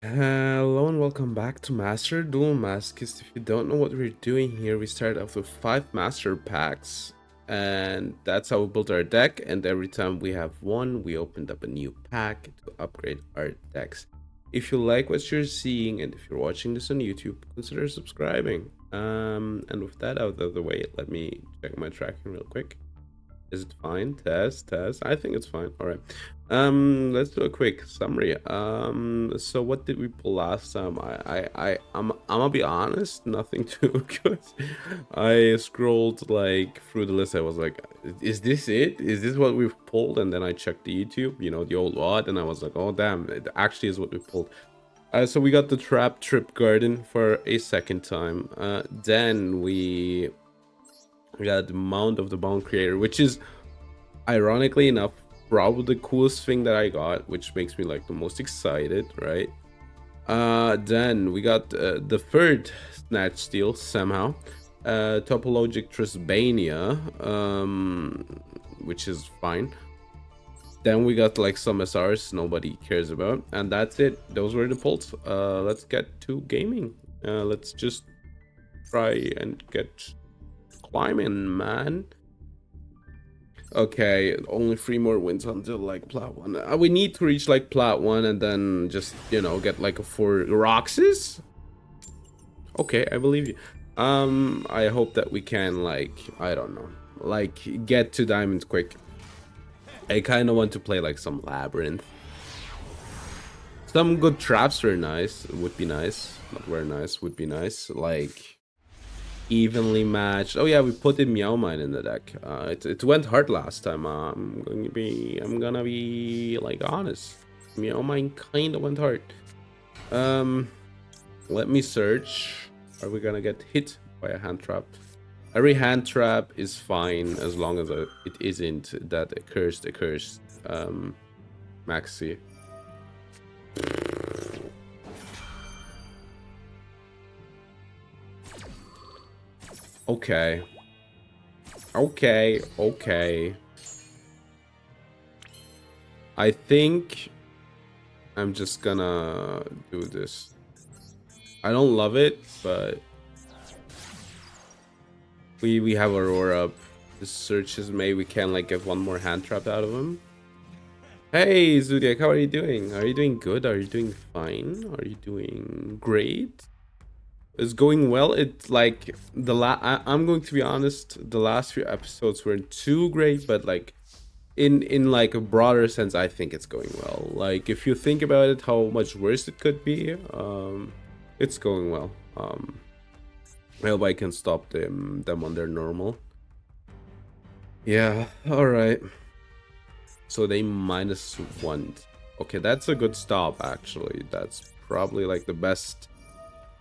Hello and welcome back to Master Duel Masochist. If you don't know what we're doing here, we start off with 5 master packs, and that's how we built our deck. And every time we have one, we opened up a new pack to upgrade our decks. If you like what you're seeing, and if you're watching this on YouTube, consider subscribing. And with that out of the way, let me check my tracking real quick. Is it fine? Test. I think it's fine. All right. Let's do a quick summary. So what did we pull last time? I'm gonna be honest, nothing too good. I scrolled like through the list. I was like, is this it? Is this what we've pulled? And then I checked the YouTube, the old what, and I was like, oh damn, it actually is what we pulled. So we got the Trap Trip Garden for a second time. Then we got the Mound of the Bone Creator, which is ironically enough probably the coolest thing that I got, which makes me like the most excited, right? Then we got the third Snatch Steal somehow, Topologic Trisbania, which is fine. Then we got like some SRs nobody cares about, and that's it. Those were the pulls. Let's get to gaming. Let's just try and get climbing, man. Okay, only 3 more wins until like plat 1. We need to reach like plat 1 and then just, get like a 4 Roxas. Okay, I believe you. I hope that we can like, I don't know, like get to diamonds quick. I kind of want to play like some labyrinth. Some good traps are nice, would be nice. Not very nice, would be nice. Like evenly matched. Oh yeah, we put in Meow Mine in the deck. It went hard last time. I'm gonna be like honest. Meow Mine kind of went hard. Let me search. Are we gonna get hit by a hand trap? Every hand trap is fine as long as it isn't that accursed maxi. Okay. Okay. I think I'm just gonna do this. I don't love it, but we have Aurora up. This searches May. We can like get one more hand trap out of him. Hey Zodiac, how are you doing? Are you doing good? Are you doing fine? Are you doing great? It's going well. It's like I'm going to be honest, the last few episodes weren't too great, but like in like a broader sense, I think it's going well. Like if you think about it, how much worse it could be, it's going well. I hope I can stop them on their normal. Yeah, all right. So they -1. Okay, that's a good stop actually. That's probably like the best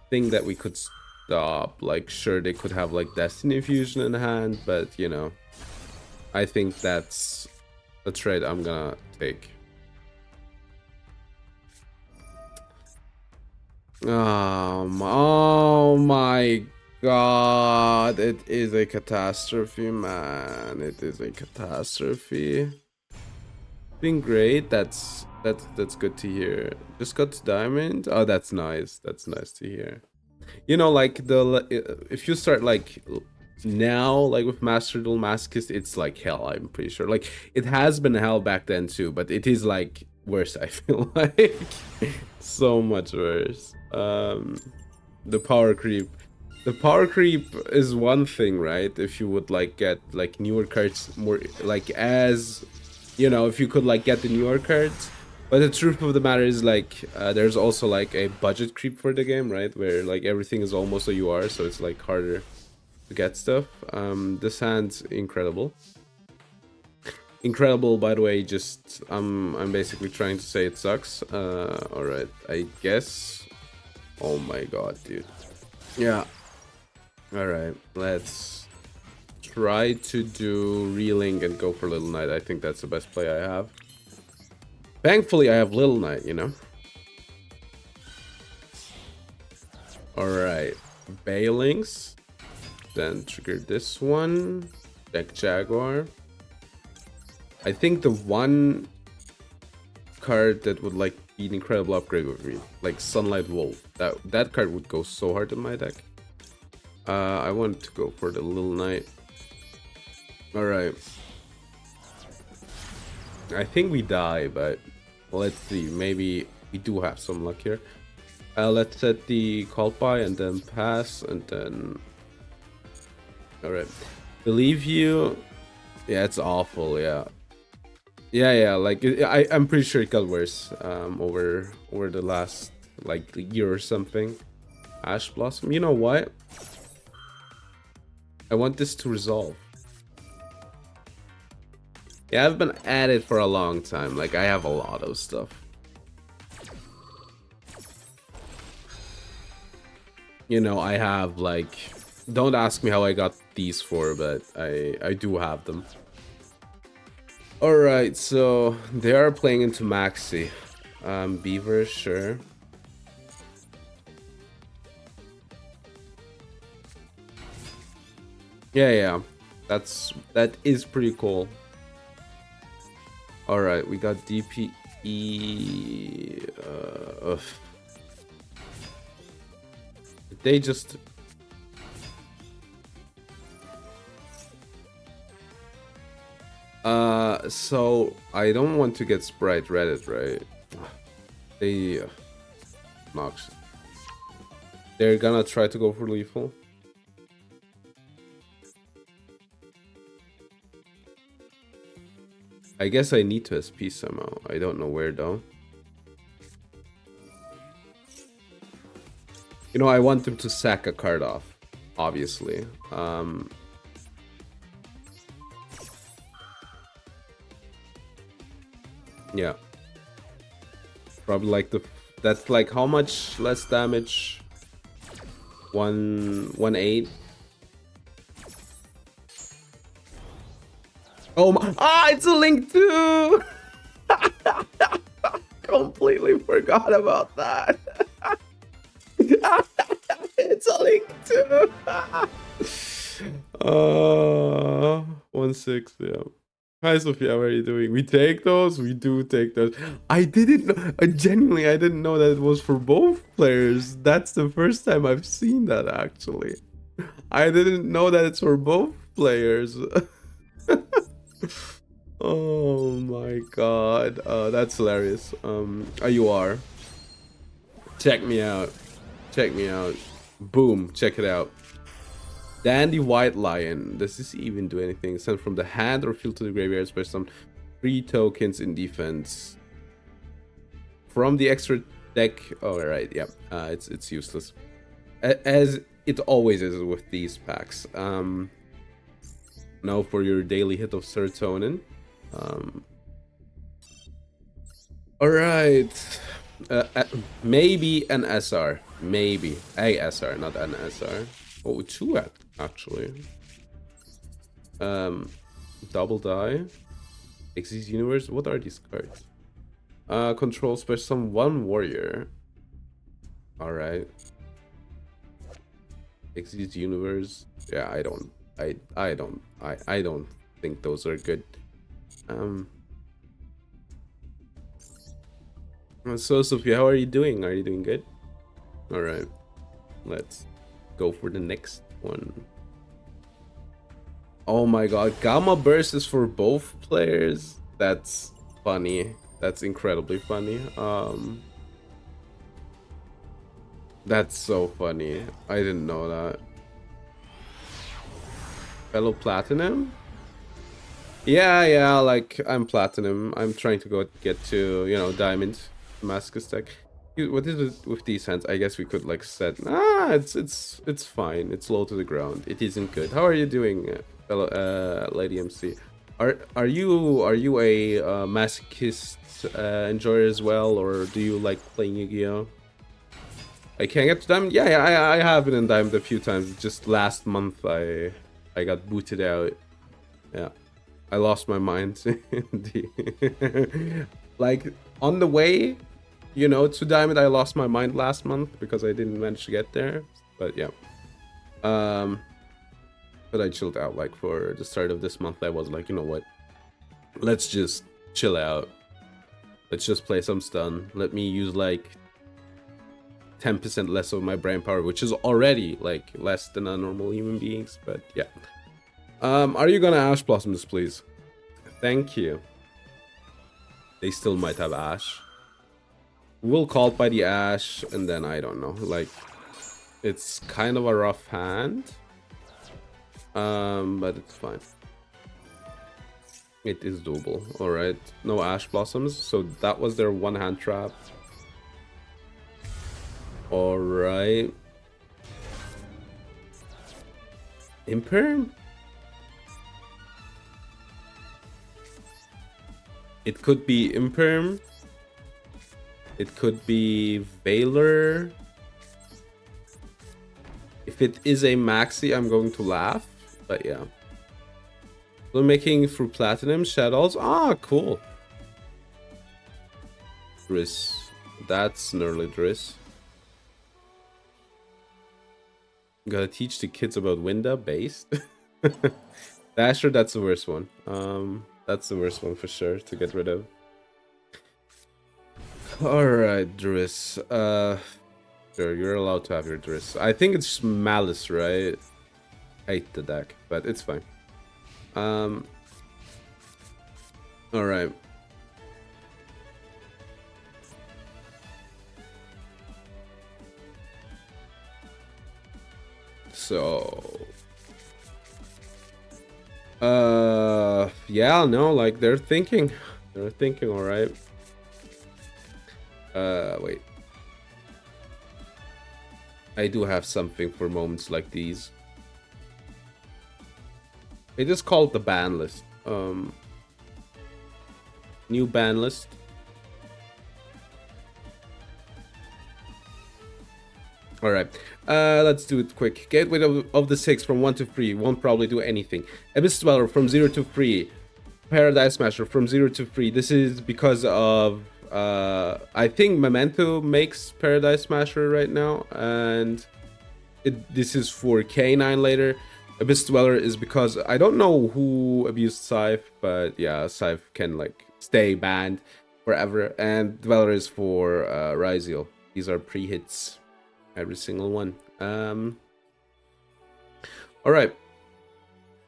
thing that we could stop. Like sure they could have like Destiny Fusion in hand, but I think that's a trade I'm gonna take. Oh my god, it is a catastrophe, man. It is a catastrophe. Been great. That's good to hear. Just got to diamond. Oh, that's nice. That's nice to hear. Like if you start like now, like with Master Duel Masochist, it's like hell. I'm pretty sure. Like it has been hell back then too, but it is like worse. I feel like so much worse. The power creep. The power creep is one thing, right? If you would like get like newer cards more like as if you could like get the newer cards. But the truth of the matter is like there's also like a budget creep for the game, right? Where like everything is almost a UR, so it's like harder to get stuff. This hand's incredible. Incredible, by the way, just I'm basically trying to say it sucks. Alright, I guess. Oh my god, dude. Yeah. Alright, let's try to do Reeling and go for Little Knight. I think that's the best play I have. Thankfully, I have Little Knight, Alright. Bailings. Then trigger this one. Deck Jaguar. I think the one card that would like be an incredible upgrade with me. Like Sunlight Wolf. That card would go so hard in my deck. I want to go for the Little Knight. Alright. I think we die, but let's see. Maybe we do have some luck here. Let's set the call by and then pass and then... Alright. Believe you. Yeah, it's awful, yeah. Yeah, like I'm pretty sure it got worse over the last like year or something. Ash Blossom. You know what? I want this to resolve. Yeah, I've been at it for a long time. Like I have a lot of stuff. You know, I have like, don't ask me how I got these four, but I do have them. Alright, so they are playing into Maxi. Beaver, sure. Yeah, that is pretty cool. Alright, we got DPE. They just... So I don't want to get Sprite Reddit, right? They... Nox. They're gonna try to go for lethal. I guess I need to SP somehow. I don't know where though. You know, I want them to sack a card off, obviously. Yeah. Probably like that's like how much less damage? 1-8. Oh my! Ah, it's a Link too. Completely forgot about that. It's a Link too. 1-6, yeah. Hi Sophia, how are you doing? We take those? We do take those. I didn't know, genuinely, I didn't know that it was for both players. That's the first time I've seen that, actually. I didn't know that it's for both players. Oh my god. That's hilarious. You are. Check me out. Check me out. Boom, check it out. Dandy White Lion. Does this even do anything? Send from the hand or field to the graveyard. Special some 3 tokens in defense. From the extra deck. Oh, right. Yeah. It's useless. As it always is with these packs. Now for your daily hit of serotonin. Alright. Maybe an SR. Maybe a SR, not an SR. Oh, 2 actually. Double die. Exist Universe. What are these cards? Control special summon 1 warrior. Alright. Exist Universe. Yeah, I don't think those are good. So Sophia, how are you doing? Are you doing good? Alright. Let's go for the next one. Oh my god, Gamma Burst is for both players. That's funny. That's incredibly funny. That's so funny. I didn't know that. Fellow Platinum? Yeah, like I'm Platinum. I'm trying to get to, you know, Diamond Damascus deck. What is it with these hands? I guess we could like set. It's fine. It's low to the ground. It isn't good. How are you doing, fellow Lady MC? Are you a masochist enjoyer as well, or do you like playing Yu-Gi-Oh? I can't get to Diamond. Yeah, I have been in Diamond a few times. Just last month I got booted out. Yeah, I lost my mind. Like on the way, you know, to Diamond, I lost my mind last month because I didn't manage to get there. But yeah, but I chilled out. Like for the start of this month, I was like, you know what, let's just chill out. Let's just play some stun. Let me use like 10% less of my brain power, which is already like less than a normal human beings, but yeah. Are you gonna Ash Blossom this, please? Thank you. They still might have Ash. We'll call it by the Ash, and then I don't know, like, it's kind of a rough hand. But it's fine. It is doable. Alright, no Ash Blossoms, so that was their one hand trap. Alright. Imperm? It could be Imperm. It could be Valor. If it is a Maxi, I'm going to laugh. But yeah. So making through Platinum, Shadows. Ah, cool. Driss. That's an early Driss. Gotta teach the kids about Winda based. Dasher, that's the worst one. That's the worst one for sure to get rid of. Alright, Driss. Sure, you're allowed to have your Driss. I think it's Malice, right? I hate the deck, but it's fine. Alright. So... yeah, no, like, they're thinking. They're thinking, alright. Wait. I do have something for moments like these. It is called the ban list. New ban list. Alright, let's do it quick. Gateway of the 6 from 1 to 3 won't probably do anything. Abyss Dweller from 0 to 3. Paradise Smasher from 0 to 3. This is because of... I think Memento makes Paradise Smasher right now. And this is for K9 later. Abyss Dweller is because... I don't know who abused Scythe, but yeah, Scythe can like stay banned forever. And Dweller is for Ryziel. These are pre-hits. Every single one. Alright.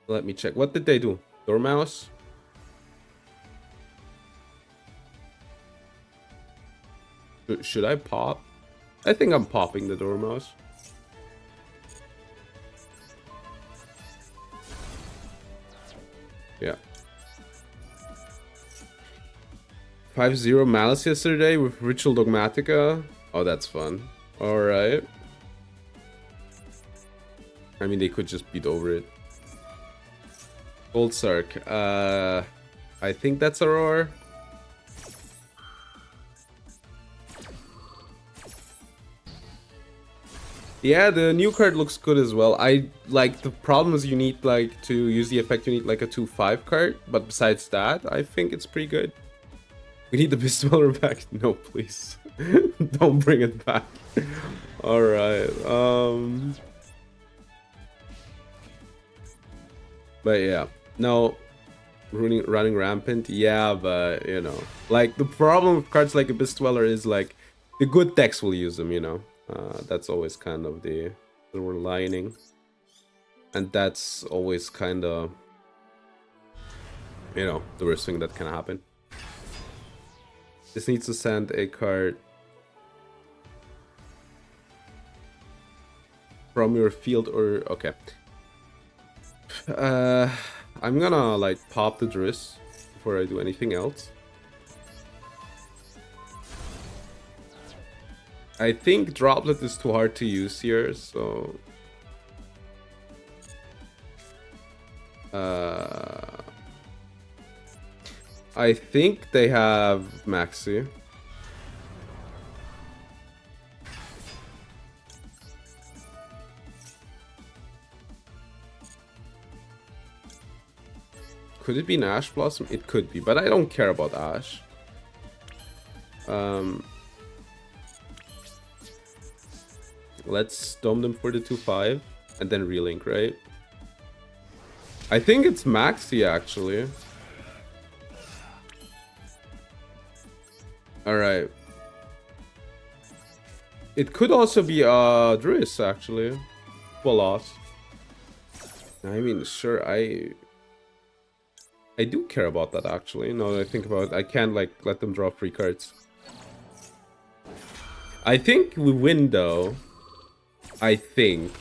Let me check. What did they do? Dormouse? Should I pop? I think I'm popping the Dormouse. Yeah. 5-0 Malice yesterday with Ritual Dogmatica. Oh, that's fun. Alright. I mean, they could just beat over it. Gold Sark. I think that's a roar. Yeah, the new card looks good as well. I like the problem is you need like to use the effect, you need like a 2/5 card, but besides that, I think it's pretty good. We need the Beast Dweller back. No, please. Don't bring it back. Alright. But yeah. No. Running rampant. Yeah, but you know. Like the problem with cards like Abyss Dweller is like the good decks will use them, you know. That's always kind of the silver lining. And that's always kind of, you know, the worst thing that can happen. This needs to send a card from your field or... Okay. I'm gonna, like, pop the Driss before I do anything else. I think Droplet is too hard to use here, so... I think they have Maxi. Could it be an Ash Blossom? It could be, but I don't care about Ash. Let's Dome them for the 2/5 and then relink, right? I think it's Maxi actually. Alright. It could also be Druis, actually. Well, loss. I mean, sure, I do care about that, actually. Now that I think about it, I can't, like, let them draw free cards. I think we win, though. I think.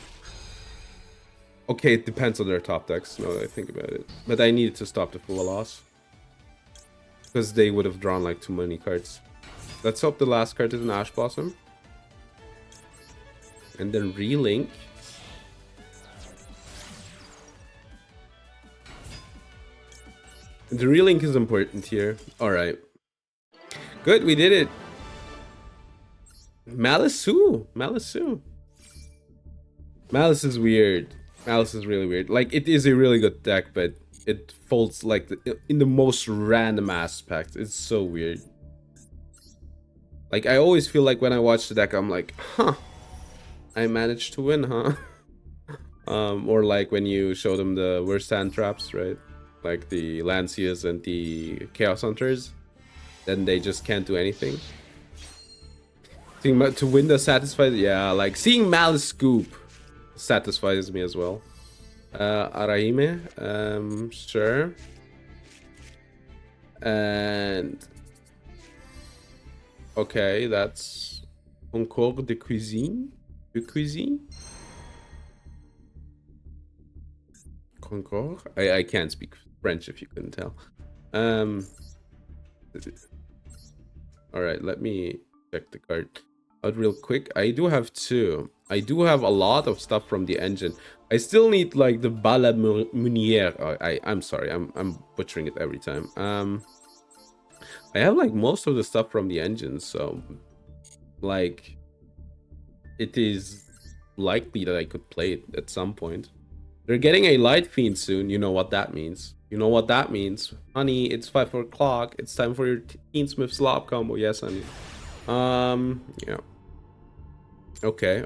Okay, it depends on their top decks, now that I think about it. But I needed to stop the full loss. Because they would have drawn, like, too many cards. Let's hope the last card is an Ash Blossom. And then relink. The relink is important here. Alright. Good, we did it. Malice is weird. Malice is really weird. Like, it is a really good deck, but it folds, like, in the most random aspect. It's so weird. Like, I always feel like when I watch the deck, I'm like, huh. I managed to win, huh? Or like when you show them the worst hand traps, right? Like the Lancias and the Chaos Hunters. Then they just can't do anything. To win the satisfies, yeah, like seeing Malice scoop satisfies me as well. Arahime, sure. And okay, that's Encore de Cuisine. Concord? I can't speak French if you couldn't tell. Alright, let me check the card out real quick. I do have two. I do have a lot of stuff from the engine. I still need like the Bala Munier. I'm sorry, I'm butchering it every time. I have like most of the stuff from the engine, so like it is likely that I could play it at some point. They're getting a Light Fiend soon. You know what that means. You know what that means. Honey, it's 5 o'clock. It's time for your Teensmith Slop combo. Yes, honey. Yeah. Okay.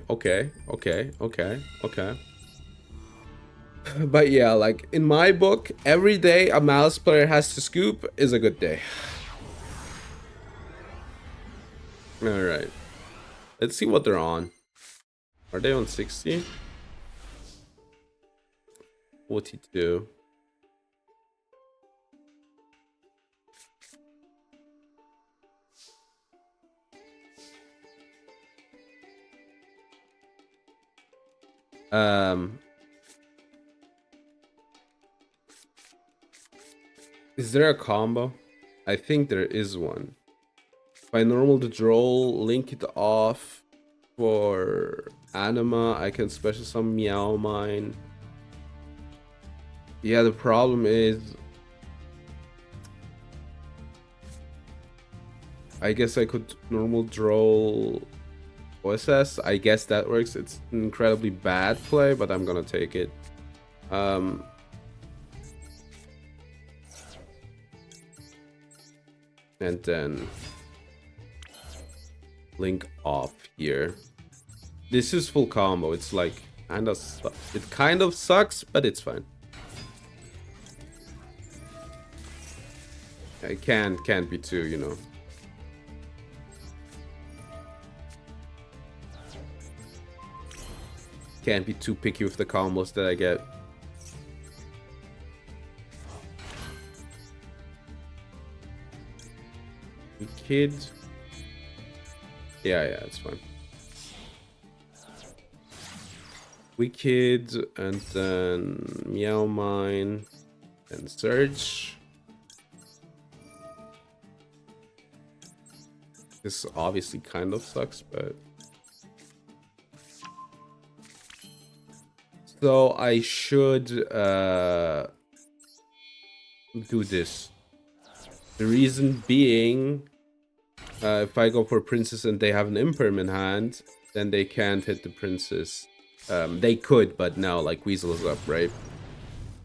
But yeah, like, in my book, every day a Malice player has to scoop is a good day. Alright. Let's see what they're on. Are they on 60? 42. Is there a combo? I think there is one. If I normal the droll, link it off for Anima, I can special some Meow Mine. Yeah, the problem is I guess I could normal droll OSS. I guess that works. It's an incredibly bad play, but I'm gonna take it. And then link off here. This is full combo. It's like it kind of sucks, but it's fine. I can't be too, you know. Can't be too picky with the combos that I get. Kid. Yeah, it's fine. Wicked, and then Meow Mine, and Surge. This obviously kind of sucks, but... So I should do this. The reason being, if I go for Princess and they have an Imperm in hand, then they can't hit the Princess. They could, but now, like, Weasel is up, right?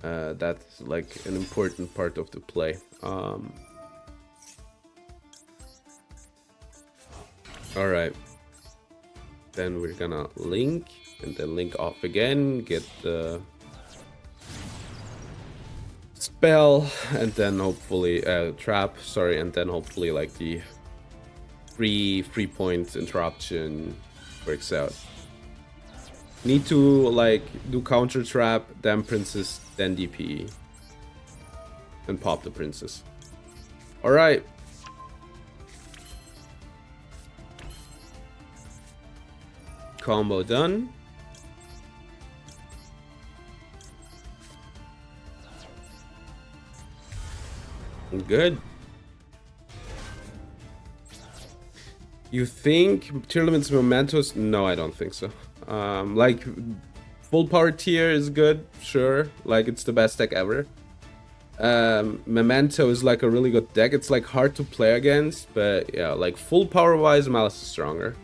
That's, like, an important part of the play. Alright. Then we're gonna link, and then link off again, get the spell, and then hopefully, trap, sorry, and then hopefully, like, the free point interruption works out. Need to like do counter trap, then princess, then DP, and pop the princess. All right. Combo done. Good. You think tier limits mementos? No, I don't think so. Like full power tier is good, sure. Like it's the best deck ever. Memento is like a really good deck. It's like hard to play against, but yeah, like full power wise, Malice is stronger.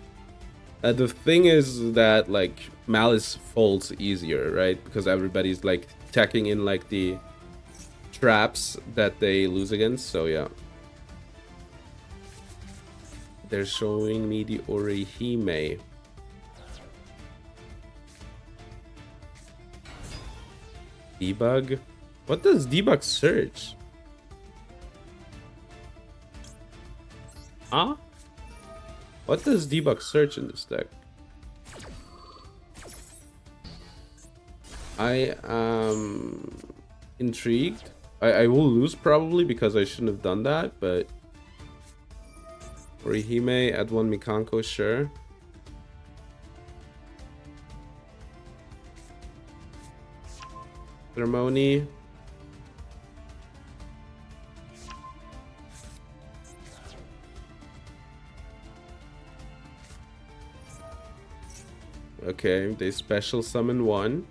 The thing is that like Malice folds easier, right? Because everybody's like attacking in like the traps that they lose against. So yeah. They're showing me the Orihime. Debug? What does debug search? Huh? What does debug search in this deck? I am intrigued. I will lose probably because I shouldn't have done that, but Orihime, add one Mikanko, sure. Ceremony. Okay, they special summon one.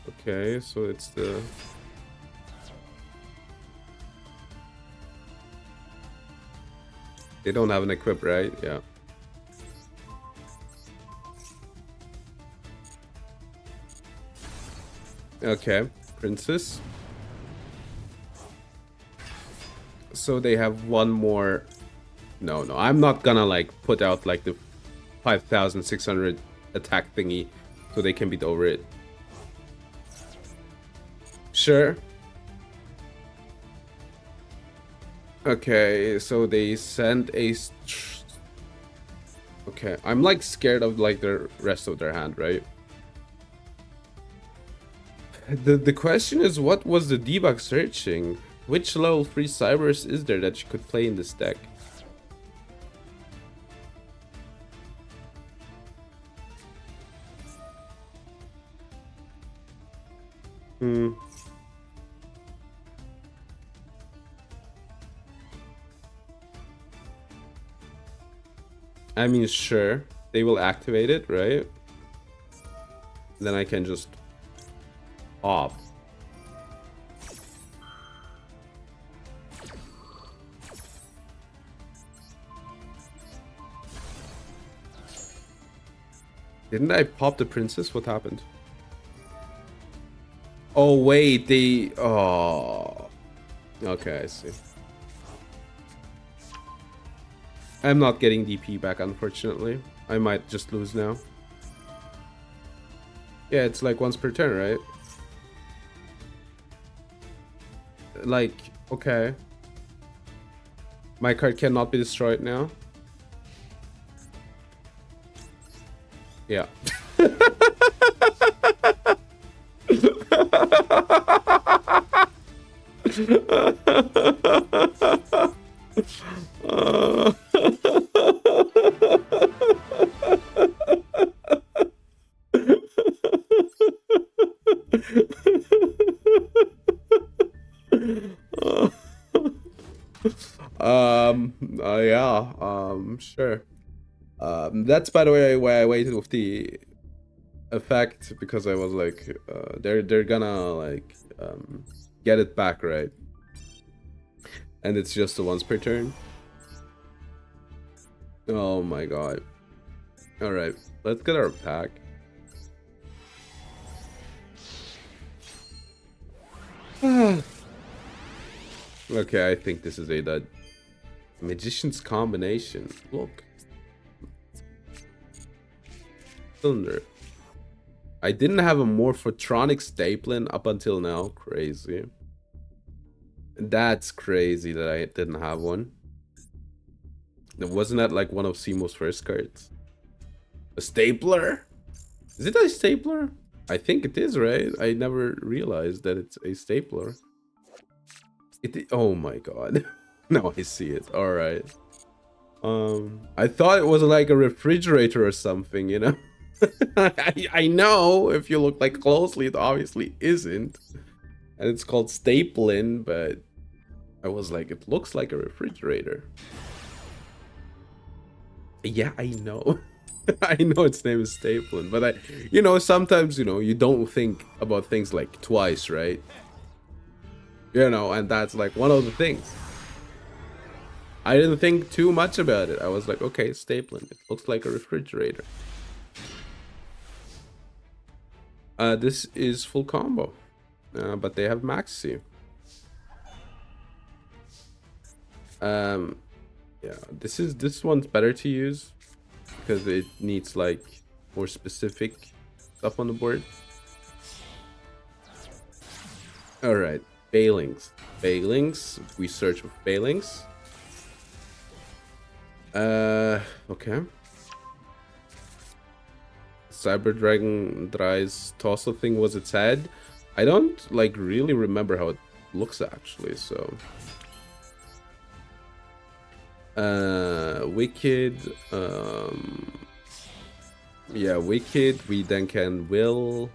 Okay, so it's the... They don't have an equip, right? Yeah. Okay, princess. So they have one more... No, I'm not gonna like put out like the 5,600 attack thingy so they can beat over it. Sure. Okay, so they send a... Okay, I'm like scared of like the rest of their hand, right? The question is, what was the debug searching? Which level 3 cybers is there that you could play in this deck? I mean, sure, they will activate it, right? Then I can just pop. Didn't I pop the princess? What happened? Oh, wait, they... Oh. Okay, I see. I'm not getting DP back, unfortunately. I might just lose now. Yeah, it's like once per turn, right? Like, okay. My card cannot be destroyed now. Yeah. Sure. That's by the way why I waited with the effect, because I was like, they're gonna like get it back, right? And it's just the once per turn. Oh my god. All right, let's get our pack. Okay, I think this is a dud. Magician's combination. Look. Thunder. I didn't have a Morphotronic Stapling up until now. Crazy. That's crazy that I didn't have one. Wasn't that like one of Simo's first cards? A stapler? Is it a stapler? I think it is, right? I never realized that it's a stapler. Oh my god. Now I see it. All right. I thought it was like a refrigerator or something, you know? I know if you look like closely, it obviously isn't. And it's called stapling, but I was like, it looks like a refrigerator. Yeah, I know. I know its name is stapling, but sometimes, you don't think about things like twice, right? And that's like one of the things. I didn't think too much about it. I was like, okay, stapling. It looks like a refrigerator. This is full combo, but they have maxi. Yeah, this one's better to use because it needs like more specific stuff on the board. All right, Bailings. We search with Bailings. Okay. Cyber Dragon Dry's Tossa thing was its head. I don't like really remember how it looks actually, so Wicked, yeah, Wicked, we then can will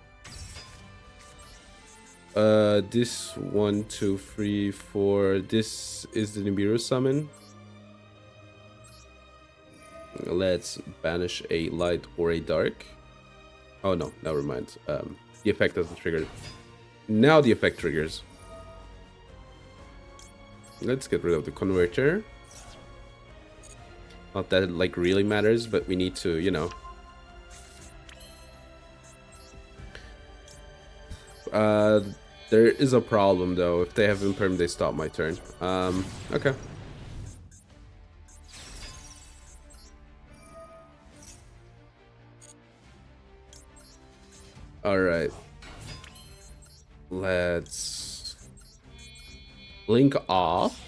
this 1, 2, 3, 4. This is the Nibiru summon. Let's banish a light or a dark. Oh no, never mind. The effect doesn't trigger. Now the effect triggers. Let's get rid of the converter. Not that it like really matters, but we need to, there is a problem though. If they have imperm, they stop my turn. Okay. All right. Let's blink off.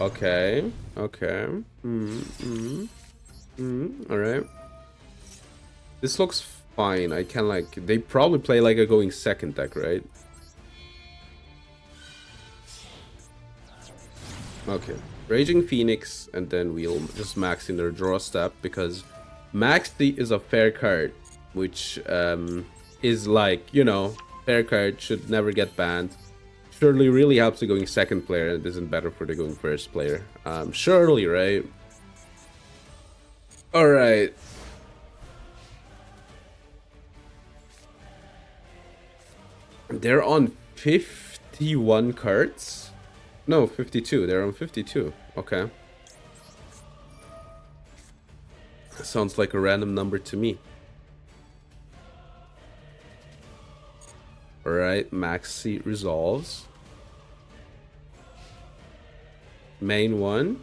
Okay. Okay. All right. This looks fine. I can like. They probably play like a going second deck, right? Okay. Raging Phoenix, and then we'll just max in their draw step because Maxi is a fair card, which is like, fair card should never get banned. Surely really helps the going second player and it isn't better for the going first player. Surely, right? Alright. They're on 51 cards? No, 52. They're on 52. Okay. Sounds like a random number to me. Alright, Maxi resolves. Main one.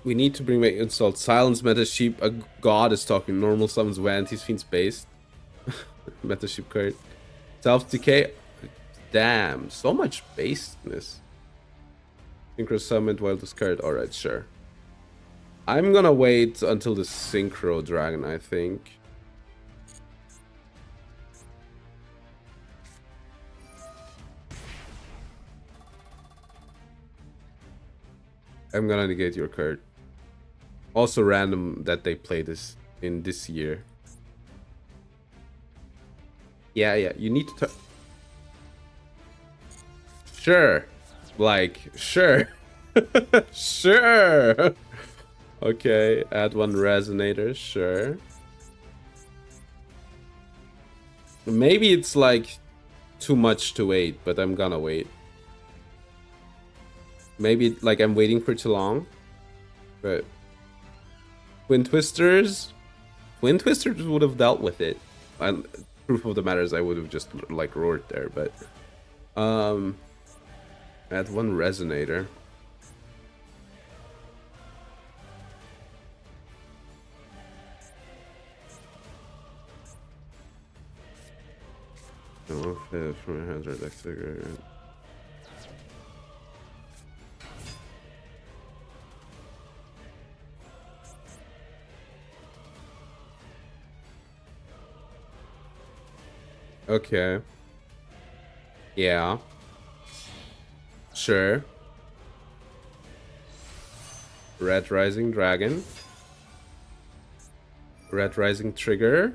We need to bring back insult. Silence Meta Sheep. A god is talking. Normal summons when he's Fiend's based. Meta Sheep card. Self Decay. Damn, so much basedness. Synchro summoned while discard. Alright, sure. I'm gonna wait until the Synchro Dragon, I think. I'm gonna negate your card. Also random that they play this in this year. Yeah, you need to... Sure. Like, sure. Sure. Okay, add one resonator, sure. Maybe it's like too much to wait, but I'm gonna wait. Maybe like I'm waiting for too long. But Twin Twisters would have dealt with it. And proof of the matter is I would have just like roared there, but add one resonator. Oh, From your hands, right deck trigger. Okay. Yeah. Sure. Red Rising Dragon. Red Rising Trigger.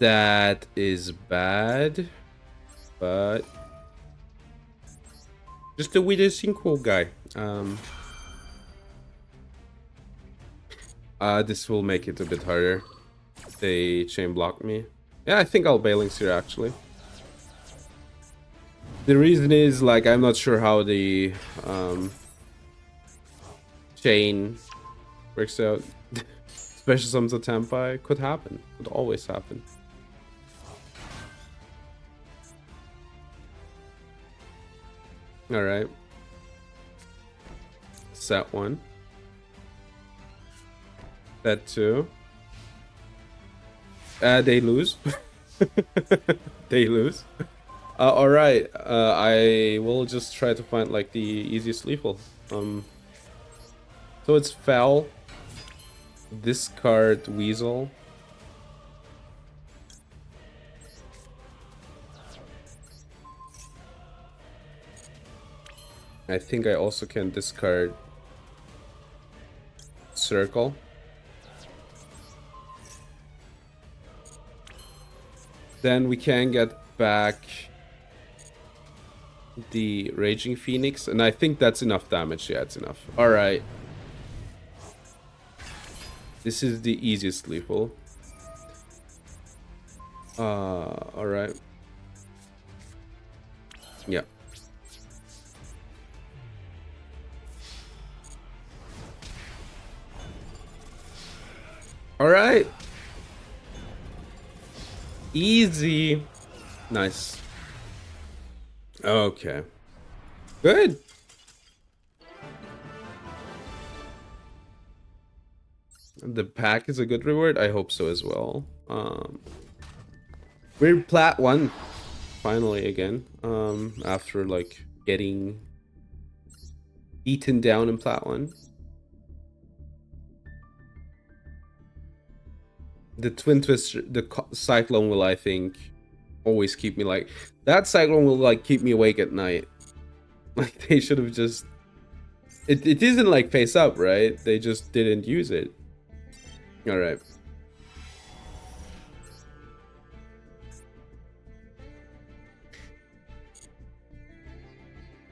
That is bad. But just the weirdest sequel guy. This will make it a bit harder. They chain blocked me. Yeah, I think I'll Balings here actually. The reason is like I'm not sure how the chain works out. Special summons of Tempai could happen. Could always happen. Alright. Set 1. Set 2. They lose. They lose. Alright. I will just try to find like the easiest lethal. So it's Foul. Discard Weasel. I think I also can discard Circle. Then we can get back the Raging Phoenix, and I think that's enough damage. Yeah, it's enough. Alright. This is the easiest lethal. Alright. Yeah. Alright. Easy. Nice. Okay. Good. The pack is a good reward. I hope so as well. We're plat 1 finally again. After like getting beaten down in plat 1. The Twin Twister, the Cyclone will, I think, always keep me like... That Cyclone will, like, keep me awake at night. Like, they should have just... It isn't, like, face up, right? They just didn't use it. Alright.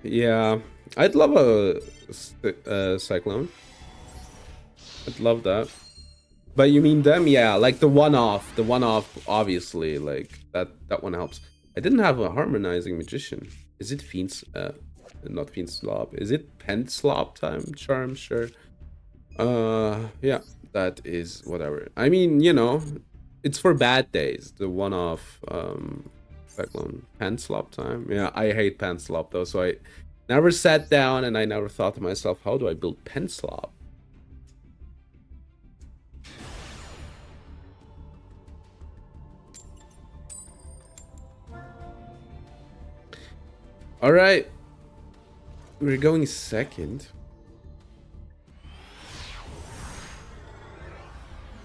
Yeah. I'd love a Cyclone. I'd love that. But you mean them? Yeah, like the one-off. The one-off, obviously, like, that one helps. I didn't have a Harmonizing Magician. Is it Fiend's... not Fiend's Slop. Is it Pen Slop time? Charm, sure. Yeah, that is whatever. I mean, you know, it's for bad days. The one-off, Cyclone. Pen Slop time? Yeah, I hate Pen Slop, though, so I never sat down and I never thought to myself, how do I build Pen Slop? All right, we're going second.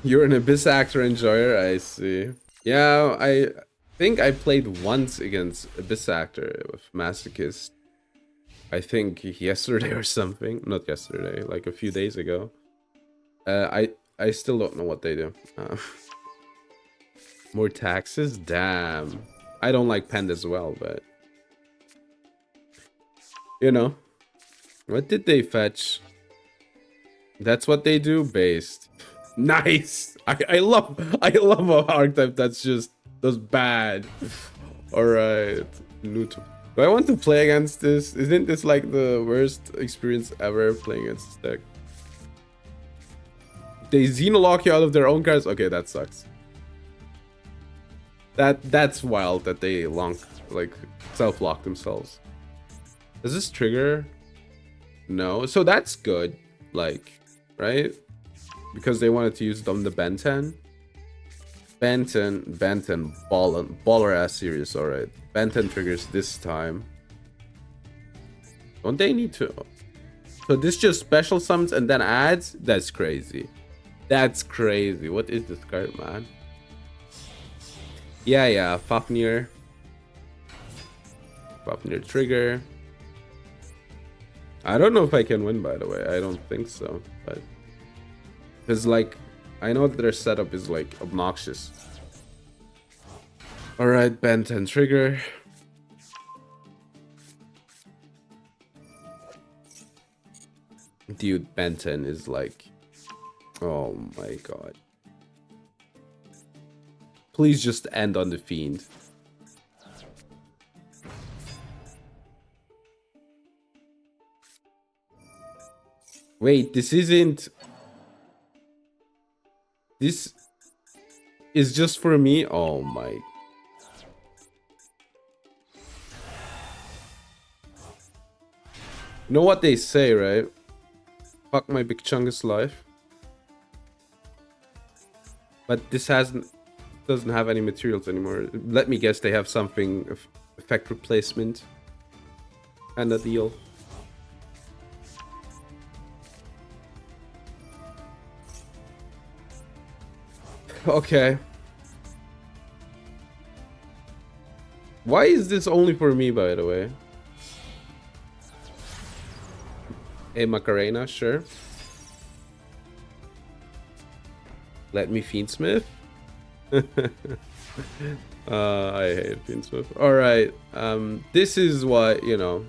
You're an Abyss Actor enjoyer, I see. Yeah, I think I played once against Abyss Actor with Masochist. I think yesterday or something. Not yesterday, like a few days ago. I still don't know what they do. More taxes? Damn. I don't like Pend as well, but... You know, what did they fetch? That's what they do. Based. Nice. I love a archetype that's bad. All right. Do I want to play against this? Isn't this like the worst experience ever playing against this deck? They Xenolock you out of their own cards. Okay, that sucks. That's wild that they self-lock themselves. Does this trigger? No. So that's good. Like, right? because they wanted to use it on the Benton. Benton, baller ass series, alright. Benton triggers this time. Don't they need to? So this just special summons and then adds? That's crazy. That's crazy. What is this card, man? Yeah, Fafnir. Fafnir trigger. I don't know if I can win, by the way. I don't think so, but because like I know that their setup is like obnoxious. All right, Ben 10 trigger. Dude, Ben 10 is like, oh my god. Please just end on the Fiend. Wait, this isn't... This is just for me? Oh my... You know what they say, right? Fuck my big chungus life. But this doesn't have any materials anymore. Let me guess, they have something effect replacement kind of deal. Okay. Why is this only for me, by the way? A Macarena, sure. Let me Fiendsmith. I hate Fiendsmith. Alright, this is what, you know,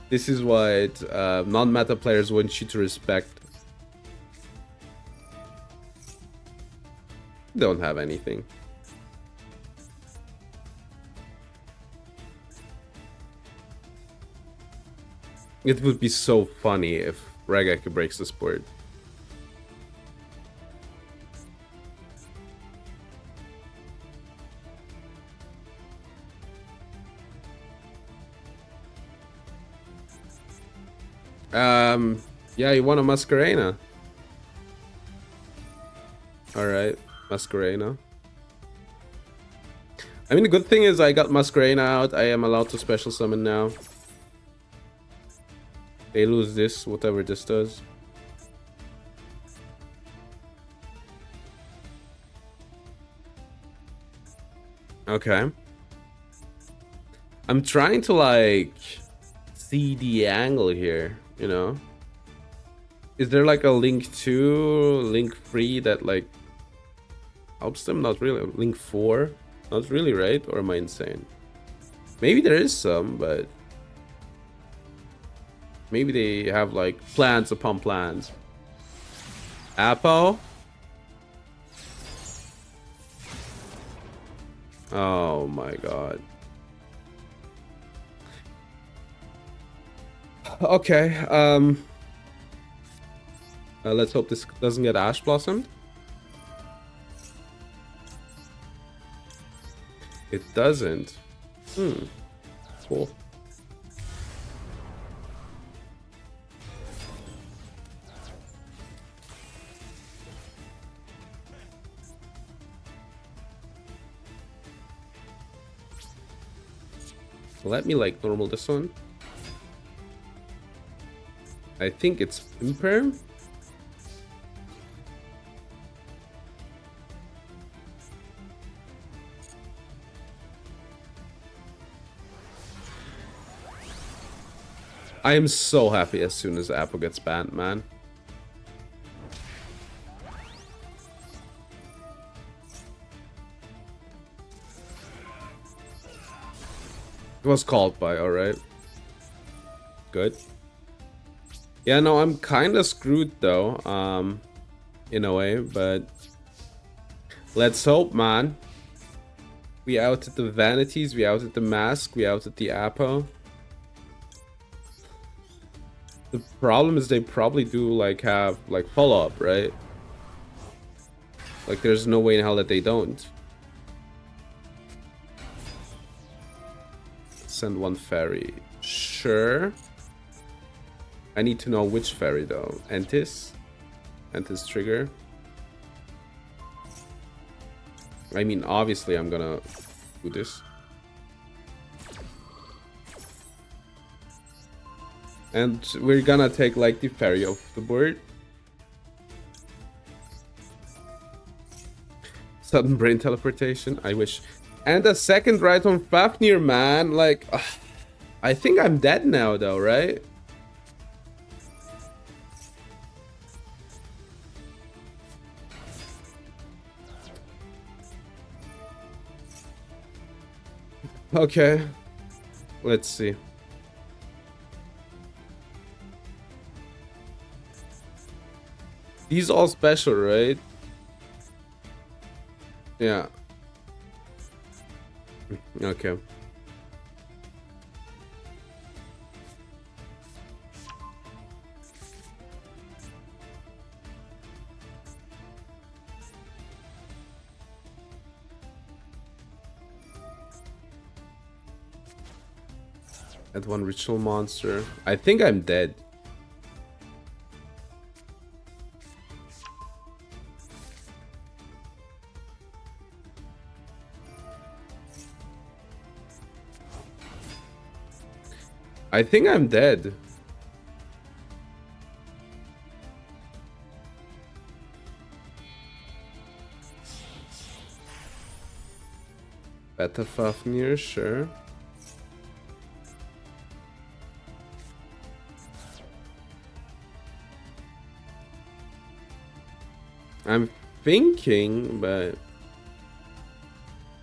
this is what non-meta players want you to respect. Don't have anything. It would be so funny if Ragaku breaks the sport. Yeah, you want a Masquerena. Alright, Masquerena. I mean, the good thing is I got Masquerena out. I am allowed to special summon now. They lose this, whatever this does. Okay. I'm trying to, like, see the angle here, you know? Is there, like, a Link 2, Link 3 that, like, helps them? Not really. Link 4? Not really, right? Or am I insane? Maybe there is some, but... maybe they have, like, plans upon plans. Apo? Oh my god. Okay, let's hope this doesn't get Ash Blossomed. It doesn't. Cool. Let me, like, normal this one. I think it's Imperm. I am so happy as soon as Apple gets banned, man. It was called by, alright. Good. Yeah, no, I'm kind of screwed though, in a way, but let's hope, man. We outed the Vanities, we outed the Mask, we outed the Apo. The problem is they probably do, like, have, like, follow-up, right? Like, there's no way in hell that they don't. Send one fairy. Sure. I need to know which fairy, though. Entis? and his trigger. I mean, obviously I'm gonna do this. And we're gonna take like the fairy off the board. Sudden brain teleportation, I wish. And a second right on Fafnir, man. Like, I think I'm dead now though, right? Okay. Let's see. These all special, right? Yeah. Okay. Add one ritual monster. I think I'm dead. I think I'm dead. Beta Fafnir, sure. I'm thinking, but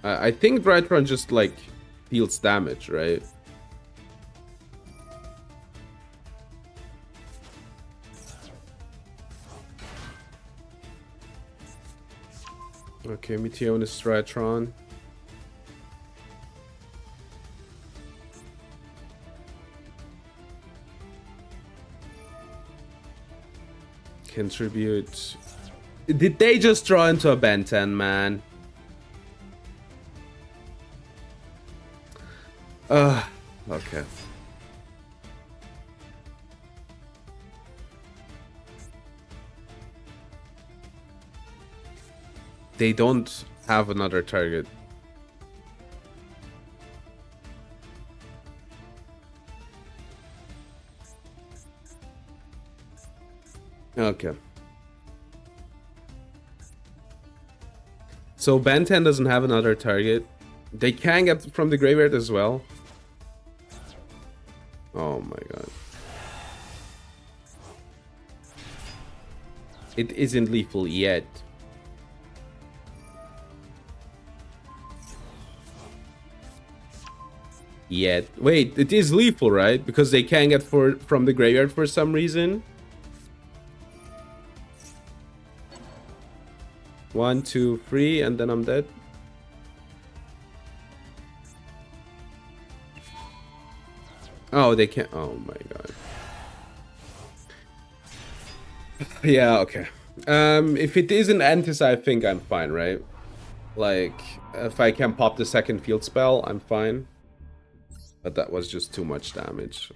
I think Drytron just like deals damage, right? Okay, Meteor is Drytron. Contribute. Did they just draw into a Ben 10, man? Okay. They don't have another target. Okay. So Ben 10 doesn't have another target. They can get from the graveyard as well. Oh my god. It isn't lethal yet. Wait, it is lethal, right? Because they can get from the graveyard for some reason. 1, 2, 3, and then I'm dead. Oh, they can't. Oh my god. Yeah, okay. If it isn't Antis, I think I'm fine, right? Like, if I can pop the second field spell, I'm fine. But that was just too much damage.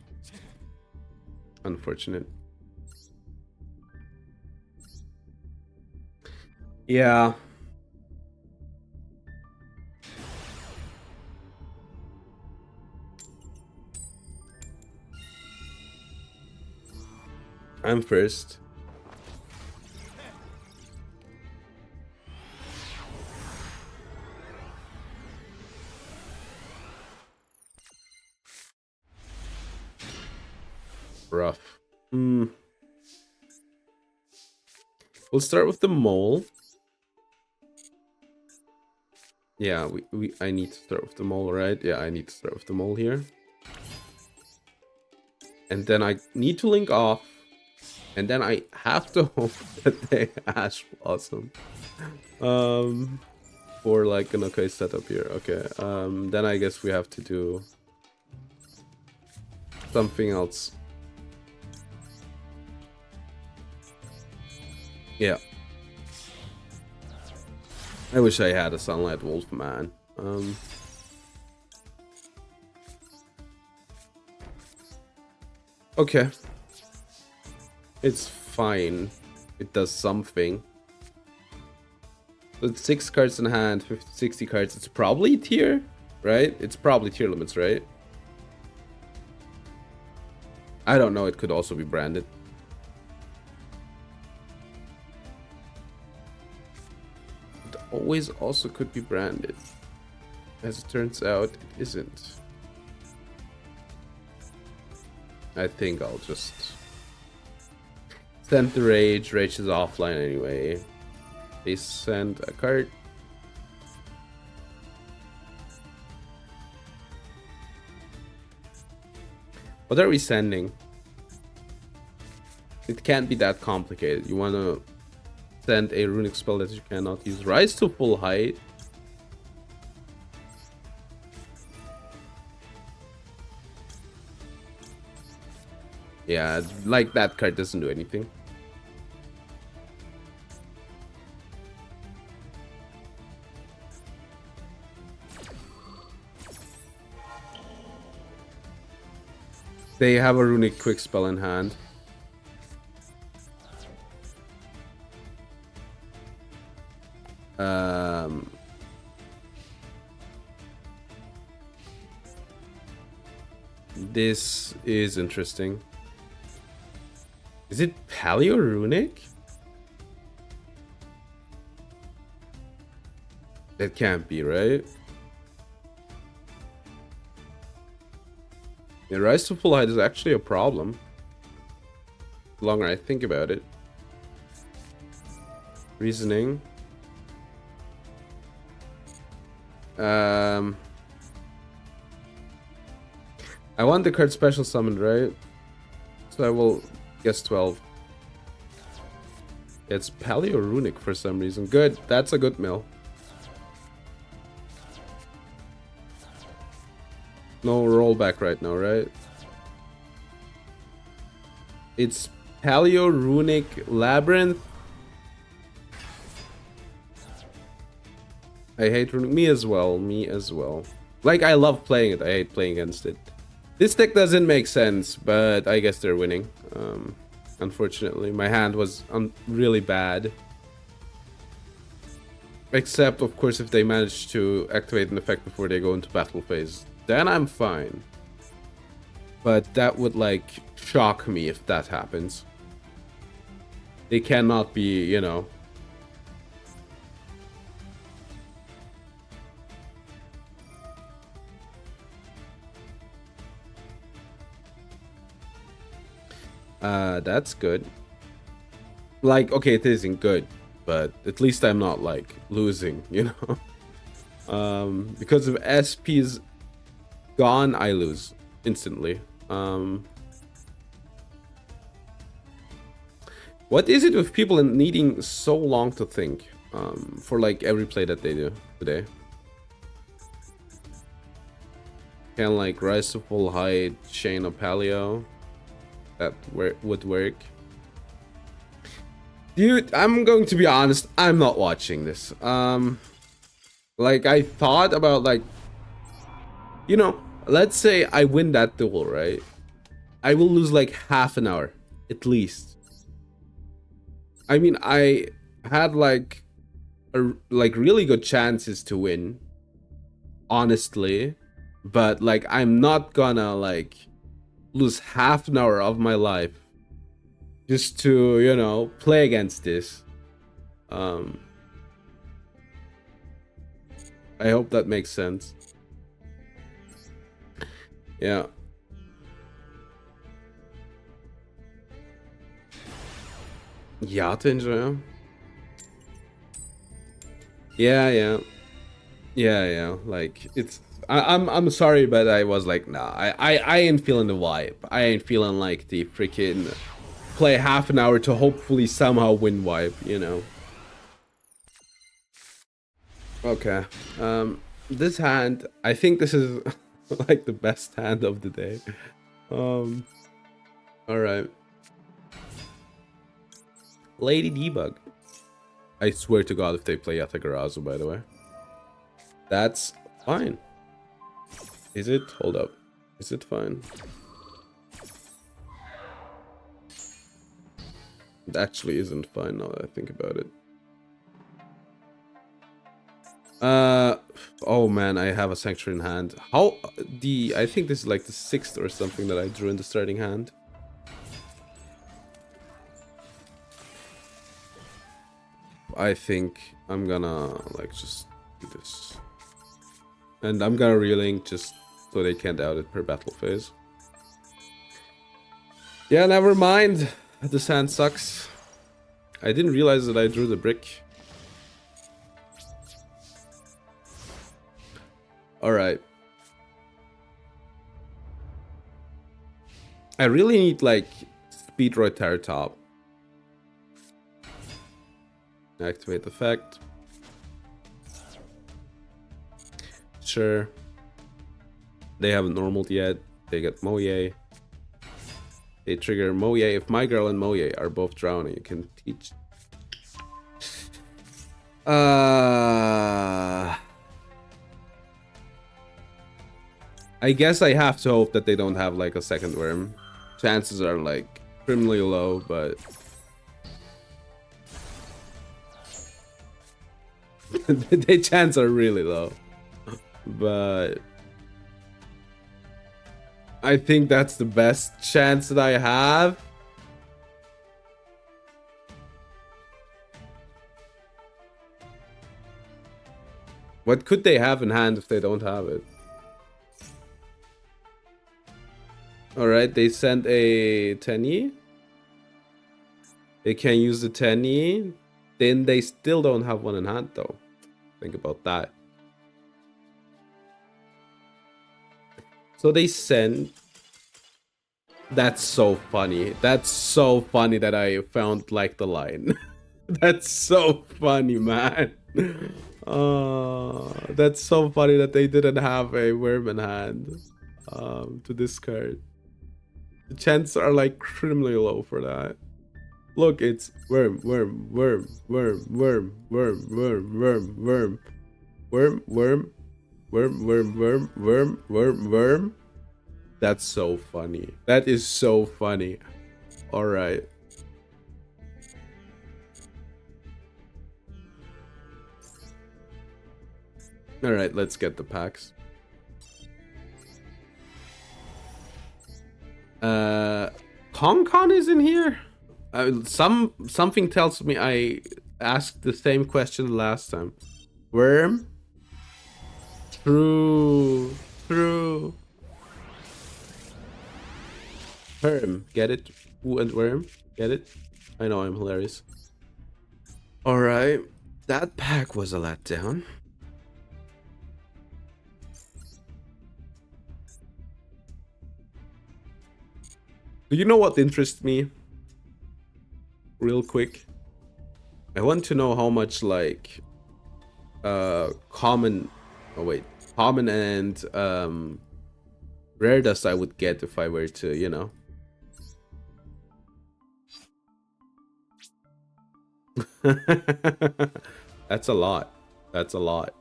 Unfortunate. Yeah. I'm first. Rough. We'll start with the mole. Yeah, I need to start with the mole, right? Yeah, I need to start with the mole here. And then I need to link off. And then I have to hope that they Ash Blossom. For like an okay setup here. Okay. Then I guess we have to do something else. Yeah. I wish I had a Sunlight Wolf, man. Okay. It's fine. it does something. With 6 cards in hand, 50, 60 cards, it's probably tier, right? It's probably tier limits, right? I don't know, it could also be branded. It always also could be branded. As it turns out, it isn't. I think I'll just send the Rage. Rage is offline anyway. They send a card. What are we sending? It can't be that complicated. You want to send a runic spell that you cannot use. Rise to full height. Yeah, like that card doesn't do anything. They have a runic quick spell in hand. This is interesting. Is it Paleo Runic? That can't be, right? Yeah, Rise to Full Height is actually a problem. The longer I think about it. Reasoning. I want the card special summoned, right? So I will guess 12. It's Paleo Runic for some reason. Good, that's a good mill. No rollback right now, right? It's Paleo Runic Labyrinth. I hate Runic. Me as well. Me as well. Like, I love playing it. I hate playing against it. This deck doesn't make sense, but I guess they're winning. Unfortunately, my hand was really bad. Except, of course, if they manage to activate an effect before they go into battle phase. Then I'm fine. But that would, like, shock me if that happens. They cannot be, you know... That's good. Like, okay, it isn't good, but at least I'm not, like, losing, you know? Because if SP's gone, I lose instantly. What is it with people needing so long to think for, like, every play that they do today? Can, like, Rise to Full Height, Chain of Paleo. That would work. Dude, I'm going to be honest, I'm not watching this. Like, I thought about, like, you know, let's say I win that duel, right? I will lose like half an hour at least. I mean, I had like really good chances to win, honestly, but like I'm not gonna like lose half an hour of my life just to, you know, play against this. I hope that makes sense. Yeah. Yacht enjoy. Yeah. Like it's. I'm sorry, but I was like, nah. I ain't feeling the vibe. I ain't feeling like the freaking play half an hour to hopefully somehow win vibe. You know. Okay. This hand, I think this is like the best hand of the day. All right. Lady Debug. I swear to God, if they play Yatagarazu, by the way. That's fine. Is it? Hold up. Is it fine? It actually isn't fun now that I think about it. Oh man, I have a Sanctuary in hand. I think this is like the 6th or something that I drew in the starting hand. I think I'm gonna like just do this. And I'm gonna relink just so they can't out it per battle phase. Yeah, never mind. This hand sucks. I didn't realize that I drew the brick. Alright. I really need like Speed Rotartop. Activate effect. Sure. They haven't normaled yet. They get Moye. They trigger Moye. If my girl and Moye are both drowning, you can teach. I guess I have to hope that they don't have like a second worm. Chances are like criminally low, but the chances are really low. But I think that's the best chance that I have. What could they have in hand if they don't have it? Alright, they sent a Tenyi. They can use the Tenyi. Then they still don't have one in hand though. Think about that. So they send. That's so funny. That's so funny that I found like the line. That's so funny, man. That's so funny that they didn't have a worm in hand to discard. The chances are like criminally low for that. Look, it's worm, worm, worm, worm, worm, worm, worm, worm, worm, worm, worm, worm, worm, worm, worm, worm, worm. That's so funny. That is so funny. All right. All right, let's get the packs. Con is in here. Something tells me I asked the same question last time. Worm. True. True. Worm. Get it? Who and worm? Get it? I know I'm hilarious. All right. That pack was a letdown. Do you know what interests me? Real quick. I want to know how much like common and rare dust I would get if I were to, you know. That's a lot. That's a lot.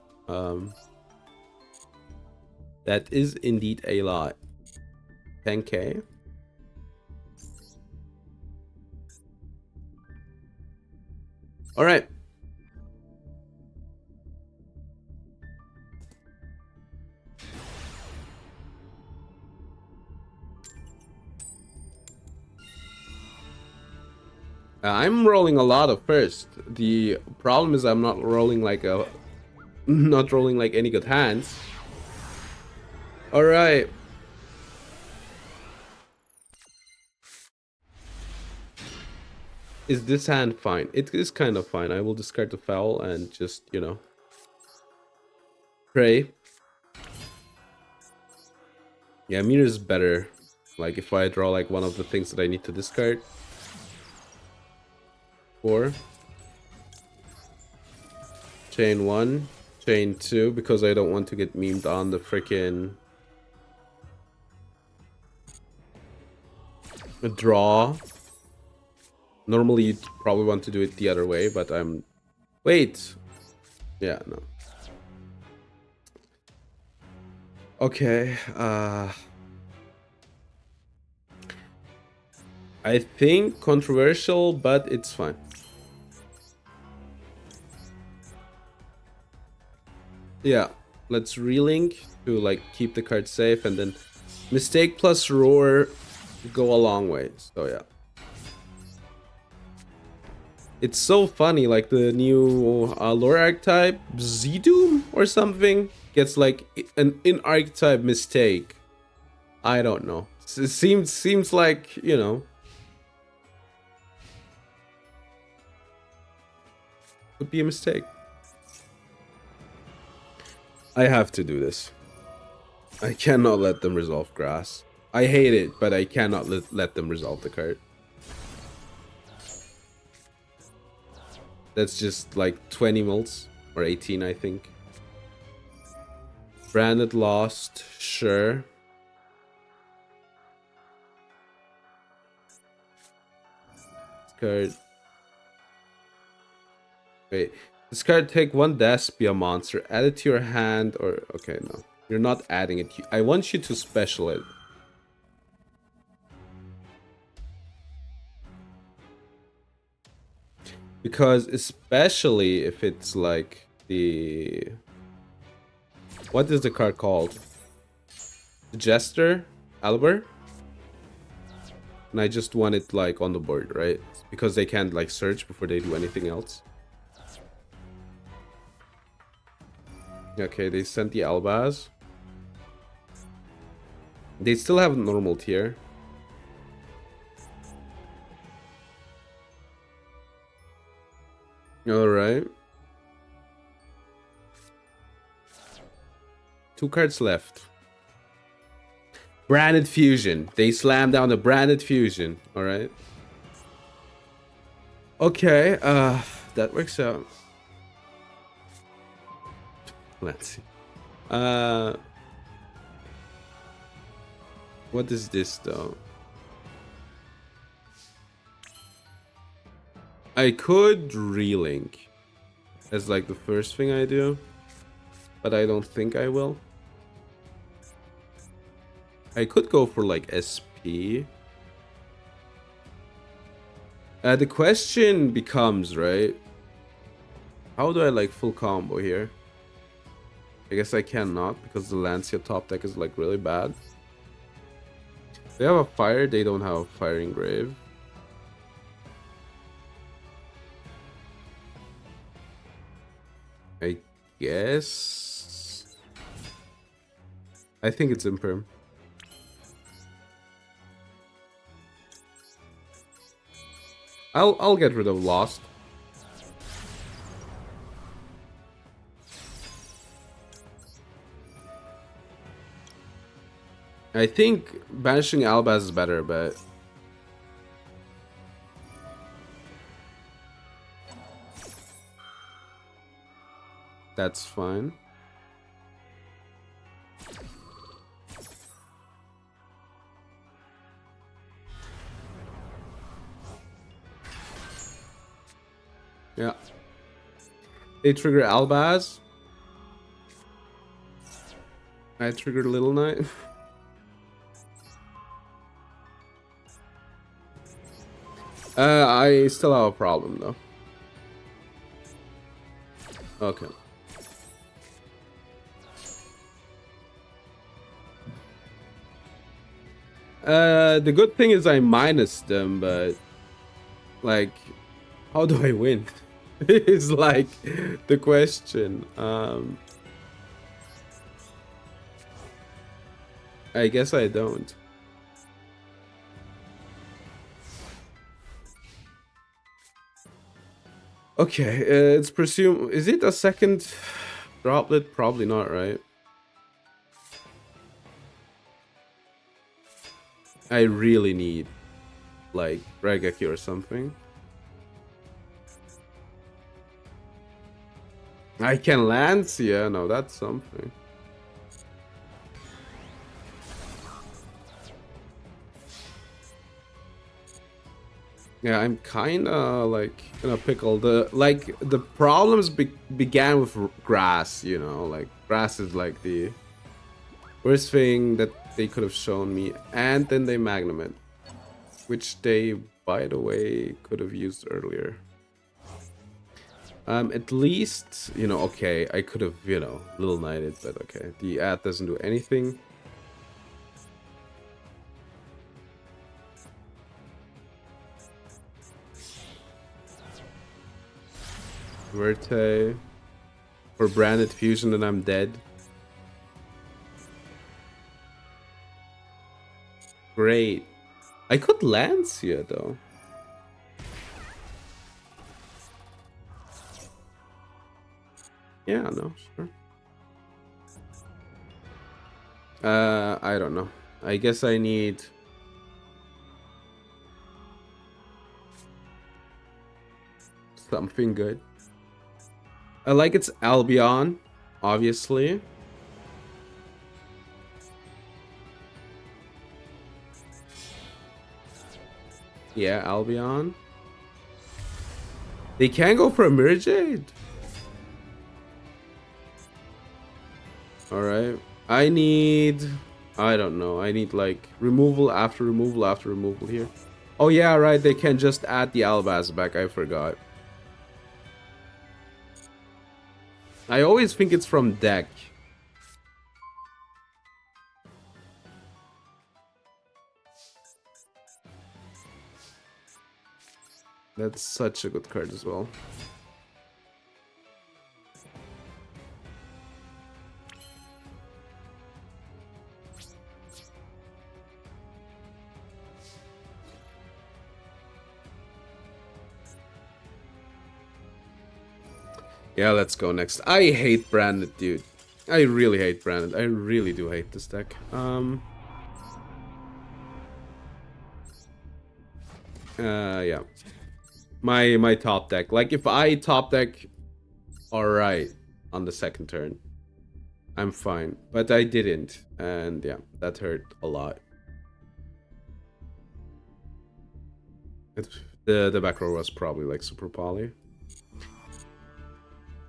That is indeed a lot. 10k. All right. I'm rolling a lot of first. The problem is I'm not rolling like any good hands. All right. Is this hand fine? It is kind of fine. I will discard the foul and just, you know, pray. Yeah, mirror is better. Like if I draw like one of the things that I need to discard. 4. Chain 1. Chain 2 because I don't want to get memed on the freaking draw. Normally you'd probably want to do it the other way, but I'm... Wait! Yeah, no. Okay, I think controversial, but it's fine. Yeah, let's relink to like keep the card safe, and then mistake plus roar go a long way. So yeah. It's so funny, like the new lore archetype, Z-Doom or something, gets like an in-archetype mistake. I don't know. It seems like, you know, could be a mistake. I have to do this. I cannot let them resolve grass. I hate it, but I cannot let them resolve the card. That's just like 20 mils or 18, I think. Branded lost, sure. Card. Wait. This card take one death, be a monster. Add it to your hand or okay, no. You're not adding it. I want you to special it. Because especially if it's like the... What is the card called? The Jester? Albert? And I just want it like on the board, right? Because they can't like search before they do anything else. Okay, they sent the Albaz. They still have normal tier. Alright. 2 cards left. Branded Fusion. They slammed down the Branded Fusion. Alright. Okay, that works out. Let's see. What is this though? I could relink as like the first thing I do, but I don't think I will. I could go for like SP. The question becomes, right? How do I like full combo here? I guess I cannot because the Lancia top deck is like really bad. They have a fire, they don't have a fire engrave. I guess. I think it's imperm. I'll get rid of Lost. I think banishing Albaz is better, but that's fine. Yeah. They trigger Albaz. I triggered Little Knight. I still have a problem though. Okay. The good thing is I minus them, but like, how do I win? It's like the question. I guess I don't. Okay, it's presumed. Is it a second droplet? Probably not, right? I really need like Regaki or something. I can Lance? Yeah, no, that's something. Yeah, I'm kinda like in a pickle. The problems began with grass, you know, like grass is like the worst thing that they could have shown me, and then they magnum it. which they, by the way, could have used earlier. At least, you know, okay, I could have, you know, little knighted, but okay. The ad doesn't do anything. Verte. For branded fusion and I'm dead. Great. I could lance here though. Yeah, no, sure. I don't know. I guess I need something good. I like its Albion, obviously. Yeah, Albion. They can go for a Mirror Jade. Alright. I need... I don't know. I need like removal after removal after removal here. Oh yeah, right. They can just add the Alabaz back. I forgot. I always think it's from deck. That's such a good card as well. Yeah, let's go next. I hate Branded, dude. I really hate Branded. I really do hate this deck. Yeah. My top deck. Like, if I top deck alright on the second turn, I'm fine. But I didn't. And yeah, that hurt a lot. The back row was probably like super poly.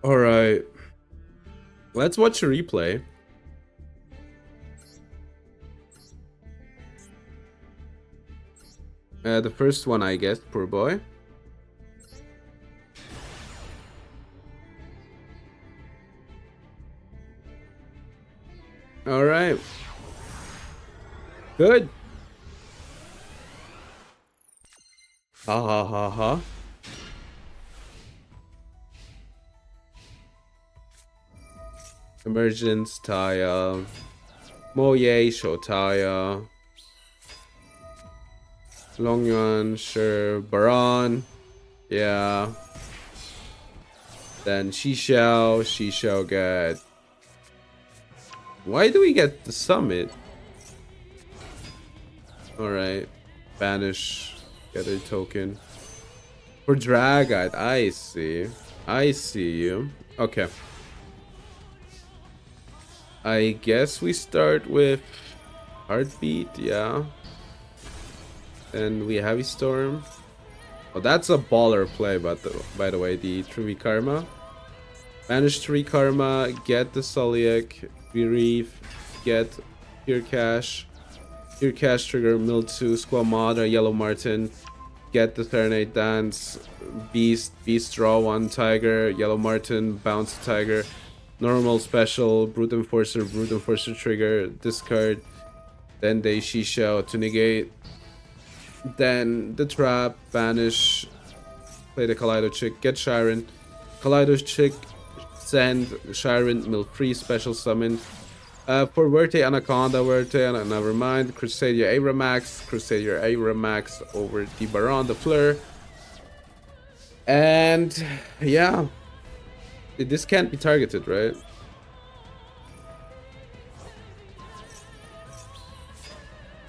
Alright. Let's watch a replay. The first one, I guess, poor boy. Alright. Good. Ha ha ha ha. Emergence, Taya. Moye, Shotaya. Longyuan, sure. Baron. Yeah. Then Shishao get... Why do we get the summit? Alright. Banish. Get a token. For Dragite, I see. I see you. Okay. I guess we start with Heartbeat, yeah. And we Heavy Storm. Oh, that's a baller play, by the way, the Trivi Karma. Banish Trivi Karma, get the Sulliek, Reef, get Pure Cash. Pure Cash trigger Mildew, Squamada, Yellow Martin. Get the Serenade Dance, Beast draw one Tiger, Yellow Martin, Bounce Tiger. Normal special, Brute Enforcer trigger, discard. Then they Shishao to negate. Then the trap, banish, play the Kaleido Chick, get Shiren. Kaleido Chick, send Shiren, mill free, special summon. For Verte Anaconda, never mind. Crusadia Aeramax over the Baron, the Fleur. And yeah. This can't be targeted, right?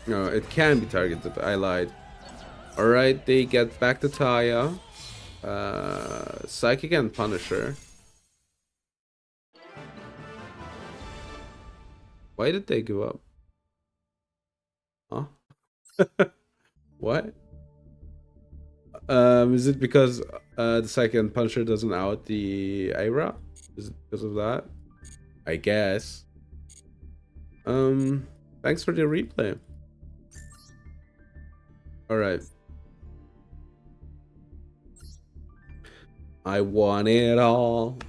No, it can be targeted. I lied. Alright, they get back to Taya. Psychic and Punisher. Why did they give up? Huh? What? Is it because the Psychic and Punisher doesn't out the Aira? Is it because of that? I guess. Thanks for the replay. Alright. I want it all.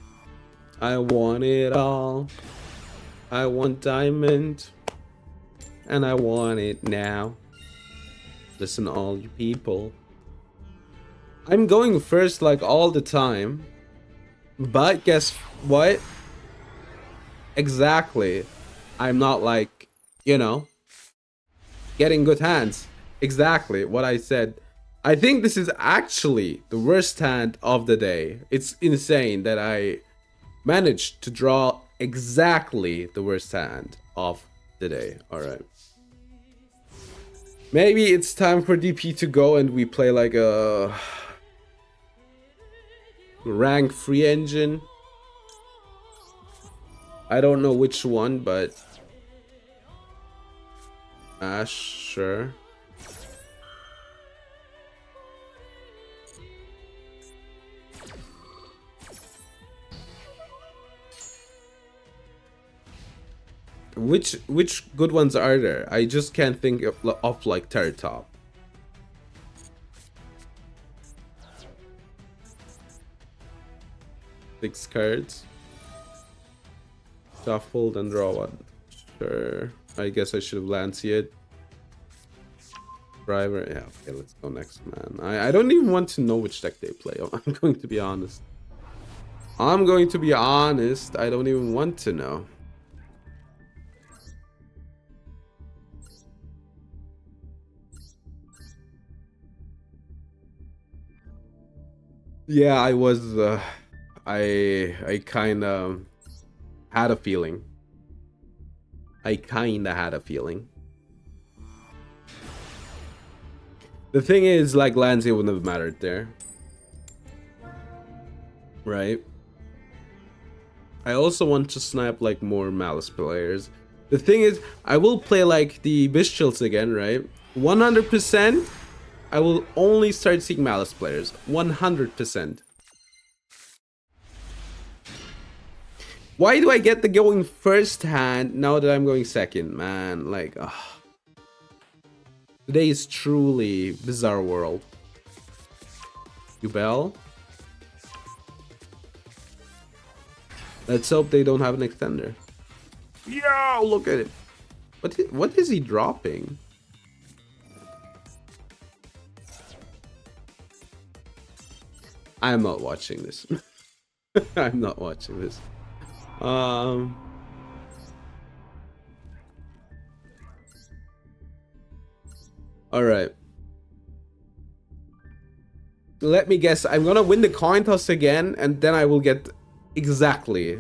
I want it all. I want diamond. And I want it now. Listen, all you people. I'm going first like all the time. But guess what? Exactly. I'm not like, you know, getting good hands. Exactly what I said. I think this is actually the worst hand of the day. It's insane that I managed to draw exactly the worst hand of the day. Alright. Maybe it's time for DP to go and we play like a rank free engine. I don't know which one, but sure. Which good ones are there? I just can't think of like Terror Top. Six cards. Shuffle, then draw one. Sure. I guess I should have Lancet. Driver. Yeah, okay, let's go next, man. I don't even want to know which deck they play. I'm going to be honest. I don't even want to know. Yeah, I was. I kind of had a feeling. The thing is, like, Lancet wouldn't have mattered there. Right? I also want to snipe, like, more Malice players. The thing is, I will play, like, the Bishchills again, right? 100%, I will only start seeing Malice players. 100%. Why do I get the going first hand now that I'm going second, man? Like, today is truly bizarre world. Ubel. Let's hope they don't have an extender. Yo, look at it. What is he dropping? I'm not watching this. I'm not watching this. All right. Let me guess. I'm gonna win the coin toss again, and then I will get exactly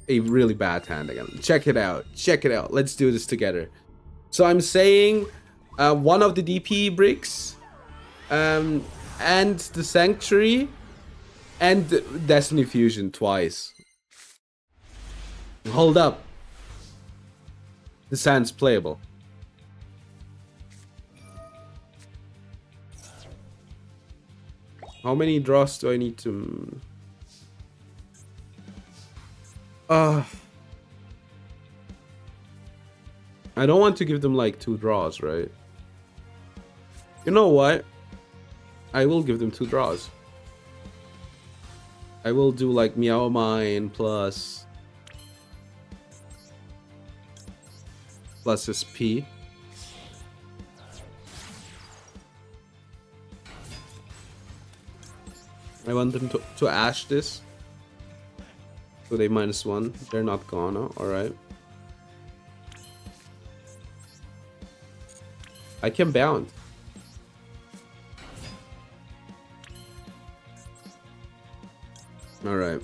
a really bad hand again. Check it out. Check it out. Let's do this together. So I'm saying one of the DP bricks, and the Sanctuary, and Destiny Fusion twice. Hold up. The sand's playable. How many draws do I need to... I don't want to give them like 2 draws, right? You know what? I will give them 2 draws. I will do like Meow Mine plus SP. I want them to ash this. So they -1. They're not gonna, alright. I can bound. Alright.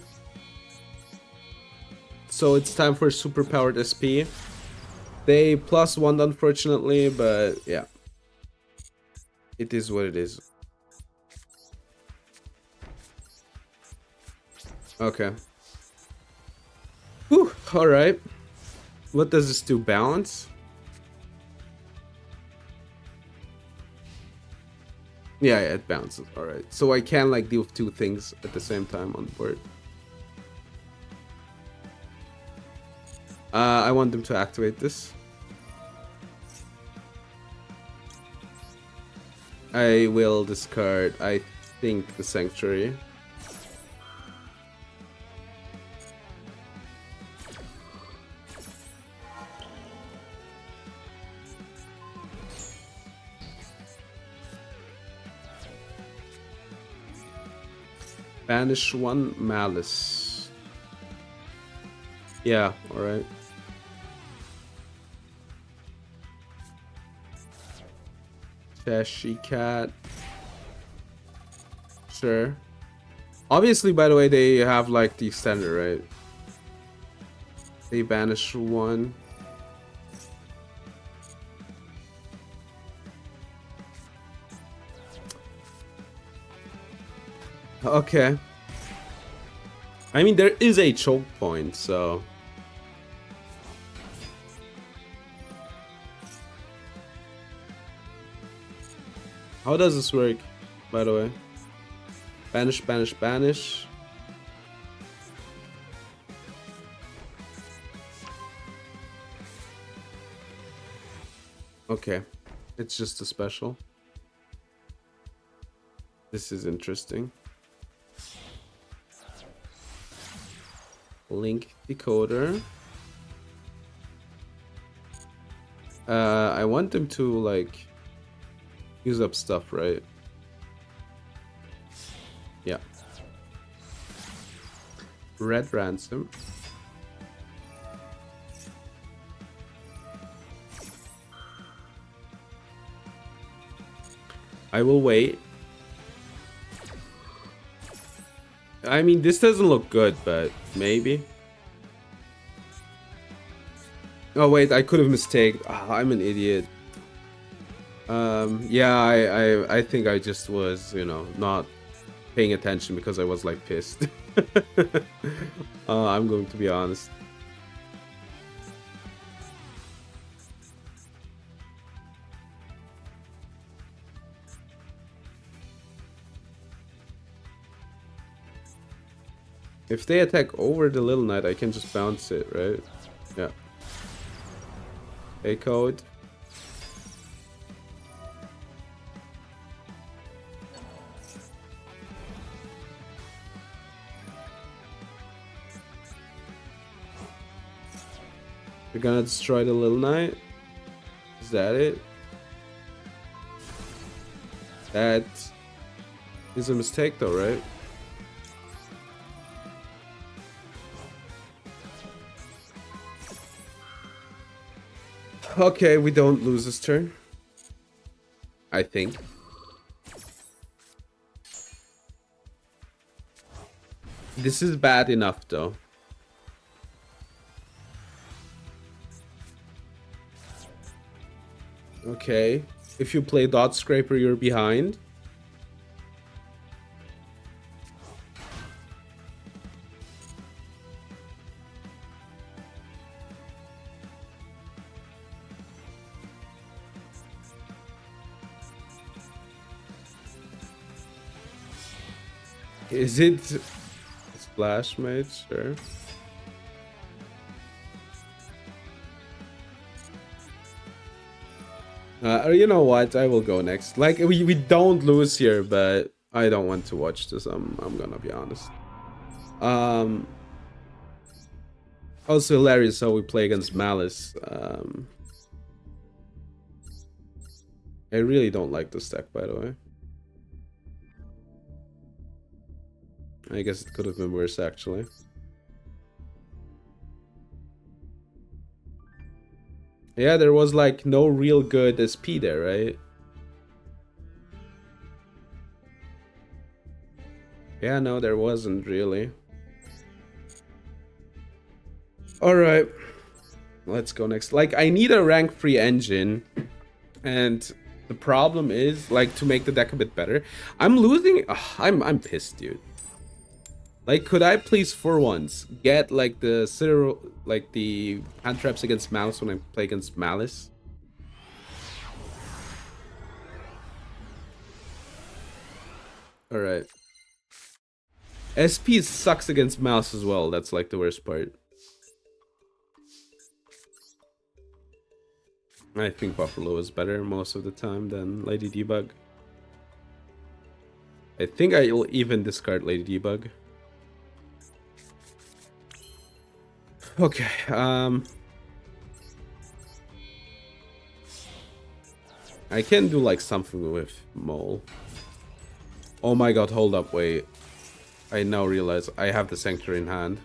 So it's time for super powered SP. They +1 unfortunately, but yeah. It is what it is. Okay. Whew, alright. What does this do? Balance? Yeah, it bounces. Alright. So I can like deal with 2 things at the same time on the board. I want them to activate this. I will discard, I think, the Sanctuary. Banish one Malice. Yeah, alright. Chashy Cat. Sure. Obviously, by the way, they have like the extender, right? They banish one. Okay. I mean, there is a choke point, so... How does this work, by the way? Banish, banish, banish. Okay. It's just a special. This is interesting. Link decoder. I want them to, like, use up stuff, right? Yeah. Red ransom. I will wait. I mean, this doesn't look good, but maybe. Oh wait, I could have mistaken. Oh, I'm an idiot. Yeah, I think I just was, you know, not paying attention because I was like pissed. I'm going to be honest. If they attack over the Little Knight, I can just bounce it, right? Yeah. A code. You're gonna destroy the Little Knight? Is that it? That is a mistake though, right? Okay, we don't lose this turn. I think. This is bad enough though. Okay. If you play Dot Scraper, you're behind. Is it Splash Mage? Sure. You know what? I will go next. Like we don't lose here, but I don't want to watch this. I'm gonna be honest. Also hilarious how we play against Malice. I really don't like this deck, by the way. I guess it could have been worse, actually. Yeah, there was like no real good SP there, right? Yeah, no, there wasn't really. Alright. Let's go next. Like, I need a rank 3 engine. And the problem is, like, to make the deck a bit better. I'm losing... I'm pissed, dude. Like, could I please, for once, get, like, the hand traps against Malice when I play against Malice? Alright. SP sucks against Malice as well. That's, like, the worst part. I think Buffalo is better most of the time than Lady Debug. I think I'll even discard Lady Debug. Okay, I can do like something with Mole. Oh my god, hold up, wait. I now realize I have the Sanctuary in hand.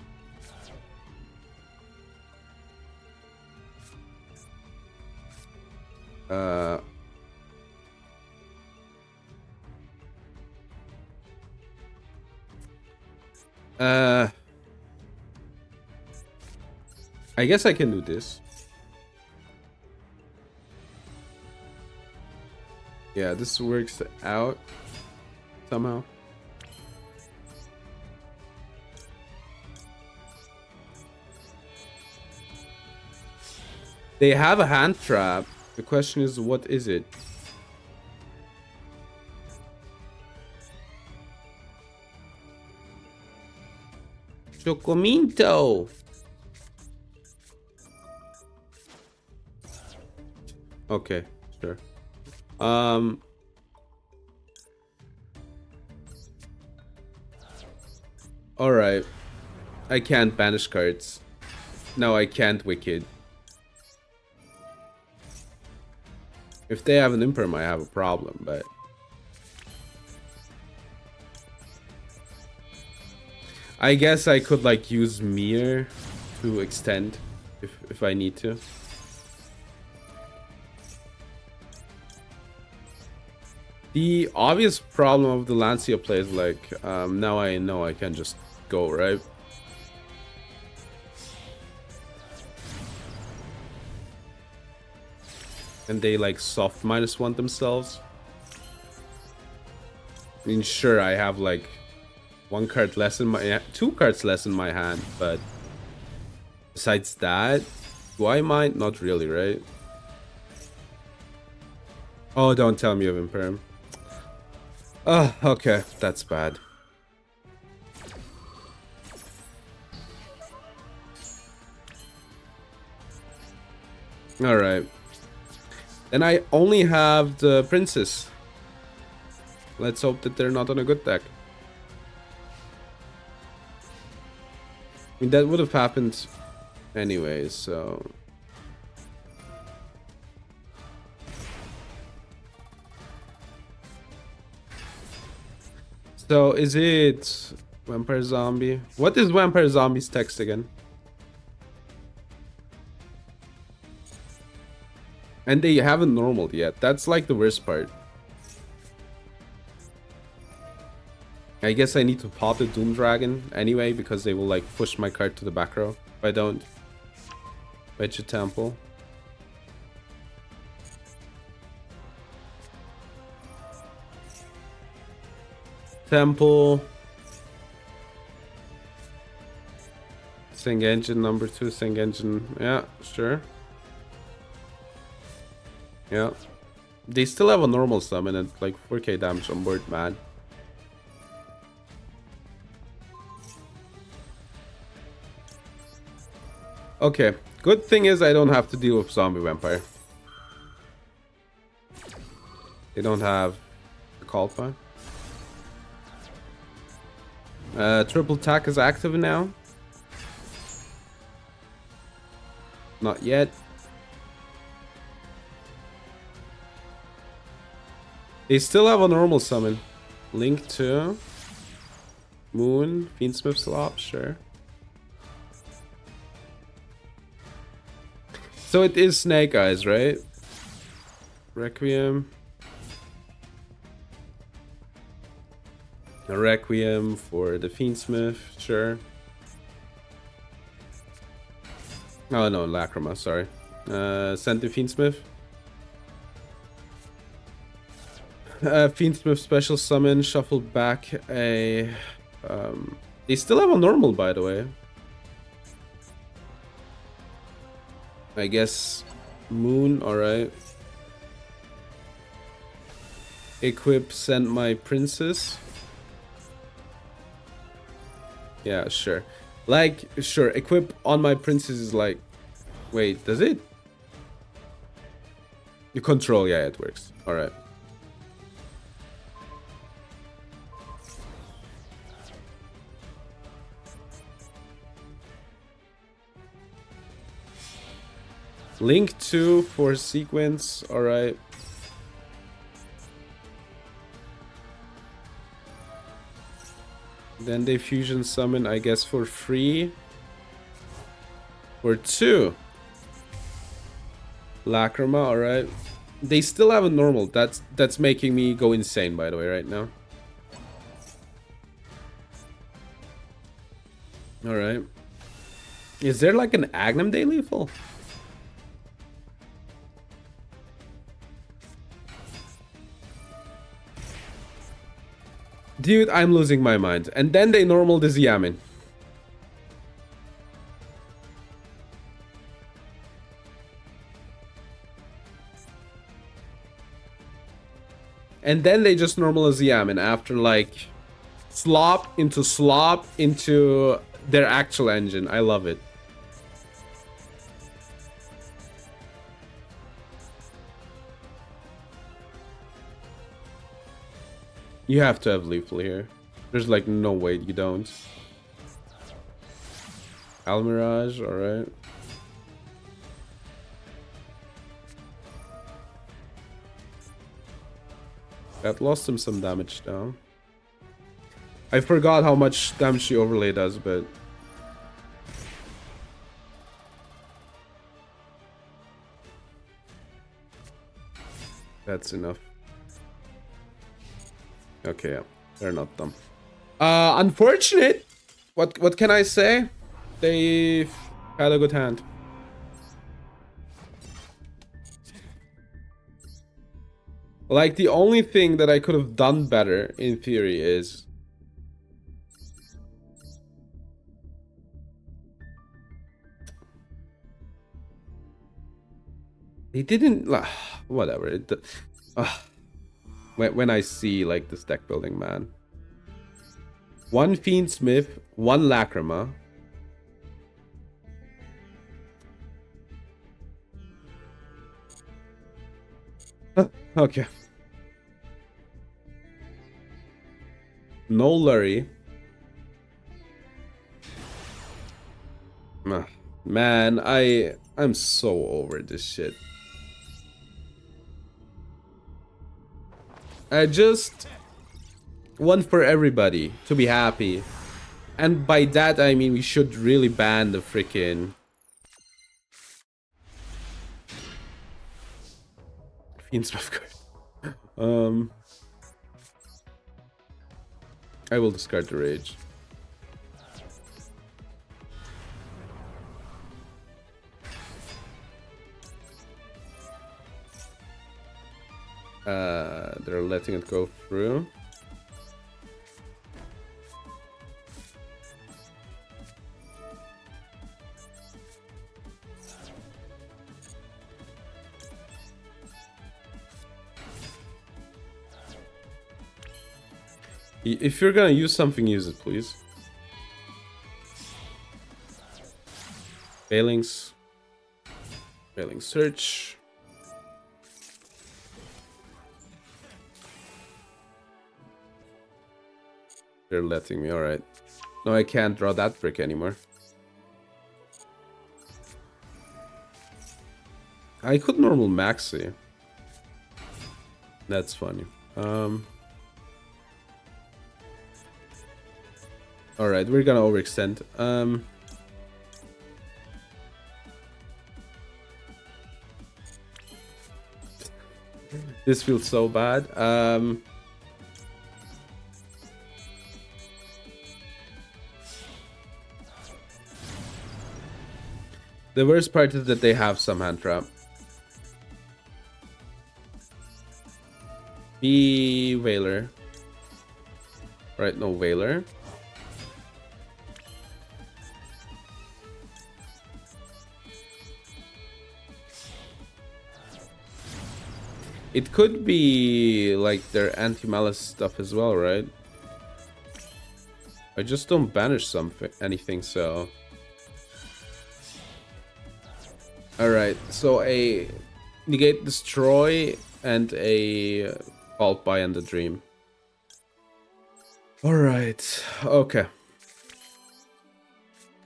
I guess I can do this. Yeah, this works out somehow. They have a hand trap. The question is, what is it? Chocominto. Okay, sure. Alright. I can't banish cards. No, I can't Wicked. If they have an Imperm, I have a problem, but... I guess I could, like, use Mir to extend if I need to. The obvious problem of the Lancia play is, like, now I know I can just go, right? And they, like, soft -1 themselves. I mean, sure, I have, like, 1 card less in my... 2 cards less in my hand, but... Besides that, do I mind? Not really, right? Oh, don't tell me you have Imperm. Oh, okay, that's bad. Alright. Then I only have the Princess. Let's hope that they're not on a good deck. I mean, that would have happened anyway, so... So, is it Vampire Zombie? What is Vampire Zombie's text again? And they haven't normaled yet. That's like the worst part. I guess I need to pop the Doom Dragon anyway, because they will like push my card to the back row. If I don't, Wedge Temple. Temple. Sing Engine number 2, Sing Engine. Yeah, sure. Yeah. They still have a normal summon and like 4k damage on board, man. Okay, good thing is I don't have to deal with Zombie Vampire. They don't have the Kalpa. Triple attack is active now. Not yet. They still have a normal summon. Link to Moon, Fiendsmith Slop, sure. So it is Snake Eyes, right? Requiem. A Requiem for the Fiendsmith, sure. Oh no, Lacrima, sorry. Send the Fiendsmith. Fiendsmith special summon, shuffle back a... they still have a normal, by the way. I guess Moon, alright. Equip, send my Princess. Yeah, sure. Like, sure, equip on my Princess is like... Wait, does it? You control, yeah, it works. Alright. Link 2 for sequence, alright. Then they fusion summon, I guess, for free. For 2. Lacrima, alright. They still have a normal. That's making me go insane, by the way, right now. Alright. Is there like an Agnum Day lethal? Dude, I'm losing my mind. And then they normal this Yamin. And then they just normal as Yamin after like slop into their actual engine. I love it. You have to have lethal here. There's like no way you don't. Almirage, alright. That lost him some damage though. I forgot how much damage the overlay does, but... that's enough. Okay, yeah. They're not dumb. Unfortunate! What can I say? They had a good hand. Like, the only thing that I could have done better, in theory, is... they didn't... whatever. When I see, like, this deck building, man. 1 Fiend Smith, 1 Lacrima. Okay. No Lurry. Man, I'm so over this shit. I just want for everybody to be happy. And by that I mean we should really ban the freaking Fiend Smith card. I will discard the Rage. They're letting it go through. If you're gonna use something, use it, please. Failings. Failing search. They're letting me, alright. No, I can't draw that brick anymore. I could normal Maxi. That's funny. Alright, we're gonna overextend. This feels so bad. The worst part is that they have some hand trap. Be Veiler. Right, no Veiler. It could be like their anti-malice stuff as well, right? I just don't banish anything, so... Alright, so a negate destroy and a fault by and the dream. Alright, okay.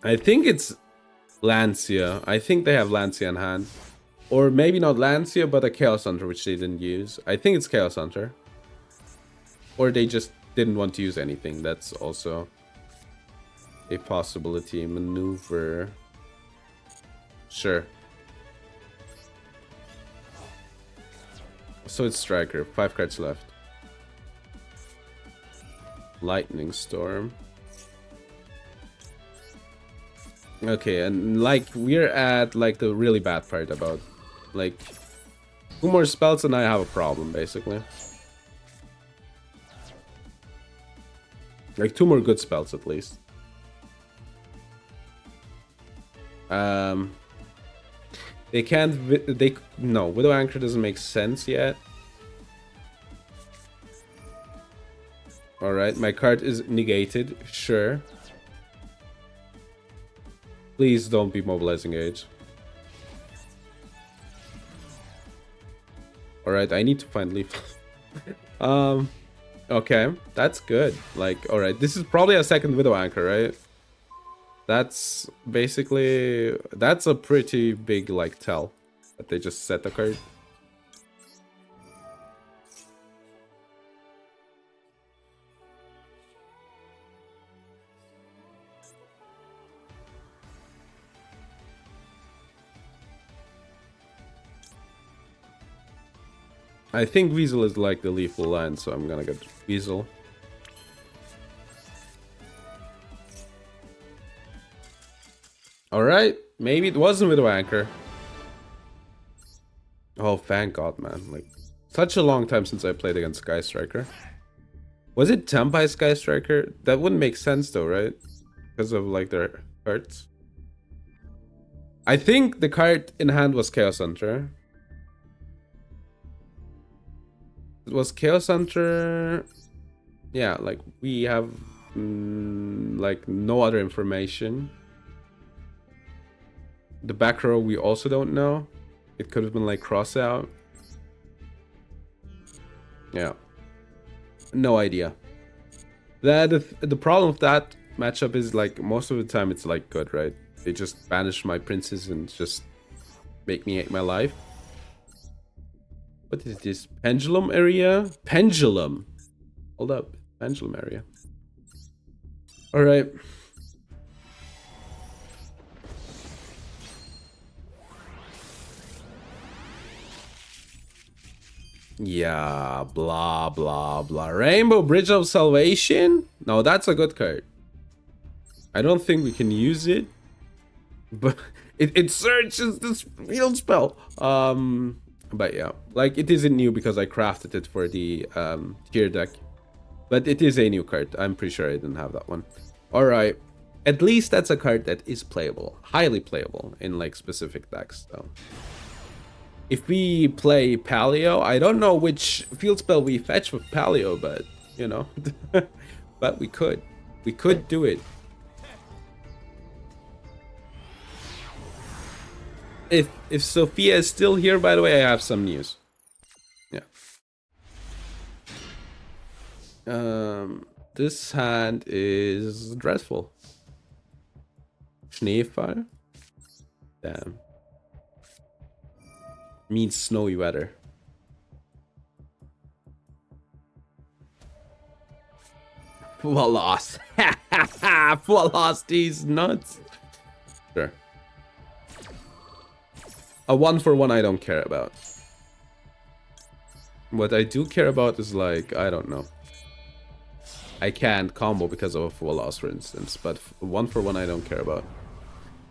I think it's Lancia. I think they have Lancia in hand. Or maybe not Lancia, but a Chaos Hunter, which they didn't use. I think it's Chaos Hunter. Or they just didn't want to use anything. That's also a possibility. Maneuver. Sure. So it's Striker. 5 cards left. Lightning Storm. Okay, and like we're at like the really bad part about like 2 more spells and I have a problem basically. Like 2 more good spells at least. They can't. No, Widow Anchor doesn't make sense yet. All right, my card is negated. Sure. Please don't be mobilizing age. All right, I need to find leaf. Okay, that's good. Like, all right, this is probably a second Widow Anchor, right? That's basically, that's a pretty big like tell that they just set the card. I think Weasel is like the lethal line, so I'm gonna get Weasel. Alright, maybe it wasn't Widow Anchor. Oh, thank God, man. Like, such a long time since I played against Sky Striker. Was it Tempai Sky Striker? That wouldn't make sense though, right? Because of like their cards. I think the card in hand was Chaos Hunter. It was Chaos Hunter. Yeah, like we have like no other information. The back row we also don't know. It could have been like cross out. Yeah. No idea. The problem with that matchup is like most of the time it's like good, right? They just banish my princes and just make me hate my life. What is this? Pendulum area? Pendulum. Hold up. Pendulum area. Alright. Yeah, blah, blah, blah. Rainbow Bridge of Salvation? No, that's a good card. I don't think we can use it. But it searches this field spell. But yeah, like it isn't new because I crafted it for the tier deck. But it is a new card. I'm pretty sure I didn't have that one. Alright. At least that's a card that is playable. Highly playable in like specific decks though. If we play Paleo, I don't know which field spell we fetch with Paleo, but you know. But we could. We could do it. If Sophia is still here, by the way, I have some news. Yeah. This hand is dreadful. Schneefall. Damn. Means snowy weather. Full loss. Full loss these nuts. Sure. A 1-for-1 I don't care about. What I do care about is like, I don't know. I can't combo because of a full loss, for instance. But 1-for-1 I don't care about.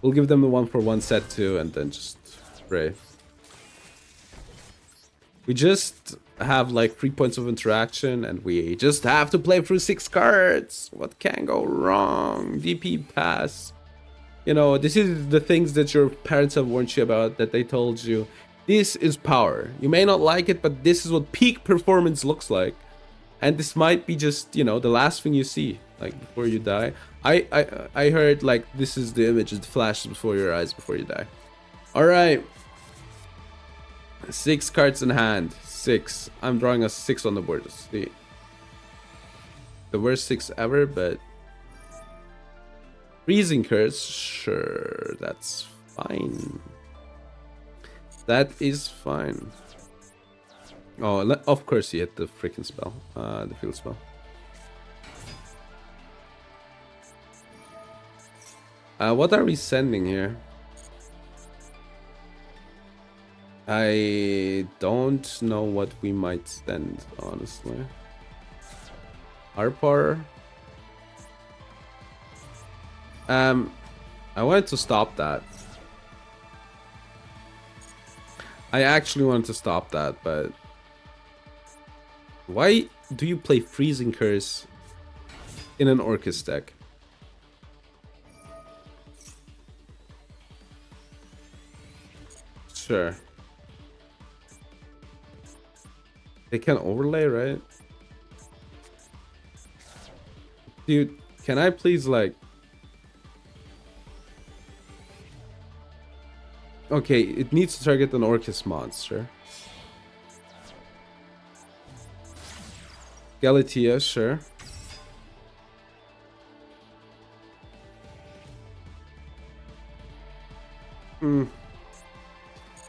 We'll give them a 1-for-1 set too and then just spray. We just have like 3 points of interaction and we just have to play through 6 cards. What can go wrong? DP pass. You know, this is the things that your parents have warned you about, that they told you. This is power. You may not like it, but this is what peak performance looks like. And this might be just, you know, the last thing you see, like, before you die. I heard, like, this is the image that flashes before your eyes before you die. Alright. 6 cards in hand. 6. I'm drawing a 6 on the board. Let's see. The worst 6 ever, but... Freezing Curse, sure, that's fine. That is fine. Oh, of course he hit the freaking spell. The field spell. What are we sending here? I don't know what we might send, honestly. Harpar. I wanted to stop that. I actually wanted to stop that, but why do you play Freezing Curse in an Orcus deck? Sure. They can overlay, right? Dude, can I please, like... Okay, it needs to target an Orcus monster. Galatea, sure.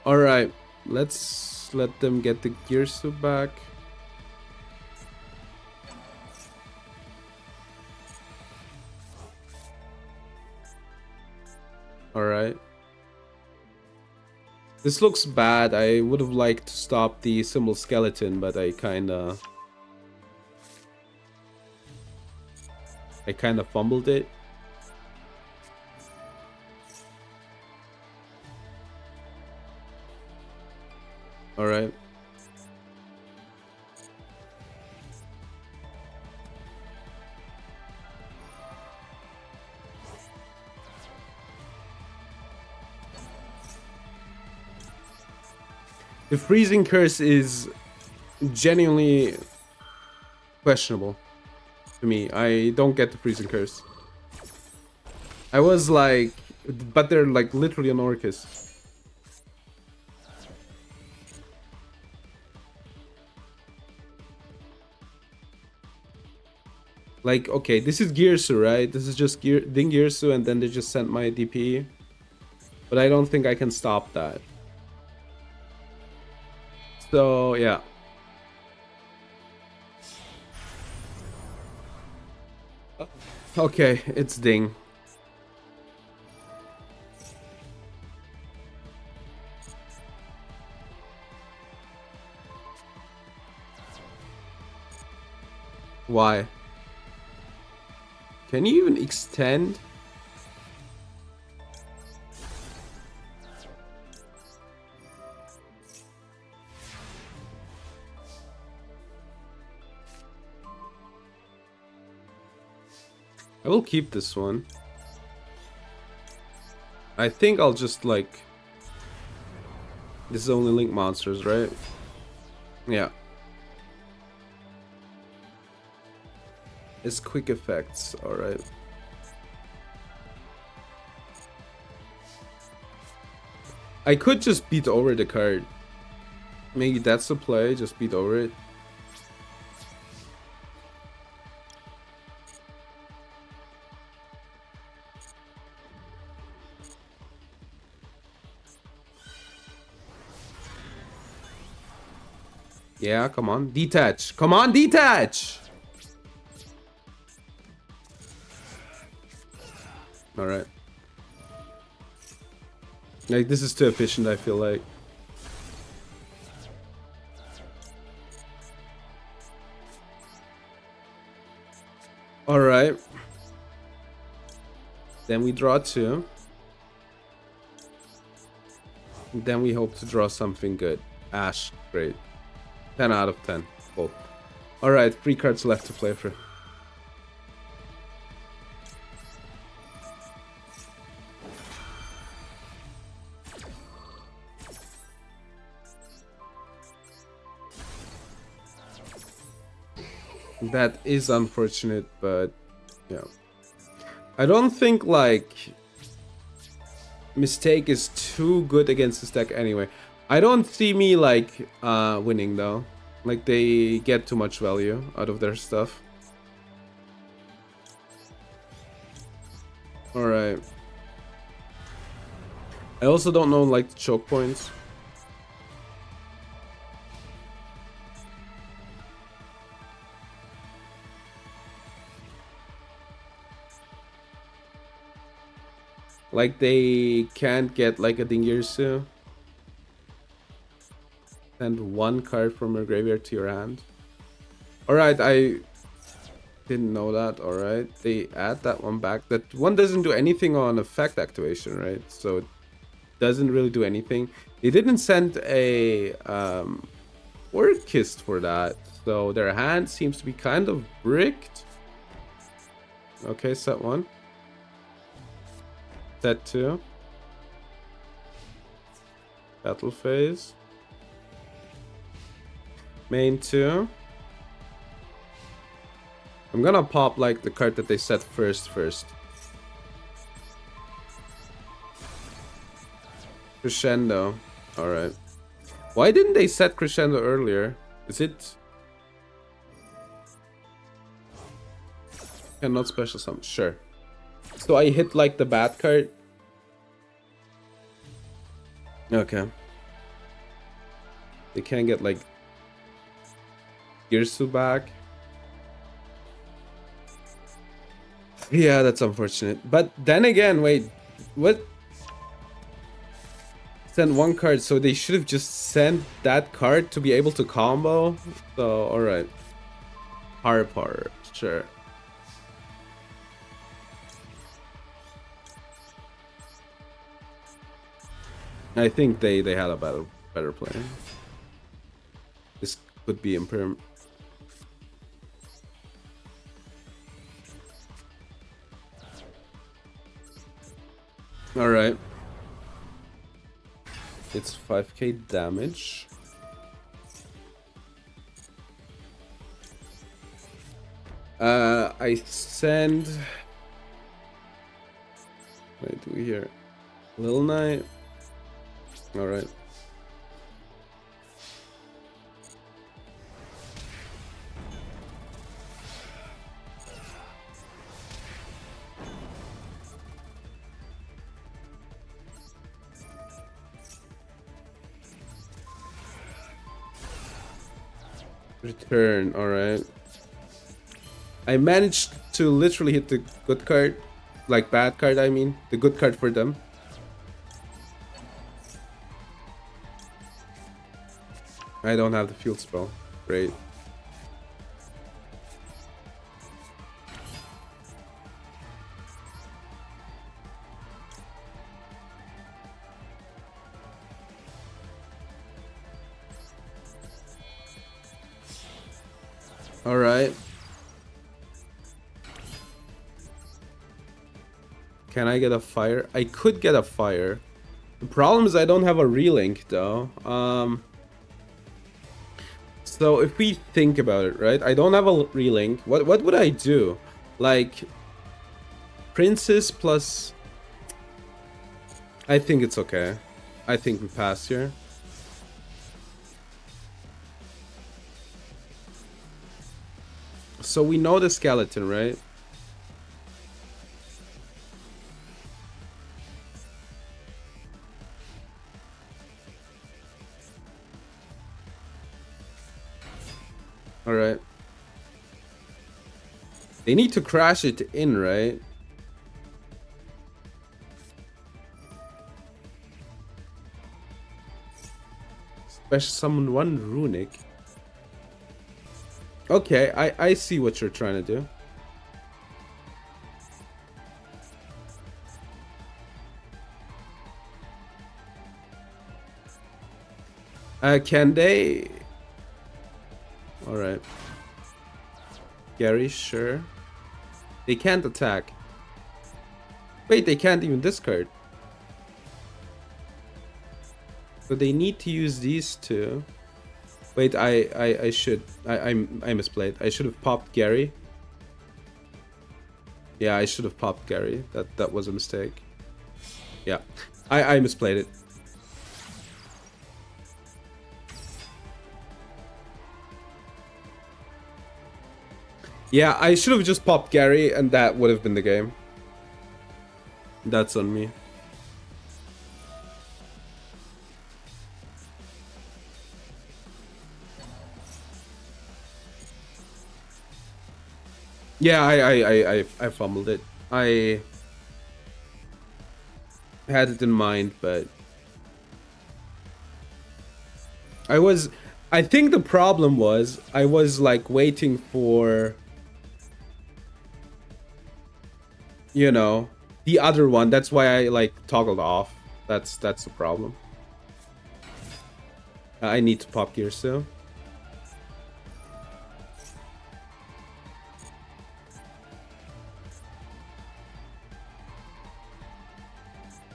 Alright, let's let them get the Gearsu back. Alright. This looks bad. I would have liked to stop the symbol skeleton, but I kinda fumbled it. Alright. The Freezing Curse is genuinely questionable to me. I don't get the Freezing Curse. I was like, but they're like literally an Orcus. Like, okay, this is Gearsu, right? This is just Ding Gearsu, and then they just sent my DP. But I don't think I can stop that. So, yeah. Okay, it's Ding. Why? Can you even extend? I will keep this one. I think I'll just like... This is only Link monsters, right? Yeah. It's quick effects, alright. I could just beat over the card. Maybe that's the play, just beat over it. Yeah, come on, detach. Come on, detach! Alright. Like, this is too efficient, I feel like. Alright. Then we draw 2. Then we hope to draw something good. Ash, great. 10 out of 10. Cool. Alright, 3 cards left to play for. That is unfortunate, but yeah. I don't think like Mistake is too good against this deck anyway. I don't see me like winning though. Like they get too much value out of their stuff. Alright. I also don't know like the choke points. Like they can't get like a Dingirsu. Send one card from your graveyard to your hand. Alright, I didn't know that. Alright, they add that one back. That one doesn't do anything on effect activation, right? So it doesn't really do anything. They didn't send a Orchist for that. So their hand seems to be kind of bricked. Okay, set one. Set two. Battle phase. Main two. I'm gonna pop like the card that they set first. Crescendo. Alright. Why didn't they set Crescendo earlier? Is it... Cannot special summon. Sure. So I hit like the bad card. Okay. They can't get like Girsu back. Yeah, that's unfortunate. But then again, wait, what? Send one card, so they should have just sent that card to be able to combo. So, alright. Harper, sure. I think they had a better plan. This could be imperm. Alright. It's 5k damage. I send... Wait, do we hear? Little Knight. Alright. Return, alright. I managed to literally hit the good card. Like bad card, I mean. The good card for them. I don't have the field spell. Great. Alright. Can I get a fire? I could get a fire. The problem is I don't have a relink though. So if we think about it, right? I don't have a relink. What would I do? Like Princess plus... I think it's okay. I think we pass here. So we know the skeleton, right? Alright. They need to crash it in, right? Special summon one runic. Okay, I see what you're trying to do. Can they... Alright. Gary, sure. They can't attack. Wait, they can't even discard. So they need to use these two. Wait, I should... I misplayed. I should have popped Gary. Yeah, I should have popped Gary. That was a mistake. Yeah. I misplayed it. Yeah, I should have just popped Gary and that would have been the game. That's on me. Yeah, I fumbled it. had it in mind, but I think the problem was I was like waiting for, you know, the other one. That's why I like toggled off. That's the problem. I need to pop gear still.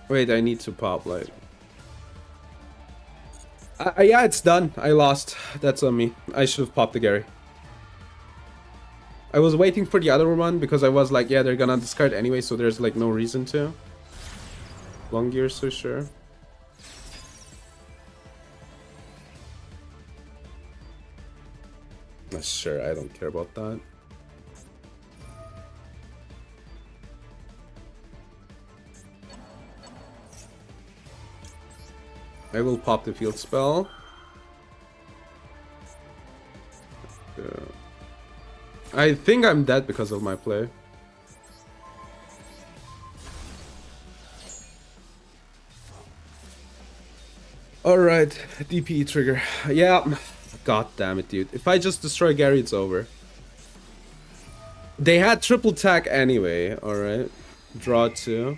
Wait, I need to pop like. Yeah, it's done. I lost. That's on me. I should have popped the Gary. I was waiting for the other one because I was like, yeah, they're gonna discard anyway, so there's like no reason to. Long gear, so sure. Sure, I don't care about that. I will pop the field spell. I think I'm dead because of my play. Alright, DPE trigger. Yeah. God damn it, dude. If I just destroy Gary, it's over. They had triple tack anyway. Alright. Draw 2.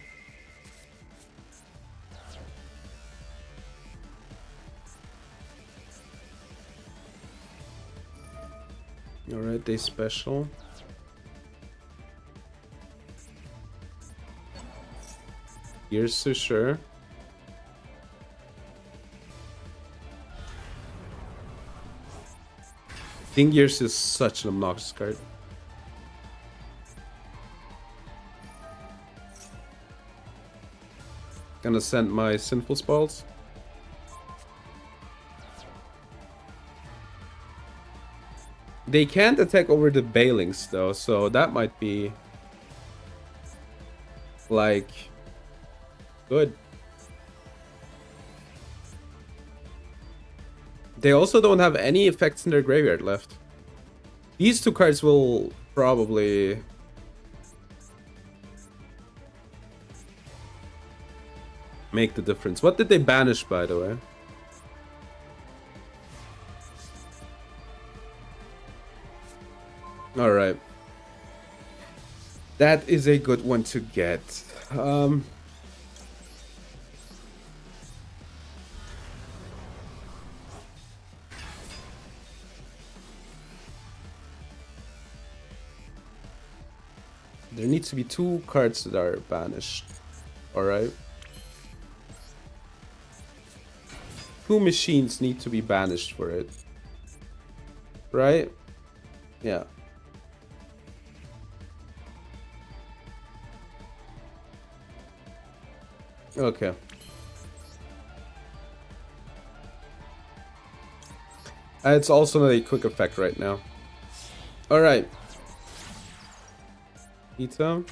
Alright, they special. Here's so sure. Think Gears is such an obnoxious card. Gonna send my Sinful Spells. They can't attack over the Bailings though, so that might be like good. They also don't have any effects in their graveyard left. These two cards will probably make the difference. What did they banish, by the way? Alright. That is a good one to get. There needs to be 2 cards that are banished. Alright. 2 machines need to be banished for it. Right? Yeah. Okay. It's also not a quick effect right now. Alright. Ita.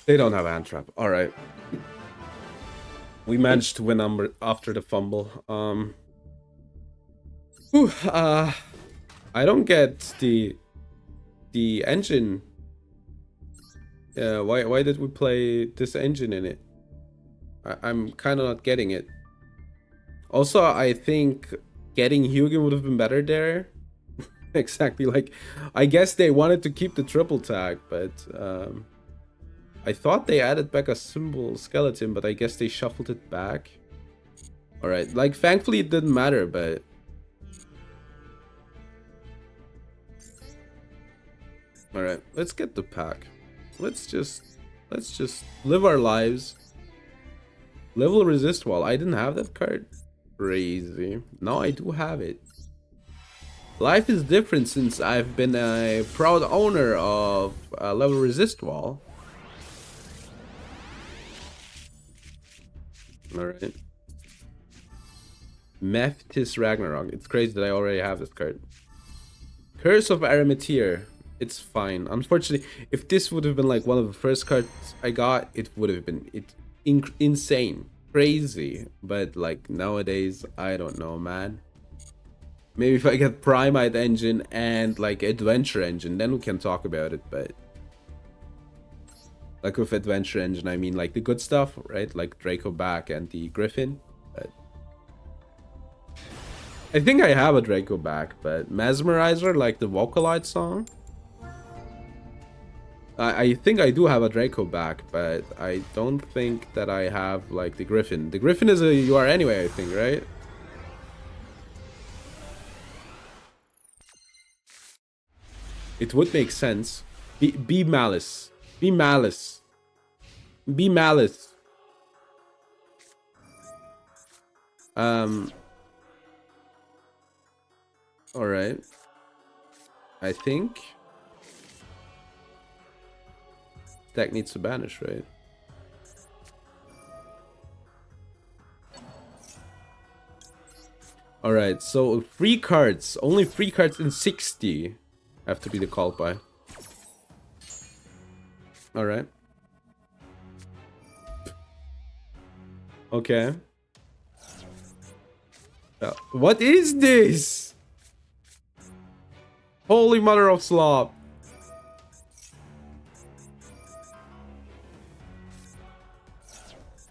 They don't have hand trap. Alright. We managed to win after the fumble. I don't get the engine. Why did we play this engine in it? I'm kind of not getting it. Also, I think getting Hugin would have been better there. Exactly, like, I guess they wanted to keep the triple tag, but I thought they added back a symbol skeleton, but I guess they shuffled it back. Alright, like, thankfully it didn't matter, but... Alright, let's get the pack. Let's just live our lives. Level resist wall. I didn't have that card. Crazy. Now I do have it. Life is different since I've been a proud owner of a level resist wall. Alright. Mephis Ragnarok. It's crazy that I already have this card. Curse of Arametir. It's fine. Unfortunately, if this would have been like one of the first cards I got, it would have been insane. Crazy. But like nowadays, I don't know, man. Maybe if I get Primite Engine and like Adventure Engine, then we can talk about it, but like with Adventure Engine, I mean like the good stuff, right? Like Draco back and the Griffin. But I think I have a Draco back, but Mesmerizer, like the Vocaloid song. I think I do have a Draco back, but I don't think that I have like the Griffin. The Griffin is a UR anyway, I think, right? It would make sense. Be Malice. Be Malice. Be Malice. Alright. I think deck needs to banish, right? Alright, so 3 cards. Only 3 cards in 60 have to be the call by. Alright. Okay. What is this? Holy mother of slop.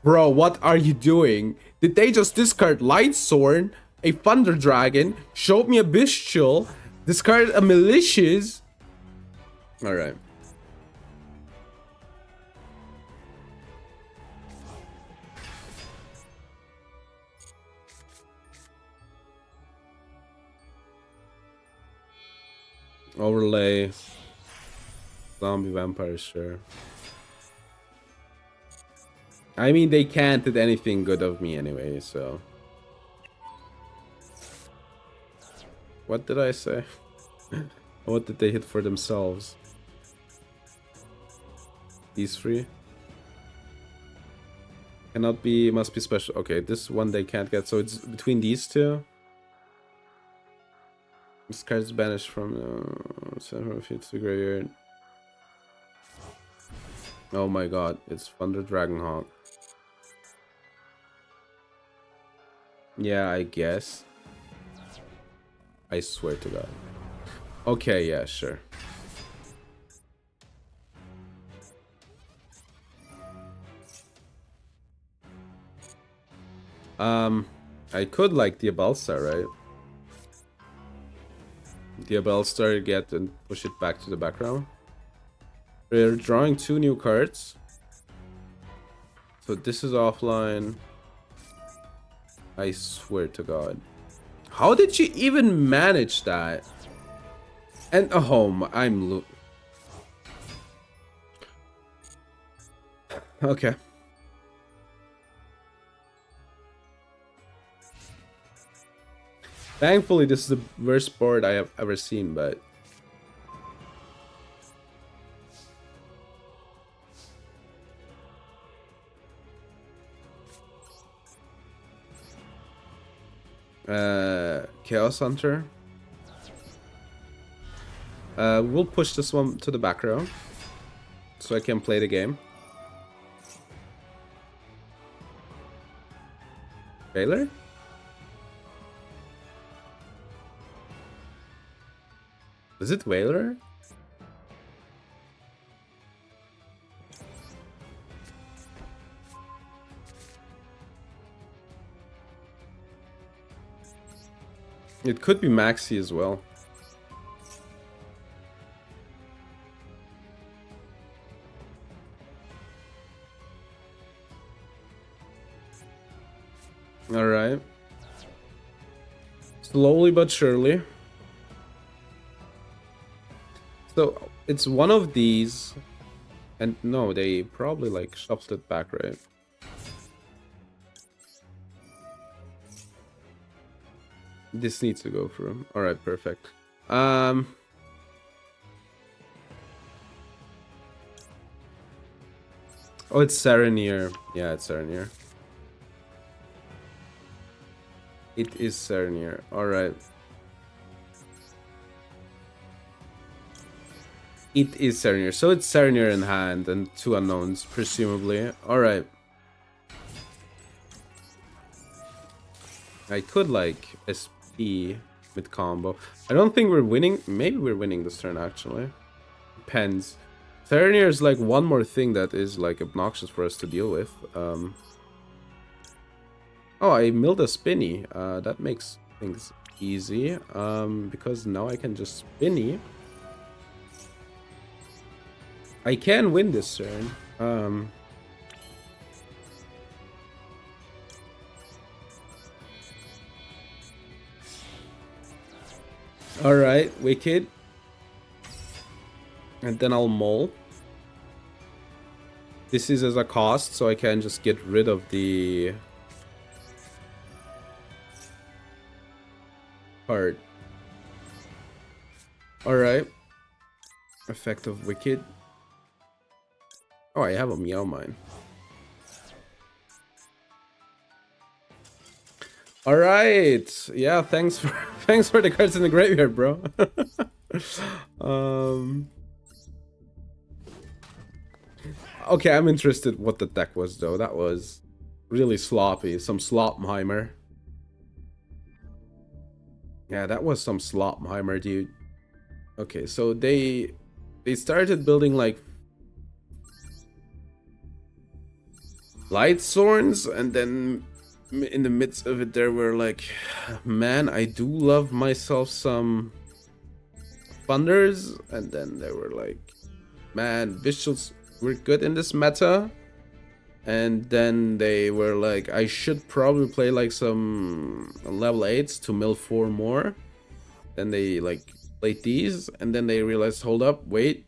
Bro, what are you doing? Did they just discard Light Sword, a Thunder Dragon, showed me a Bestial, discard a Malicious? Alright. Overlay. Zombie Vampire, sure. I mean, they can't hit anything good of me anyway, so... What did I say? What did they hit for themselves? These 3? Cannot be, must be special. Okay, this one they can't get, so it's between these 2. This card's banished from center field to the graveyard. Oh my god, it's Thunder Dragonhawk. Yeah, I guess. I swear to god. Okay, yeah, sure. I could like the Abalstar, right? The Abalstar, get and push it back to the background. We're drawing 2 new cards. So this is offline. I swear to god. How did she even manage that? And oh, I'm okay. Thankfully, this is the worst board I have ever seen, but... Chaos Hunter. We'll push this one to the back row, so I can play the game. Baylor? Is it Whaler? It could be Maxi as well. Alright. Slowly but surely. So, it's one of these. And no, they probably like shuffled it back, right? This needs to go through. Alright, perfect. Oh, it's Serenier. Yeah, it's Serenier. It is Serenier. Alright. It is Serenier. So it's Serenier in hand and 2 unknowns, presumably. Alright. I could like SP. mid combo. I don't think we're winning. Maybe we're winning this turn actually. Depends. Theranir is like one more thing that is like obnoxious for us to deal with. Oh, I milled a spinny. That makes things easy. Because now I can just spinny. I can win this turn. Alright, Wicked. And then I'll Mole. This is as a cost, so I can just get rid of the card. Alright. Effect of Wicked. Oh, I have a Meow Mine. Alright. Yeah, thanks for the cards in the graveyard, bro. Okay, I'm interested what the deck was though. That was really sloppy. Some Slopmheimer. Yeah, that was some Slopmheimer, dude. Okay, so they started building like Light Sworns, and then in the midst of it there were like, man, I do love myself some Thunders, and then there were like, man, Visuals were good in this meta. And then they were like, I should probably play like some level 8s to mill 4 more. Then they like played these, and then they realized, hold up, wait,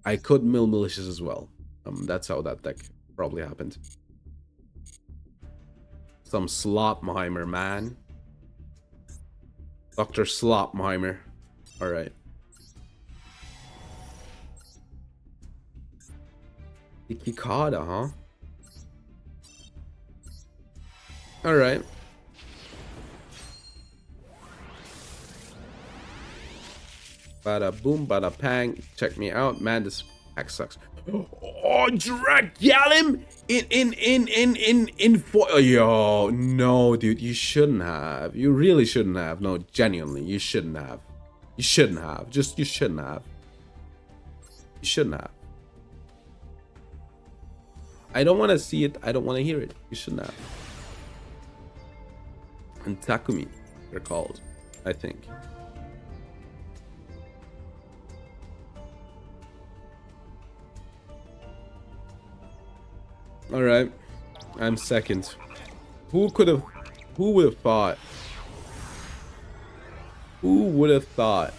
I could mill Malicious as well. That's how that deck probably happened. Some Slopmheimer, man. Dr. Slopmheimer. Alright. Ikikada, huh? Alright. Bada boom, bada pang. Check me out. Man, this pack sucks. Oh, Dragalim in foil. Yo, no, dude, you shouldn't have. You really shouldn't have. No, genuinely, you shouldn't have. You shouldn't have. Just, you shouldn't have. You shouldn't have. I don't want to see it. I don't want to hear it. You shouldn't have. And Takumi, they're called, I think. All right, I'm second. Who would have thought? Who would have thought?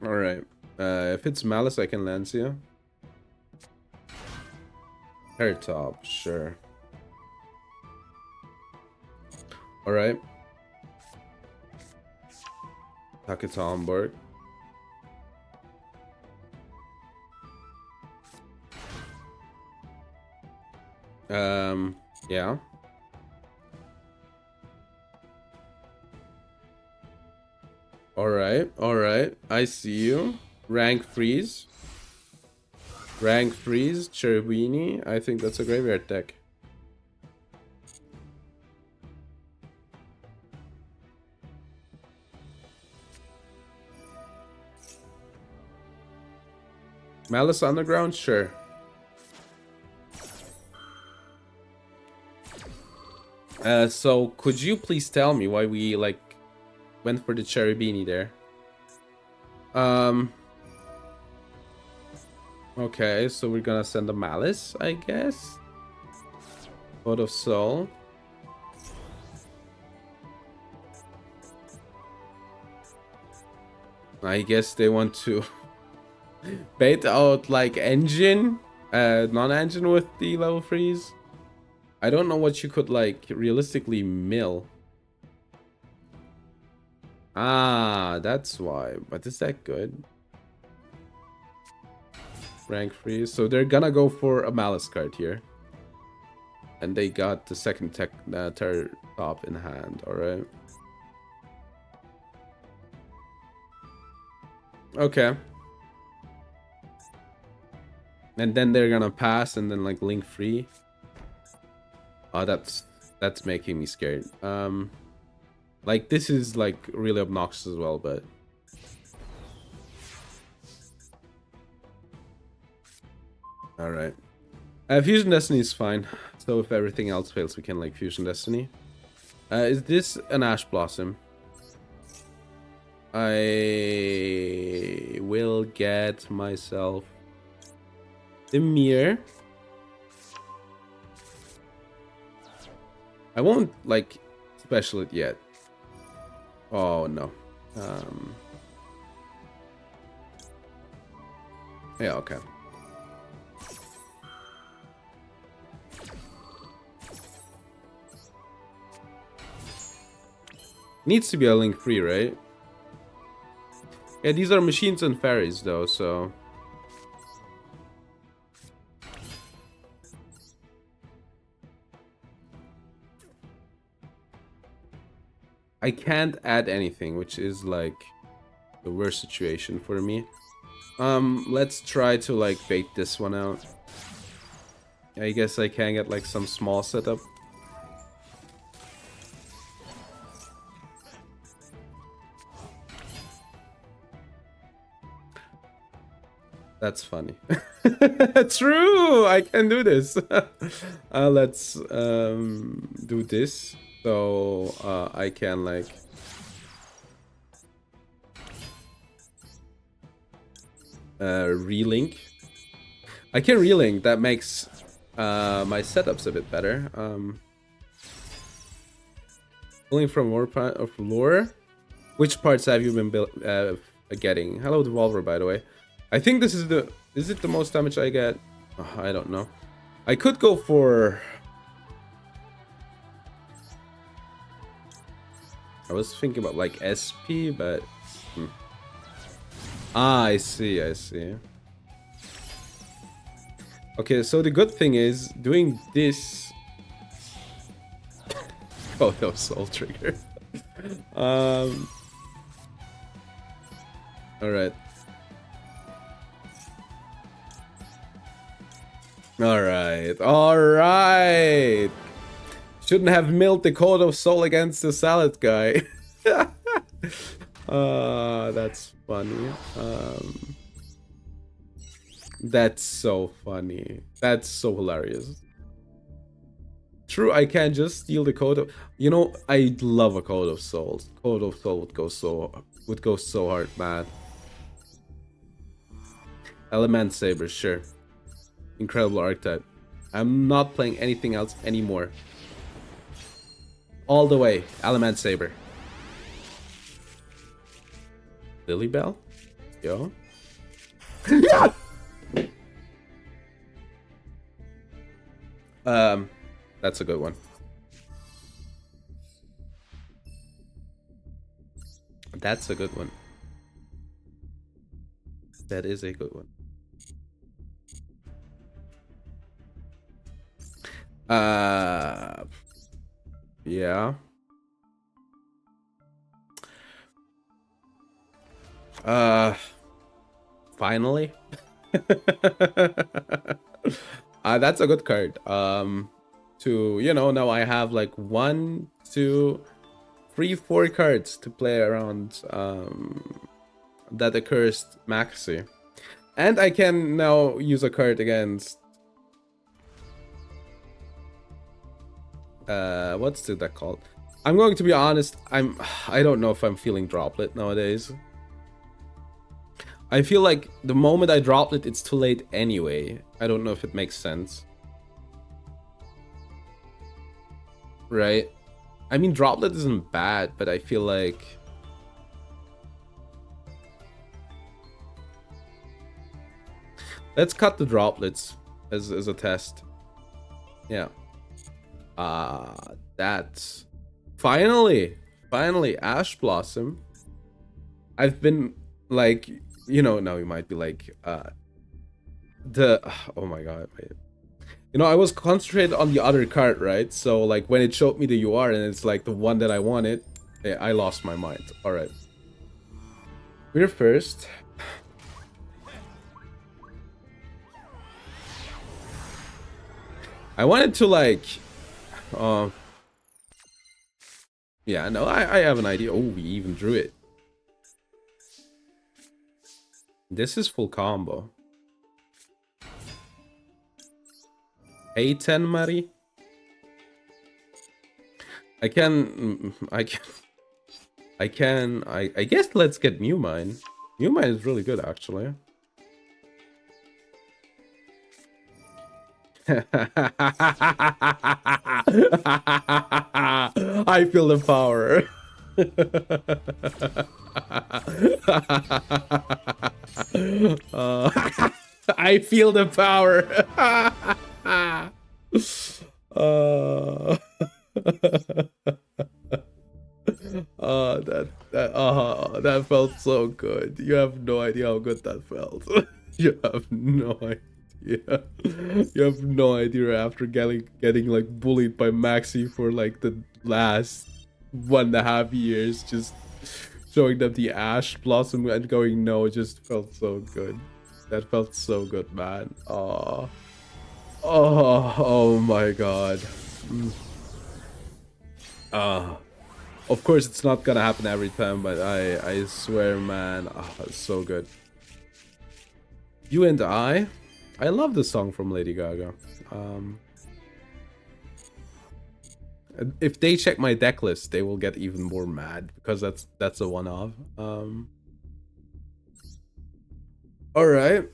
All right. If it's Malice, I can Lancia. Hair top, sure. All right. Taketomborg. Yeah. All right. I see you. Rank freeze. Rank freeze, Cherubini. I think that's a graveyard deck. Malice Underground, sure. So could you please tell me why we like went for the Cherubini there? Okay, so we're gonna send a Malice, I guess. Vote of Soul. I guess they want to bait out like engine, non-engine with the level freeze. I don't know what you could like realistically mill. Ah, that's why. But is that good? Rank freeze. So they're gonna go for a Malice card here. And they got the second terror top in hand, alright. Okay. And then they're gonna pass and then like link free. Oh, that's making me scared. Like this is like really obnoxious as well, but all right. Fusion Destiny is fine. So if everything else fails, we can like Fusion Destiny. Is this an Ash Blossom? I will get myself the mirror. I won't like special it yet. Oh no. Yeah, okay. Needs to be a link free, right? Yeah, these are machines and fairies though, so I can't add anything, which is like the worst situation for me. Let's try to like bait this one out. I guess I can get like some small setup. That's funny. True, I can do this. Let's do this. So I can like relink. I can relink. That makes my setups a bit better. Pulling from more part of lore. Which parts have you been getting? Hello, Devolver, by the way. I think this is the... Is it the most damage I get? Oh, I don't know. I could go for... I was thinking about like SP, but... Ah, I see, I see. Okay, so the good thing is, doing this... Oh, no, Soul Trigger. Alright. Alright, alright! Shouldn't have milled the Code of Soul against the Salad guy. That's funny. That's so funny. That's so hilarious. True, I can just steal the Code of... You know, I love a Code of Souls. Code of Soul would go so hard, man. Element Saber, sure. Incredible archetype. I'm not playing anything else anymore. All the way, Element Saber. Lily Bell? Yo. That's a good one. That's a good one. That is a good one. Yeah. Finally. That's a good card. To, you know, now I have like 1, 2, 3, 4 cards to play around that accursed Maxi. And I can now use a card against what's the deck called? I'm going to be honest, I don't know if I'm feeling Droplet nowadays. I feel like the moment I drop it, it's too late anyway. I don't know if it makes sense. Right? I mean, Droplet isn't bad, but I feel like... Let's cut the droplets as a test. Yeah. That's... Finally, Ash Blossom. I've been, like... You know, now you might be like, oh my god, wait. You know, I was concentrated on the other card, right? So, like, when it showed me the UR and it's, like, the one that I wanted, I lost my mind. Alright. We're first. I wanted to like, uh, yeah, no, I have an idea. Oh, we even drew it. This is full combo. A10, Mari. I guess let's get Mew Mine. Mew Mine is really good, actually. I feel the power. I feel the power. That felt so good. You have no idea how good that felt. You have no idea. You have no idea after getting like bullied by Maxi for like the last 1.5 years, just showing them the Ash Blossom and going no, it just felt so good. That felt so good, man. Oh my god. Of course it's not gonna happen every time, but I swear, man, it's so good. You and I love the song from Lady Gaga. If they check my deck list, they will get even more mad because that's a one-off. All right.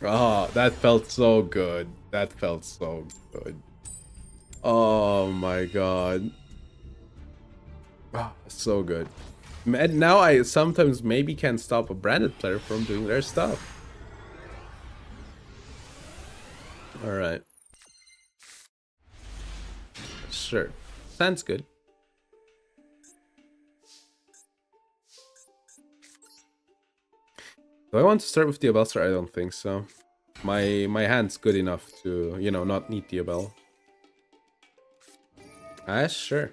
Oh, that felt so good. That felt so good. Oh my god. Oh, so good. And now I sometimes maybe can stop a branded player from doing their stuff. Alright. Sure. Sounds good. Do I want to start with the Abelster? I don't think so. My hand's good enough to, you know, not need the Abel. Ah, sure.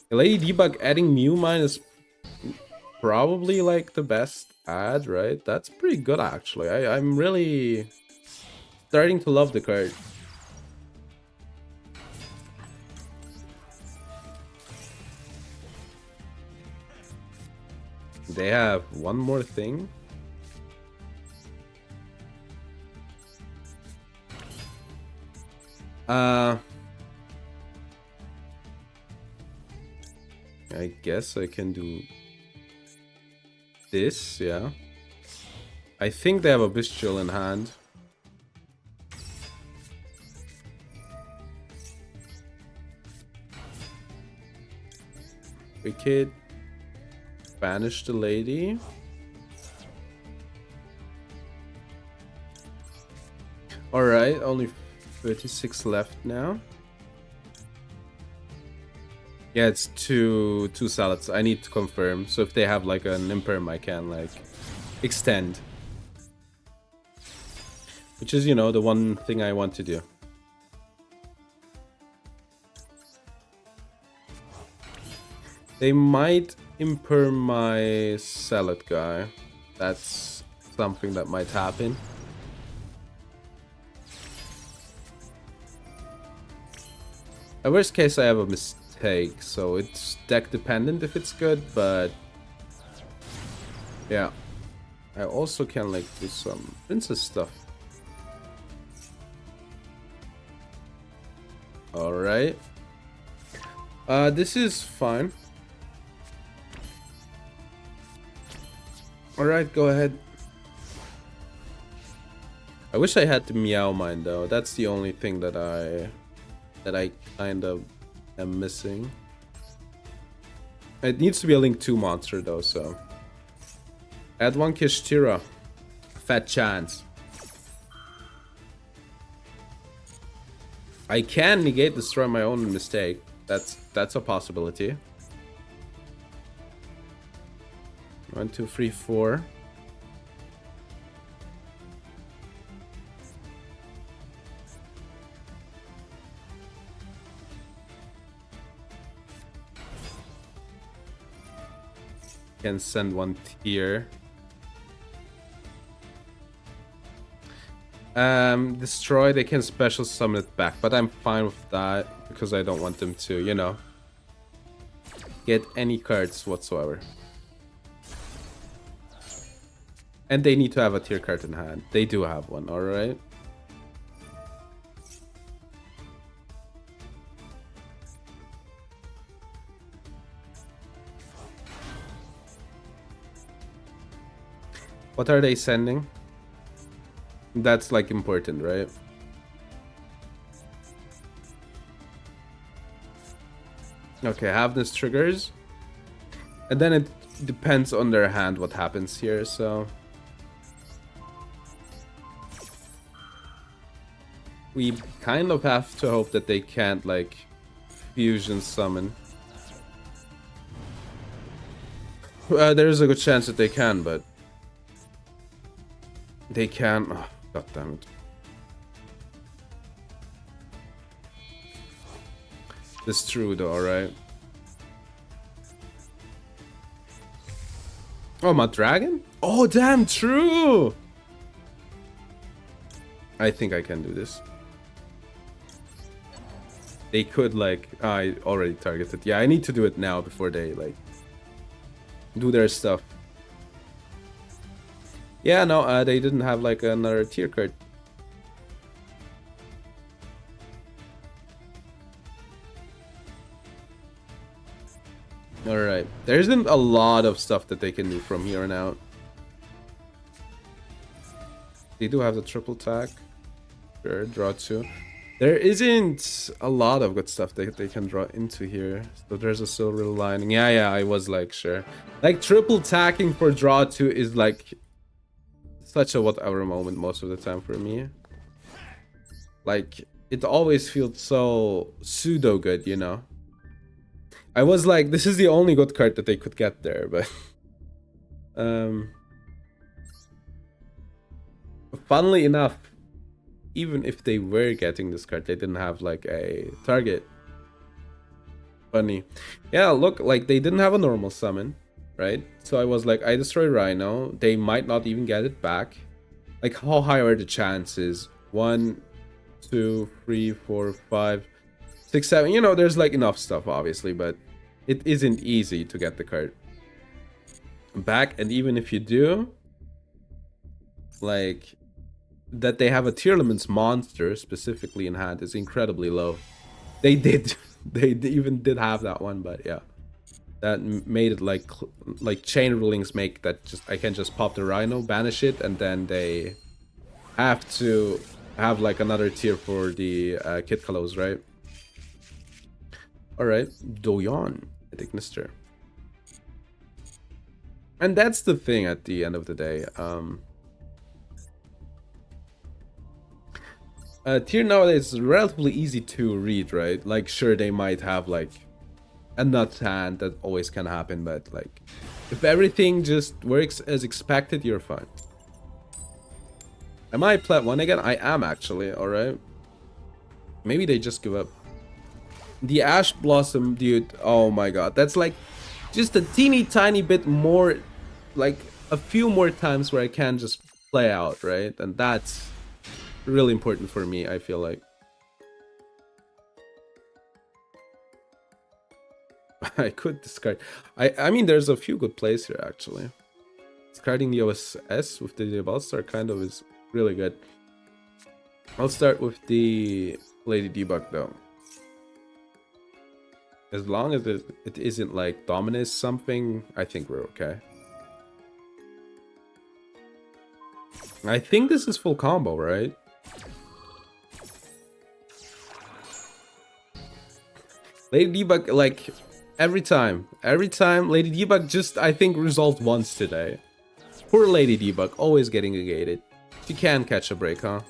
Lady Debug adding Mew Mine is probably like the best ad, right? That's pretty good actually. I'm really starting to love the card. They have one more thing. I guess I can do this, yeah. I think they have a Bestial in hand. Wicked. Banish the lady. Alright, only 36 left now. Yeah, it's two salads. I need to confirm. So if they have like an imperm, I can like extend. Which is, you know, the one thing I want to do. They might imperm my salad guy. That's something that might happen. At worst case, I have a mistake, so it's deck dependent if it's good, but yeah. I also can like do some princess stuff. Alright. This is fine. Alright, go ahead. I wish I had the Meow Mine though. That's the only thing that I kind of am missing. It needs to be a Link 2 monster though, so. Add one Kishtira. Fat chance. I can negate destroy my own mistake. That's a possibility. 1, 2, 3, 4. Can send one here. Destroy, they can special summon it back, but I'm fine with that because I don't want them to, you know, get any cards whatsoever. And they need to have a tier card in hand. They do have one, alright? What are they sending? That's like important, right? Okay, have this triggers. And then it depends on their hand what happens here, so... we kind of have to hope that they can't, like, fusion summon. There's a good chance that they can, but... they can... oh, god damn it. This is true though, alright? Oh, my dragon? Oh, damn, true! I think I can do this. They could, like... I already targeted. Yeah, I need to do it now before they, like... do their stuff. Yeah, no, they didn't have, like, another tier card. Alright. There isn't a lot of stuff that they can do from here on out. They do have the triple attack. Sure, draw 2. There isn't a lot of good stuff that they can draw into here. So there's a silver lining. Yeah, I was like, sure. Like, triple attacking for draw 2 is like such a whatever moment most of the time for me. Like, it always feels so pseudo good, you know? I was like, this is the only good card that they could get there, but... funnily enough, even if they were getting this card, they didn't have, like, a target. Funny. Yeah, look, like, they didn't have a normal summon, right? So I was like, I destroy Rhino. They might not even get it back. Like, how high are the chances? 1, 2, 3, 4, 5, 6, 7. You know, there's, like, enough stuff, obviously, but it isn't easy to get the card back. And even if you do, like... that they have a tier limits monster specifically in hand is incredibly low. They even did have that one, but yeah, that made it like chain rulings make that just I can just pop the Rhino, banish it, and then they have to have like another tier for the Kid Kalos, right? All right, Doyon at Ignister, and that's the thing at the end of the day. Tier nowadays is relatively easy to read, right? Like, sure, they might have, like, a nut hand that always can happen, but, like, if everything just works as expected, you're fine. Am I plat 1 again? I am, actually, alright. Maybe they just give up. The Ash Blossom, dude, oh my god. That's, like, just a teeny tiny bit more, like, a few more times where I can just play out, right? And that's... really important for me, I feel like. I could discard. I mean, there's a few good plays here, actually. Discarding the OSS with the Ballstar kind of is really good. I'll start with the Lady Debug, though. As long as it isn't, like, Dominus something, I think we're okay. I think this is full combo, right? Lady Debug, like, every time Lady Debug just, I think, resolved once today. Poor Lady Debug, always getting negated. She can catch a break, huh?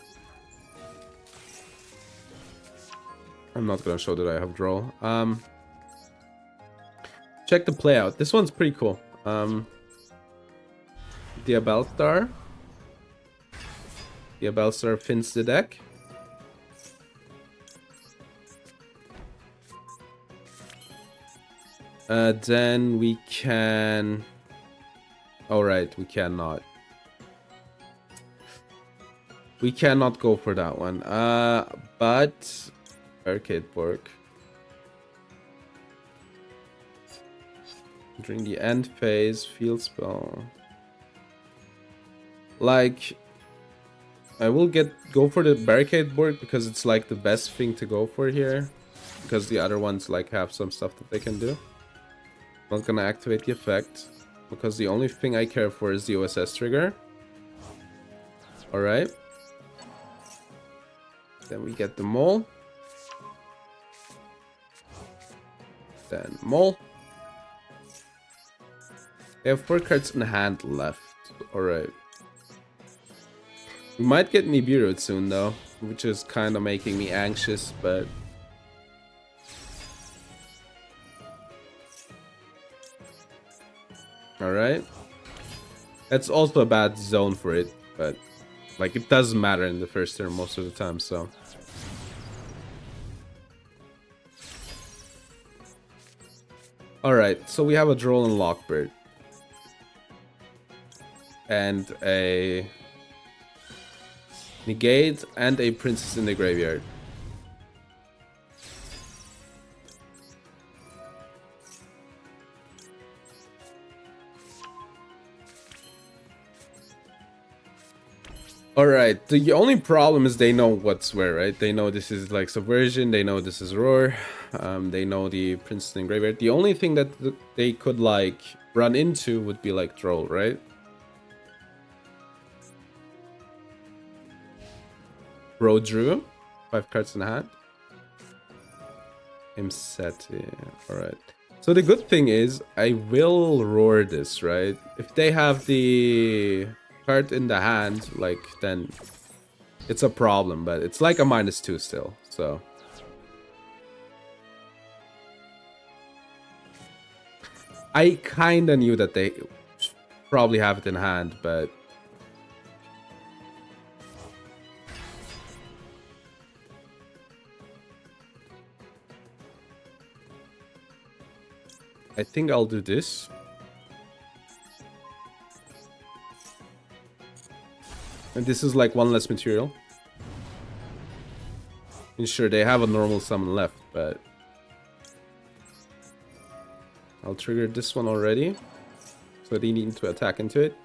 I'm not gonna show that I have draw. Check the playout. This one's pretty cool. The Abelstar. The Abelstar fins the deck. Then we can... Alright, we cannot. We cannot go for that one. But Arcade Borg. During the end phase, field spell. Like, I will go for the barricade board because it's like the best thing to go for here. Because the other ones like have some stuff that they can do. Not gonna activate the effect. Because the only thing I care for is the OSS trigger. Alright. Then we get the mole. Then mole. They have 4 cards in hand left. Alright. We might get Nibiru soon though, which is kind of making me anxious, but... Alright. That's also a bad zone for it, but... Like, it doesn't matter in the first turn most of the time, so... Alright, so we have a Droll and Lockbird. And a... Negate and a Princess in the Graveyard. Alright, the only problem is they know what's where, right? They know this is like Subversion, they know this is Roar, they know the Princess in the Graveyard. The only thing that they could like run into would be like Droll, right? Bro drew 5 cards in hand. Imseti. Alright. So the good thing is I will roar this, right? If they have the card in the hand, like, then it's a problem, but it's like a -2 still, so. I kinda knew that they probably have it in hand, but I think I'll do this. And this is like 1 less material. And sure, they have a normal summon left, but... I'll trigger this one already. So they need to attack into it.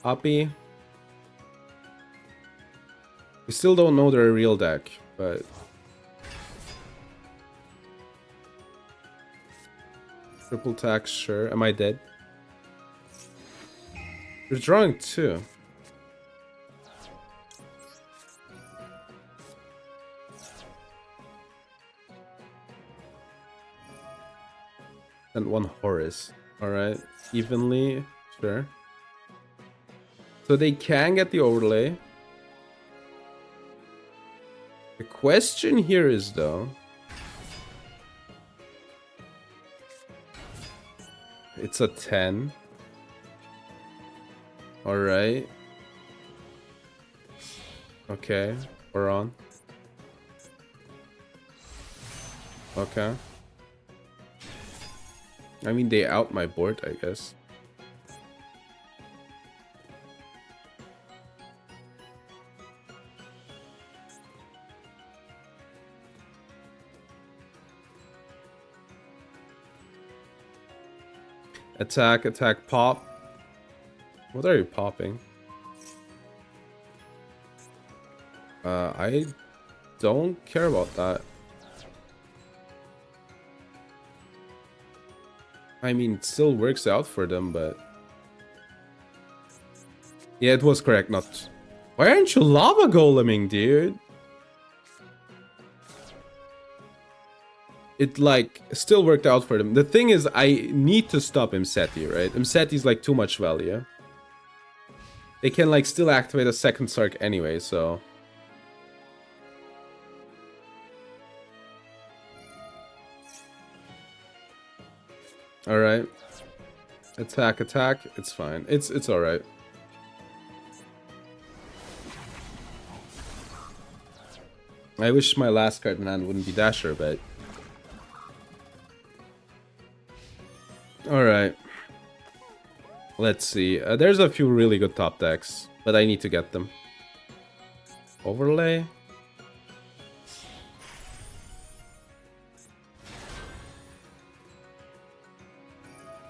Hoppy. We still don't know their real deck, but... Triple attack, sure. Am I dead? They're drawing 2. And 1 Horus. Alright. Evenly. Sure. So they can get the overlay. The question here is, though... It's a 10. Alright. Okay. We're on. Okay. I mean, they out my board, I guess. Attack, attack, pop. What are you popping? I don't care about that. I mean, it still works out for them, but... Yeah, it was correct, not... Why aren't you lava goleming, dude? It, like, still worked out for them. The thing is, I need to stop Imseti, right? Imseti's, like, too much value. They can, like, still activate a second Sark anyway, so... Alright. Attack, attack. It's fine. It's alright. I wish my last card in hand wouldn't be Dasher, but... Alright. Let's see. There's a few really good top decks, but I need to get them. Overlay.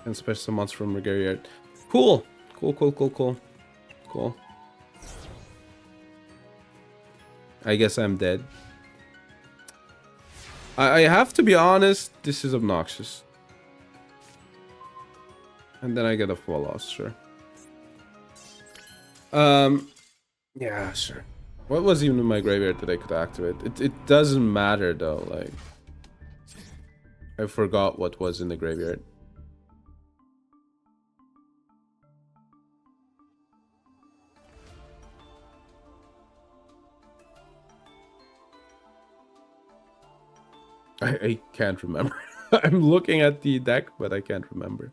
And special summons from Regariat. Cool. Cool. I guess I'm dead. I have to be honest, this is obnoxious. And then I get a full loss, sure. Yeah, sure. What was even in my graveyard that I could activate? It doesn't matter though, like... I forgot what was in the graveyard. I can't remember. I'm looking at the deck, but I can't remember.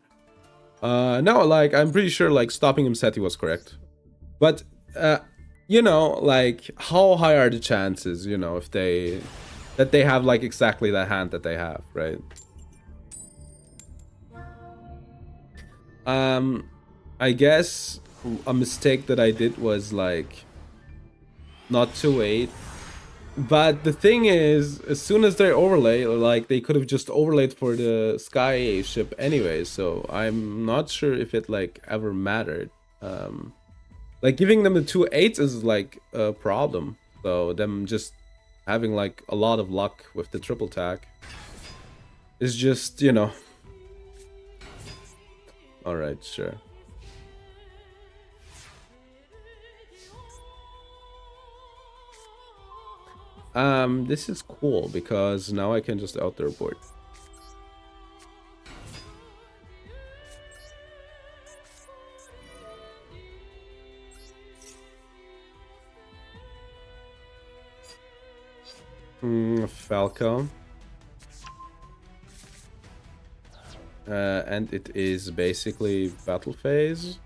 No, like, I'm pretty sure, like, stopping him Seti was correct. But, you know, like, how high are the chances, you know, if they... that they have, like, exactly that hand that they have, right? I guess a mistake that I did was, like, not to wait. But the thing is, as soon as they overlay, like, they could have just overlaid for the Sky ship anyway, so I'm not sure if it, like, ever mattered. Like, giving them the 2/8 is, like, a problem. So, them just having, like, a lot of luck with the triple tack is just, you know... Alright, sure. This is cool because now I can just out their board. Falco. And it is basically battle phase.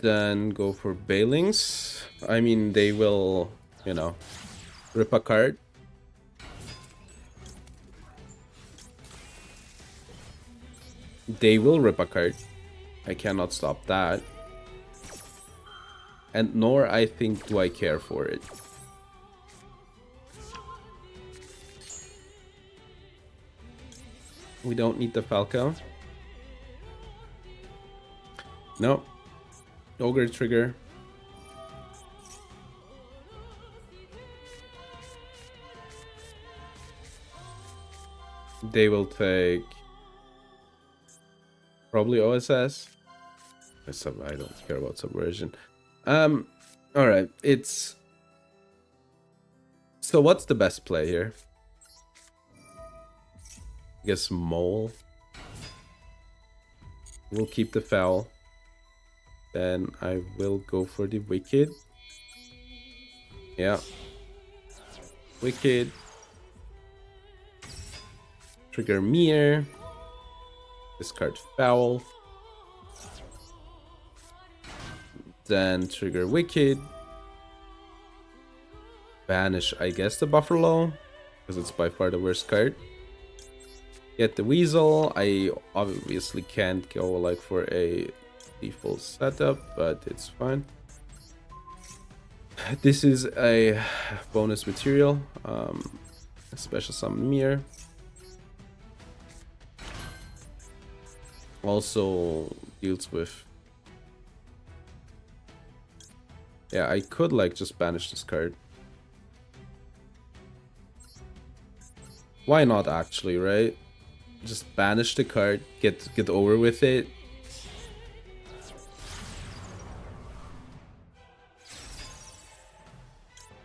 Then go for Bailings. I mean, they will, you know, rip a card. They will rip a card. I cannot stop that. And nor, I think, do I care for it. We don't need the Falco. No. Ogre trigger. They will take... probably OSS. I don't care about Subversion. Alright, it's... So what's the best play here? I guess Mole. We'll keep the Foul. Then I will go for the Wicked. Yeah. Wicked. Trigger Mirror. Discard Foul. Then trigger Wicked. Banish, I guess, the Buffalo, because it's by far the worst card. Get the Weasel. I obviously can't go like for a default setup, but it's fine. This is a bonus material, a special summon mirror. Also deals with... yeah, I could like just banish this card. Why not actually, right? Just banish the card, get over with it.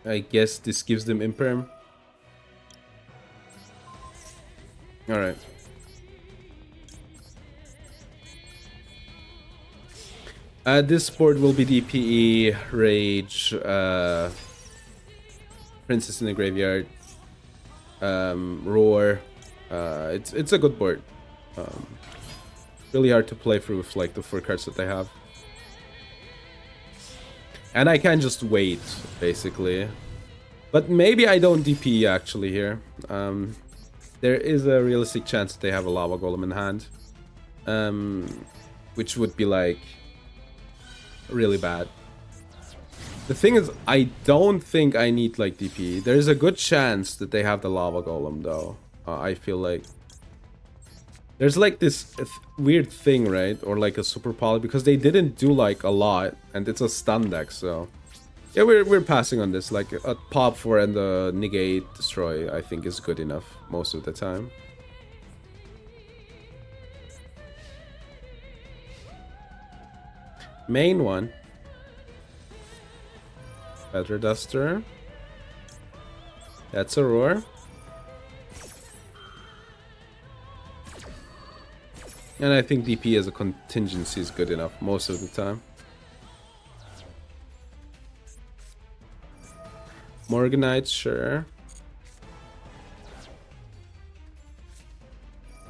I guess this gives them imperm. Alright. This board will be DPE, Rage, Princess in the Graveyard, Roar. It's a good board. Really hard to play through with like the 4 cards that they have. And I can just wait, basically. But maybe I don't DP actually here. there is a realistic chance that they have a lava golem in hand. Which would be like really bad. The thing is, I don't think I need like DP. There's a good chance that they have the lava golem though. I feel like there's like this weird thing, right? Or like a super poly, because they didn't do like a lot, and it's a stun deck, so yeah, we're passing on this. Like a pop 4 and the negate destroy, I think is good enough most of the time. Main one. Feather Duster. That's a roar. And I think DP as a contingency is good enough most of the time. Morganite, sure.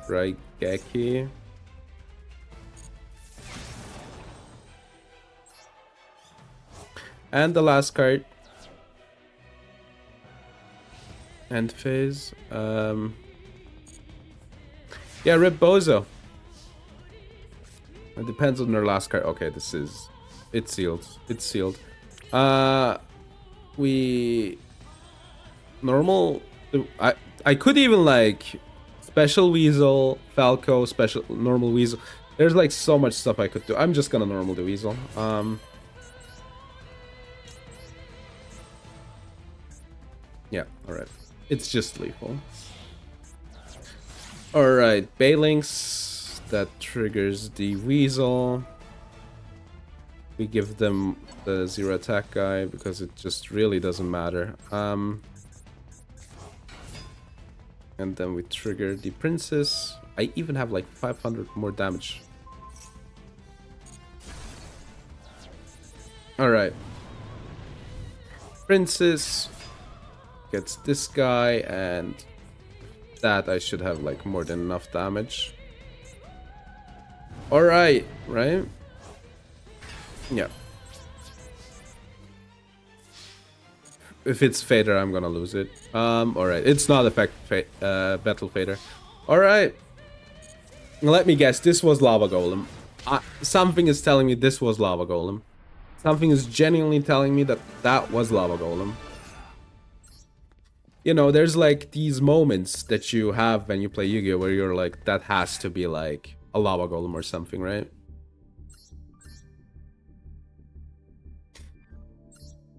Raigeki. And the last card. End phase. Yeah, Rip Bozo. It depends on their last card. Okay, this is... It's sealed. It's sealed. We... Normal... I could even like... Special Weasel, Falco, special... Normal Weasel. There's like so much stuff I could do. I'm just gonna normal the Weasel. Yeah, alright. It's just lethal. Alright, Balinks. That triggers the Weasel. We give them the 0 attack guy because it just really doesn't matter. And then we trigger the Princess. I even have like 500 more damage. Alright. Princess gets this guy, and that I should have like more than enough damage. Alright, right? Yeah. If it's Fader, I'm gonna lose it. Alright. It's not Battle Fader. Alright. Let me guess, this was Lava Golem. Something is telling me this was Lava Golem. Something is genuinely telling me that that was Lava Golem. You know, there's like these moments that you have when you play Yu-Gi-Oh! Where you're like, that has to be like a Lava Golem or something, right?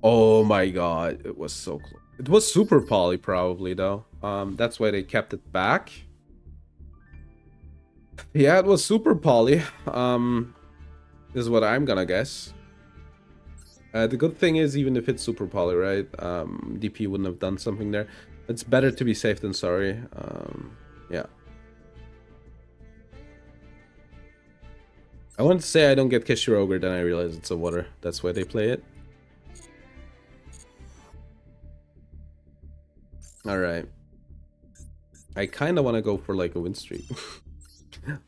Oh my god, it was so close. It was super poly probably though. That's why they kept it back. Yeah, it was super poly. Is what I'm gonna guess. The good thing is, even if it's super poly, right? DP wouldn't have done something there. It's better to be safe than sorry. Yeah. I wanted to say I don't get Keshiroger, then I realized it's a water. That's why they play it. Alright. I kind of want to go for like a win streak.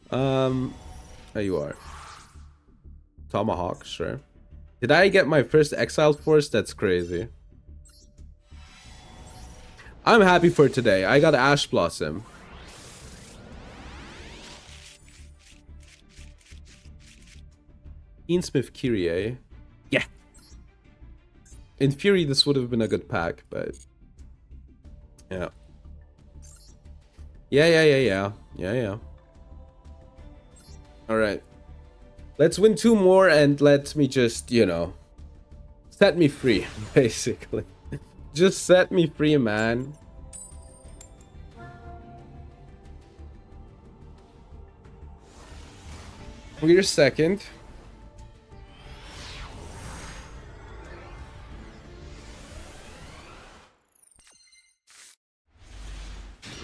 There you are. Tomahawk, sure. Did I get my first Exiled Force? That's crazy. I'm happy for today. I got Ash Blossom. Smith Kyrie. Yeah. In theory, this would have been a good pack, but... Yeah. Yeah. Alright. Let's win 2 more and let me just, you know... Set me free, basically. Just set me free, man. We're second.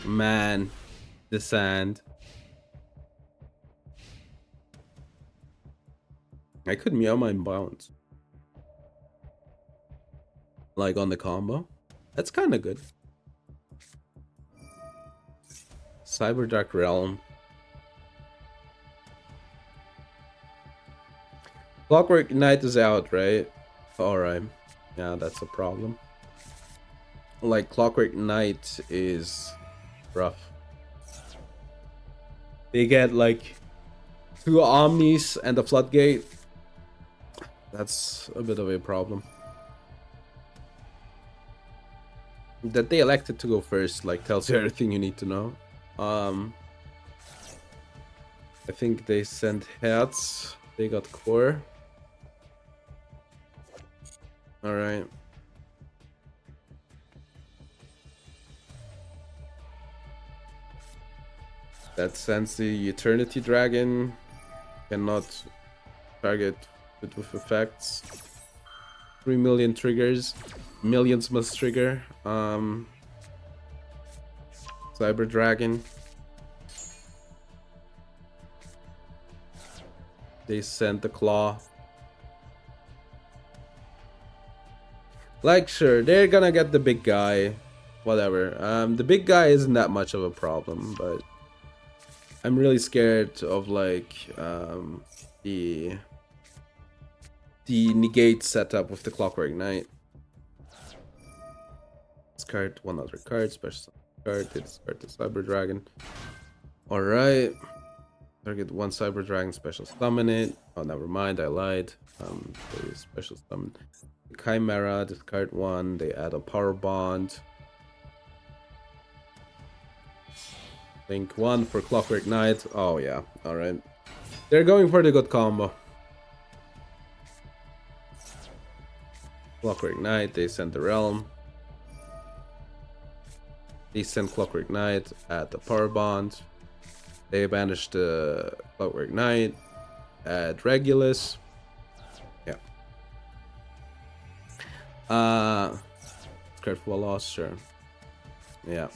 Man, the sand. I could meow my bounce. Like on the combo. That's kind of good. Cyber Dark Realm. Clockwork Knight is out, right? Alright. Yeah, that's a problem. Like, Clockwork Knight is rough. they get like 2 Omnis and a Floodgate. That's a bit of a problem. That they elected to go first, like, tells you everything you need to know. I think they sent Herz. They got Core. Alright. That sends the Eternity Dragon. Cannot target with effects. 3 million triggers. Millions must trigger. Cyber Dragon. They sent the Claw. Like, sure, they're gonna get the big guy. Whatever. The big guy isn't that much of a problem, but I'm really scared of, like, the negate setup with the Clockwork Knight. Discard one other card, special card, discard the Cyber Dragon. Alright. Target one Cyber Dragon, special summon it. Oh, never mind, I lied. They special summon Chimera, discard one, they add a Power Bond. Link one for Clockwork Knight. Oh yeah, alright. They're going for the good combo. Clockwork Knight, they send the Realm. They send Clockwork Knight, add the Power Bond. They banish the Clockwork Knight, add Regulus. Yeah. Discard for a loss, sure. Yeah.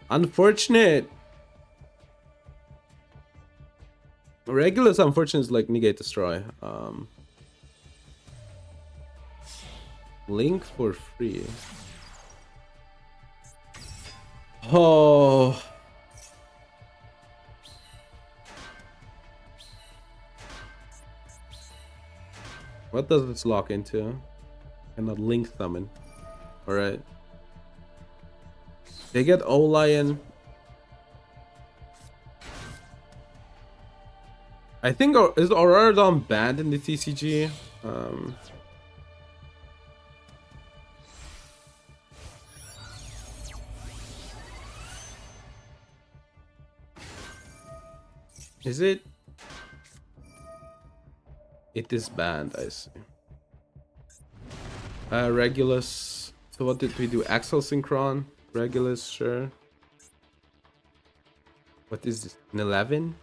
Unfortunate. Regulus, unfortunate, is like negate destroy. Link for free. Oh. What does this lock into? Cannot link summon. Alright. They get O-Lion. I think, is Auroradon banned in the TCG? Is it? It is banned, I see. Regulus. So what did we do? Axel Synchron? Regulus, sure. What is this? An 11?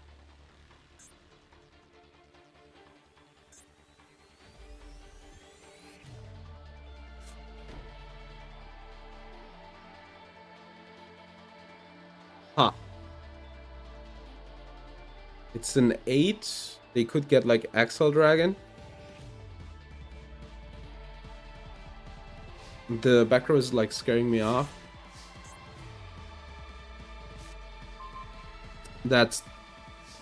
Huh. It's an 8. They could get like Axel Dragon. The back row is like scaring me off. That's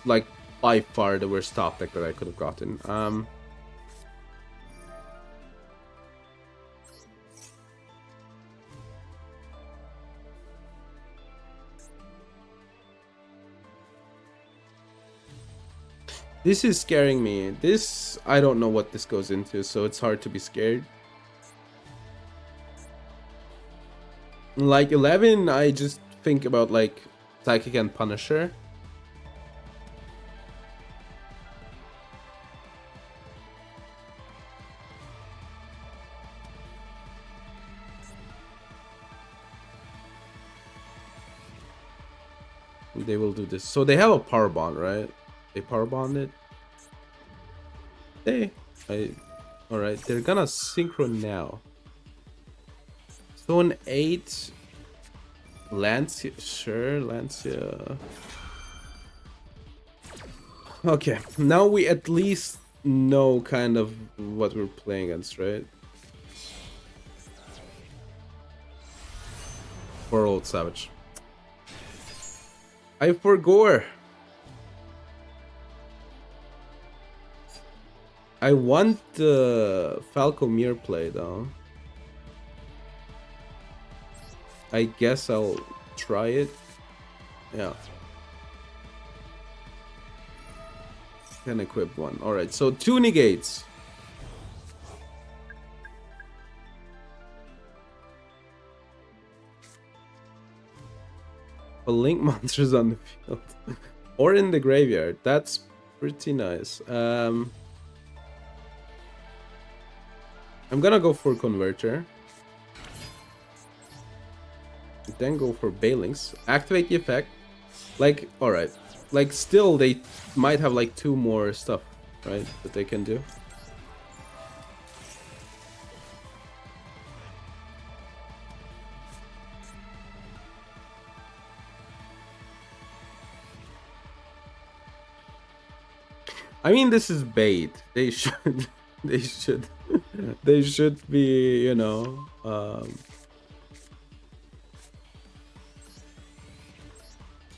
like by far the worst top deck that I could have gotten. This is scaring me. This, I don't know what this goes into, so it's hard to be scared. Like 11, I just think about like Psychic and Punisher. They will do this. So they have a power bond, right? They power bonded. Hey, alright, they're gonna synchro now. So an 8 Lancia, sure, Lancia. Okay, now we at least know kind of what we're playing against, right? Poor old Savage. I forgot. I want the Falco Mirror play though. I guess I'll try it. Yeah. Can equip one. Alright, so 2 negates. Link monsters on the field. Or in the graveyard. That's pretty nice. I'm gonna go for Converter. Then go for Balings. Activate the effect. Like, alright. Like, still, they might have, like, 2 more stuff, right? That they can do. I mean, this is bait. They should... They should... They should be, you know...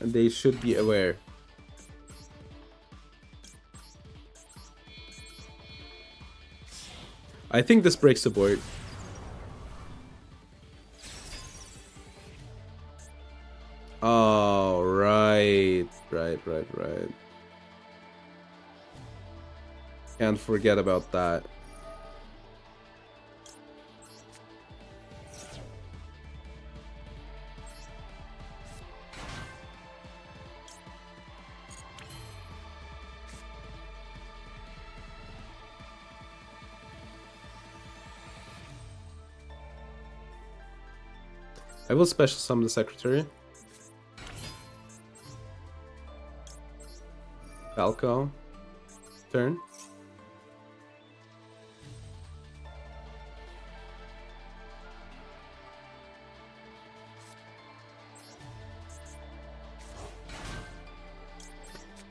they should be aware. I think this breaks the board. Oh, right. Right. Can't forget about that. I will special summon the secretary. Falco. Turn.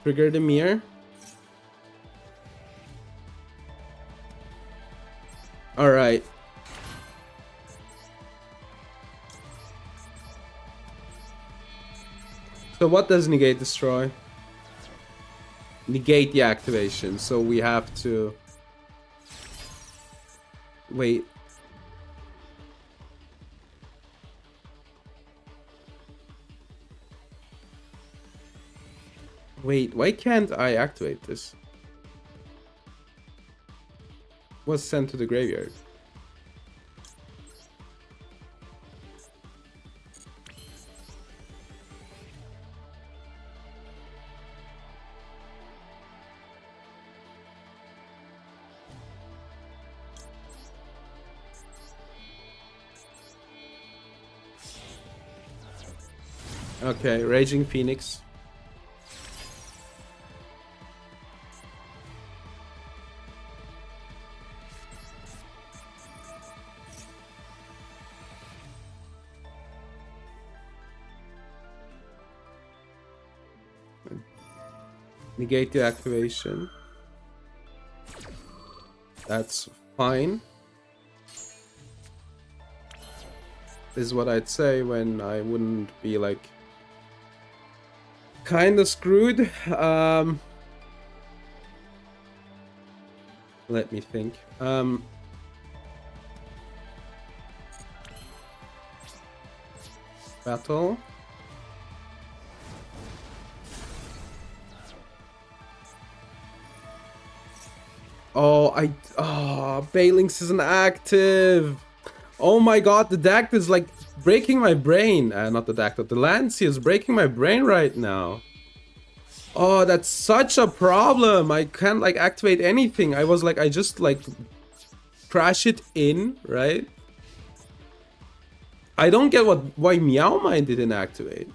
Trigger the mirror. Alright. So what does negate destroy? Negate the activation, so we have to... Wait. Wait, why can't I activate this? Was sent to the graveyard. Okay, Raging Phoenix. Negate the activation. That's fine. This is what I'd say when I wouldn't be like kinda screwed. Let me think. Battle. Balings isn't active. Oh my god, the deck is like breaking my brain. Not the deck, but the Lancey is breaking my brain right now. Oh, that's such a problem. I can't like activate anything. I was like, I just like crash it in, right? I don't get why Meow Mine didn't activate.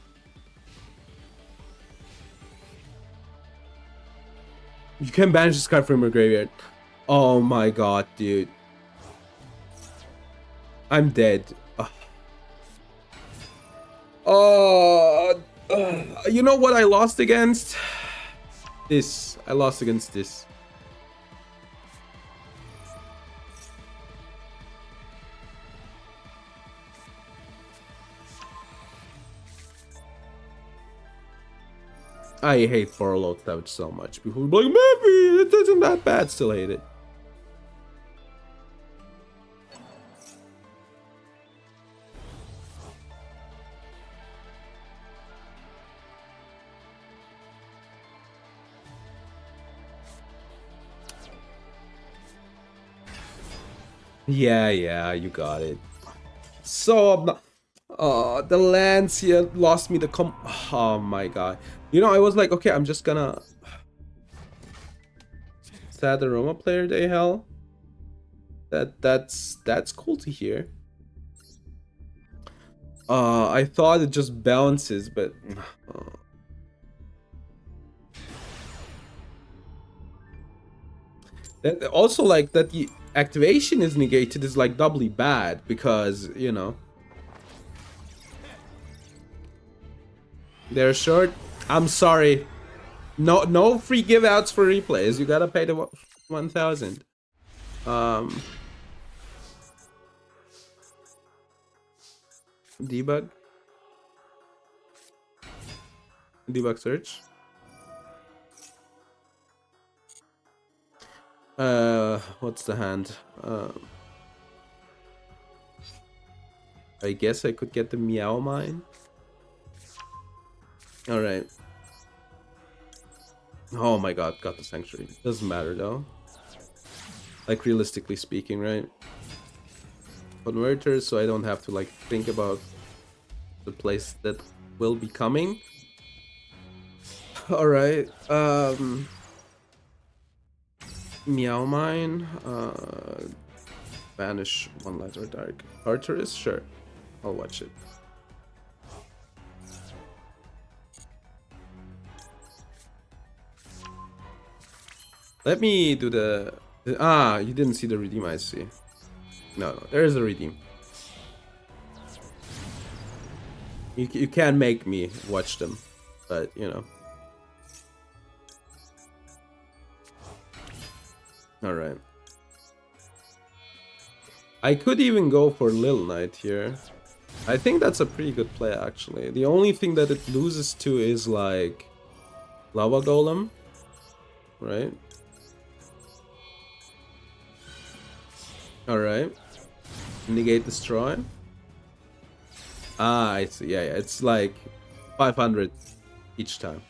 You can banish this card from your graveyard. Oh my god, dude. I'm dead. You know what I lost against? This. I lost against this. I hate Borload Touch so much. People be like, maybe it isn't that bad. Still hate it. Yeah, you got it. So the Lancia lost me the oh my god. You know, I was like, okay, I'm just gonna sad Aroma player day hell. That's cool to hear. I thought it just bounces, but that also like that the activation is negated is like doubly bad because, you know, they're short. I'm sorry. No free give outs for replays. You gotta pay the 1,000. Um debug. Debug search. What's the hand? I guess I could get the Meow Mine. Alright. Oh my god, got the Sanctuary. Doesn't matter though. Like, realistically speaking, right? Converters, so I don't have to like think about the place that will be coming. Alright. Meow Mine. Banish one light or dark. Tartarus? Sure. I'll watch it. Let me do the you didn't see the redeem, I see. No, there is a redeem. You can make me watch them, but you know. Alright. I could even go for Lil Knight here. I think that's a pretty good play, actually. The only thing that it loses to is like Lava Golem, right? Alright. Negate Destroy. Ah, I see. Yeah, it's like 500 each time.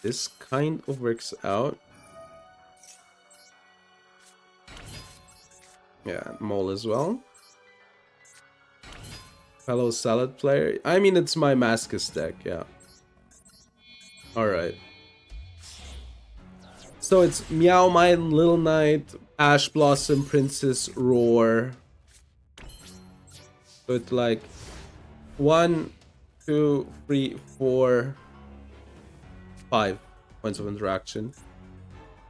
This kind of works out. Yeah, Mole as well. Fellow Salad player. I mean, it's my Mascus deck, yeah. Alright. So it's Meow Mine, Little Knight, Ash Blossom, Princess, Roar. So it's like 1, 2, 3, 4, 5 points of interaction.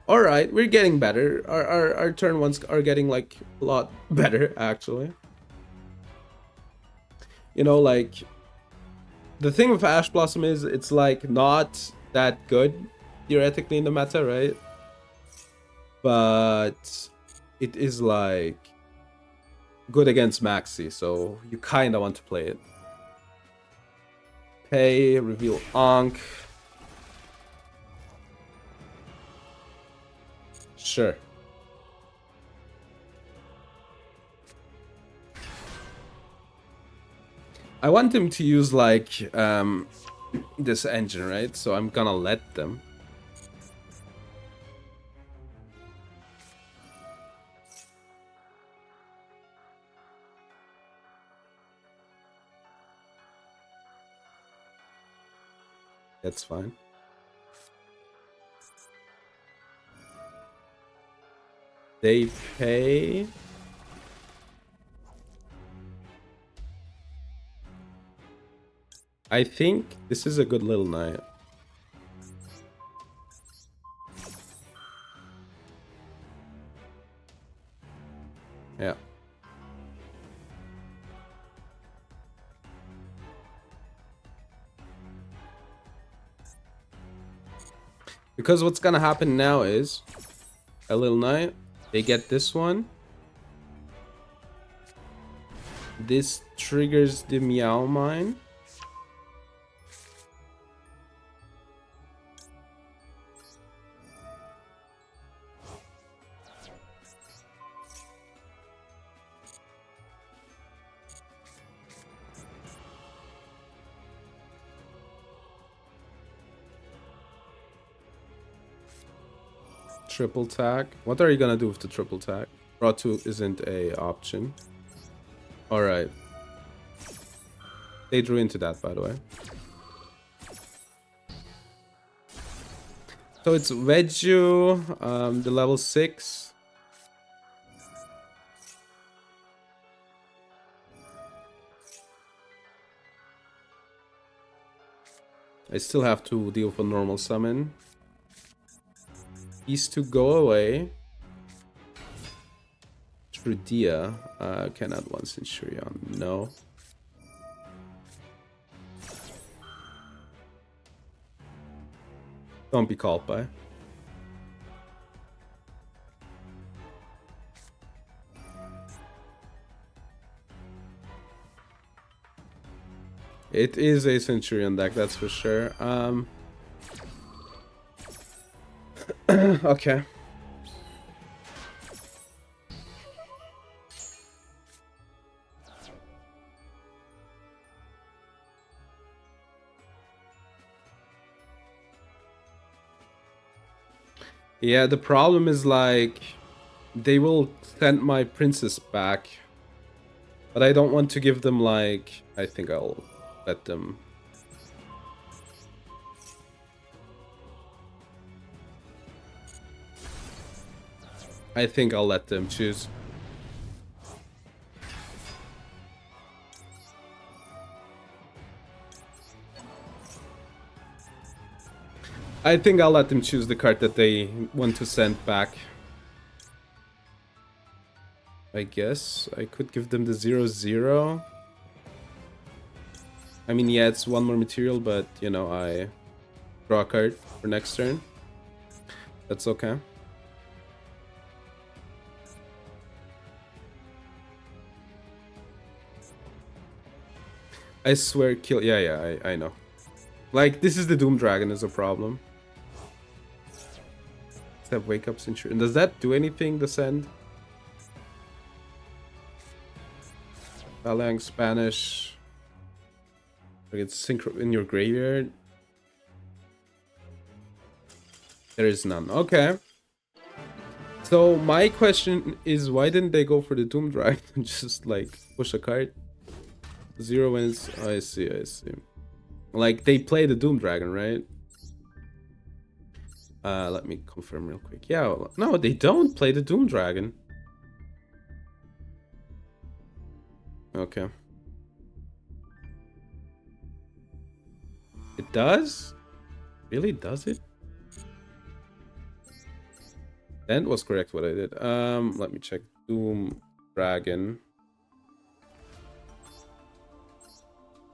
Alright, we're getting better. Our turn ones are getting like a lot better, actually. You know, like, the thing with Ash Blossom is it's like not that good theoretically in the meta, right? But it is like good against Maxi, so you kind of want to play it. Pay, reveal Ankh. Sure. I want them to use like this engine, right? So I'm gonna let them. That's fine. They pay. I think this is a good little knight. Yeah. Because what's gonna happen now is a little knight. They get this one. This triggers the Meow Mine. Triple tag. What are you gonna do with the triple tag? Draw 2 isn't a option. Alright. They drew into that, by the way. So it's Veju, the level 6. I still have to deal with a normal summon. These two go away. Trudia. Cannot one Centurion. No. Don't be called by. It is a Centurion deck, that's for sure. Okay. Yeah, the problem is like they will send my princess back, but I don't want to give them like, I think I'll let them. I think I'll let them choose. I think I'll let them choose the card that they want to send back. I guess I could give them the 0/0. I mean, yeah, it's one more material, but, you know, I draw a card for next turn. That's okay. I swear, kill. Yeah, I know. Like, this is the Doom Dragon is a problem. That wake up Centurion. Does that do anything, the send? Balang Spanish. It's synchro in your graveyard. There is none. Okay. So my question is, why didn't they go for the Doom Dragon and just like push a card? 0 wins. I see. Like they play the Doom Dragon, right? Let me confirm real quick. Yeah, well, no, they don't play the Doom Dragon. Okay. It does? Really, does it? That was correct what I did. Let me check. Doom Dragon.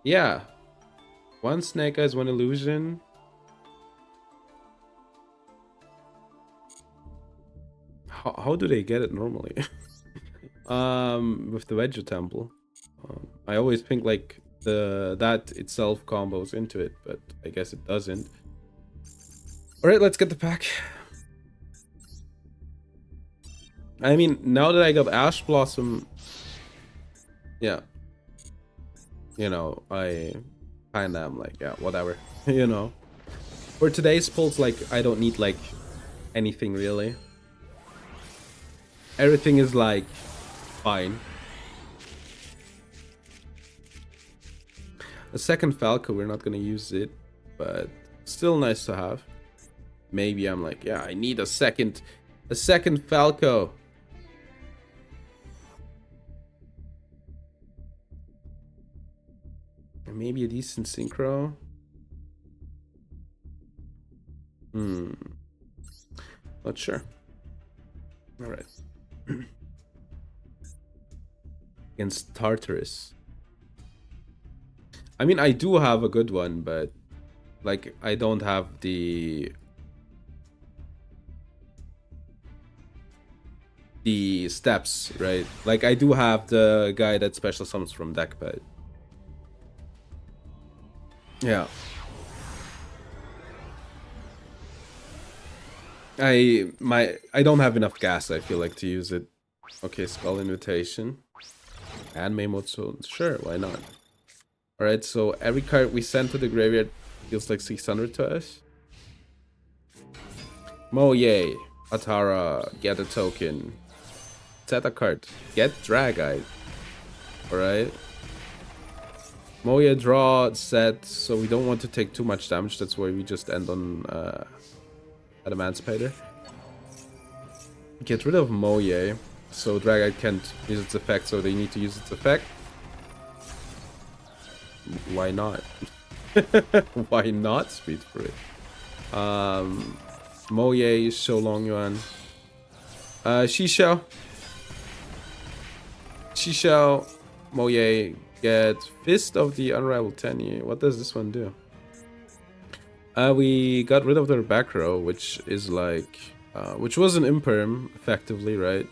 Yeah. One Snake Eyes, one Illusion. How do they get it normally? With the Wedge Temple. I always think like that itself combos into it, but I guess it doesn't. Alright, let's get the pack. I mean, now that I got Ash Blossom, yeah. You know, I kinda am like, yeah, whatever. You know. For today's pulls, like, I don't need like anything really. Everything is like fine. A second Falco, we're not gonna use it, but still nice to have. Maybe I'm like, yeah, I need a second Falco. Maybe a decent synchro. Not sure. All right. Against Tartarus. I mean, I do have a good one, but like I don't have the steps, right? Like I do have the guy that special summons from deck, but yeah. I don't have enough gas, I feel like, to use it. Okay, Skull Invitation. Anime mode, so sure, why not? Alright, so every card we send to the graveyard feels like 600 to us. Mo yay. Atara, get a token. Set a card. Get Dragite. Alright. Moya draw set, so we don't want to take too much damage. That's why we just end on Adamantipator. Get rid of Moye, so Dragite can't use its effect, so they need to use its effect. Why not? Why not Speed Fruit? Moye, Shou Long Yuan. Xishou. Xishou, Moye, get Fist of the Unrivaled Tenyi. What does this one do? We got rid of their back row, which is like... which was an imperm, effectively, right?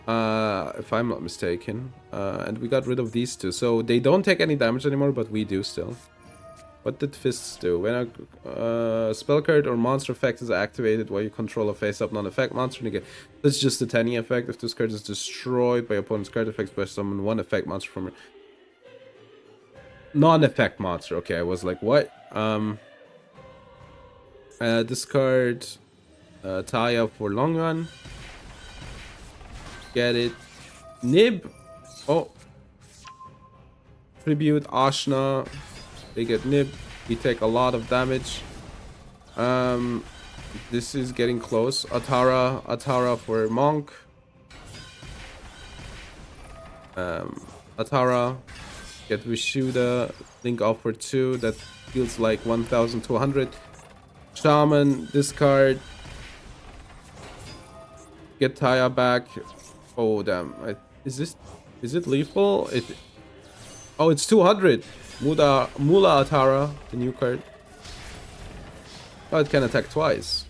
If I'm not mistaken. And we got rid of these two. So they don't take any damage anymore, but we do still. What did Fists do? When a spell card or monster effect is activated while you control a face-up non-effect monster, negate. That's just the Tenyi effect. If this card is destroyed by opponent's card effects, by summon one effect monster from it. Non-effect monster. Okay, I was like, what? Discard Taya for long run. Get it. Nib. Oh. Tribute Ashna. They get Nib. We take a lot of damage. This is getting close. Atara for Monk. Atara. Get Vishuda. Link off for 2. That feels like 1,200. Shaman. Discard. Get Taya back. Oh damn. Is it lethal? Oh, it's 200. Mula Atara, the new card. Oh, it can attack twice.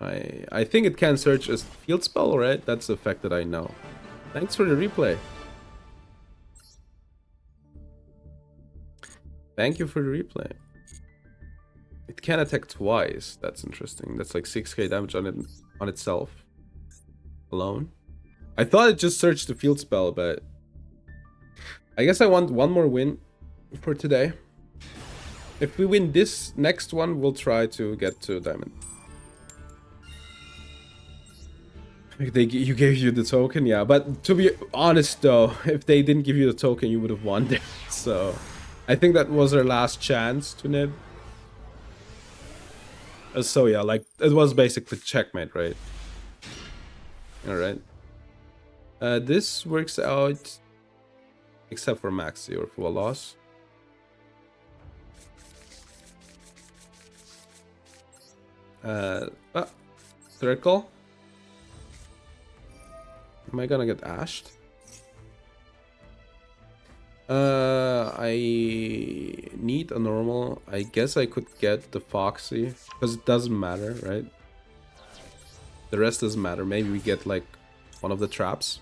I think it can search as field spell, right? That's the fact that I know. Thanks for the replay. Thank you for the replay. It can attack twice. That's interesting. That's like 6k damage on itself. Alone. I thought it just searched the field spell, but I guess I want one more win for today. If we win this next one, we'll try to get to diamond. You gave you the token, yeah. But to be honest though, if they didn't give you the token, you would have won there. So I think that was our last chance to nib. So yeah, like it was basically checkmate, right? Alright. This works out except for Maxi or for a loss. Circle. Am I gonna get ashed? I need a normal. I guess I could get the Foxy because it doesn't matter, right? The rest doesn't matter. Maybe we get like one of the traps.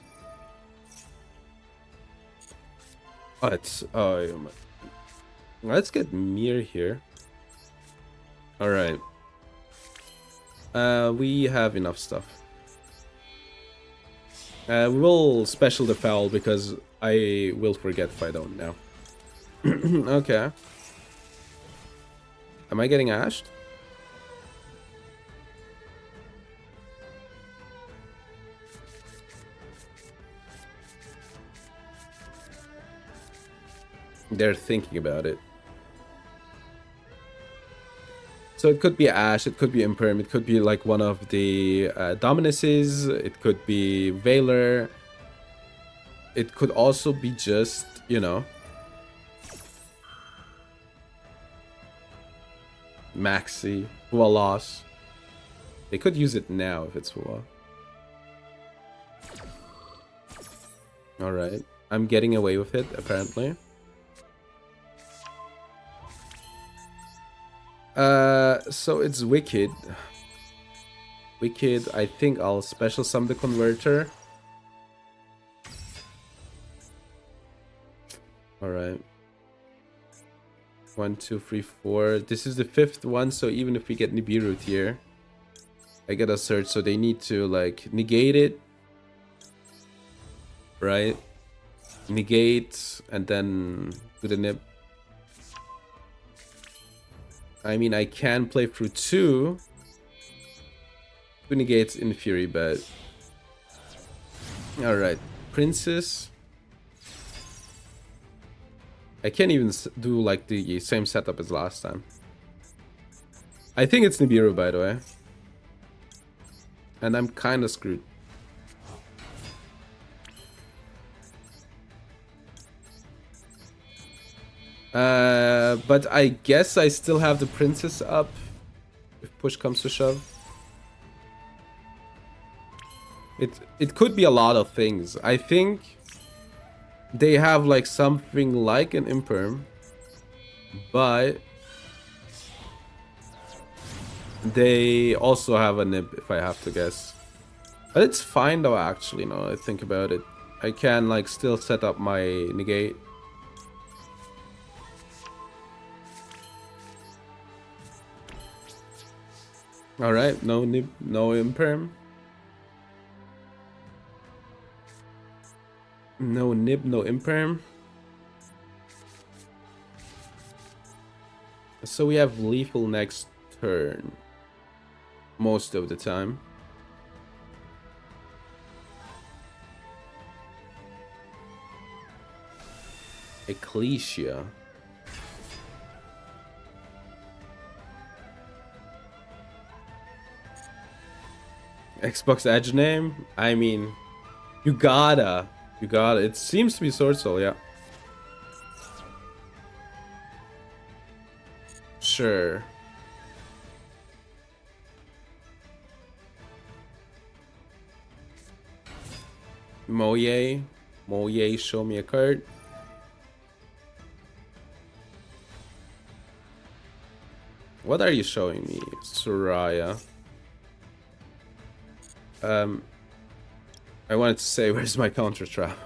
Oh, it's let's get Mir here. All right. We have enough stuff. We will special the foul because I will forget if I don't now. Okay. Am I getting ashed? They're thinking about it. So it could be Ash, it could be Imperm, it could be like one of the Dominuses, it could be Valor. It could also be just, you know, Maxi, Hua loss. They could use it now if it's Hua. Alright, I'm getting away with it apparently. So it's Wicked. Wicked, I think I'll special summon the Converter. Alright. 1, 2, 3, 4. This is the 5th one, so even if we get Nibiru here, I get a search, so they need to like negate it. Right? Negate and then do the nib. I mean, I can play through 2. 2 negates in Fury, but... Alright, Princess. I can't even do like the same setup as last time. I think it's Nibiru, by the way. And I'm kind of screwed. But I guess I still have the Princess up. If push comes to shove. It could be a lot of things. I think they have like something like an Imperm, but they also have a Nib, if I have to guess. But it's fine though, actually, now I think about it. I can like still set up my negate. Alright, no Nib, no Imperm. No Nib, no Imperm. So we have lethal next turn. Most of the time. Ecclesia. Xbox Edge name? I mean, you gotta. It seems to be Sword Soul, yeah. Sure. Moye, show me a card. What are you showing me, Soraya? I wanted to say, where's my counter trap?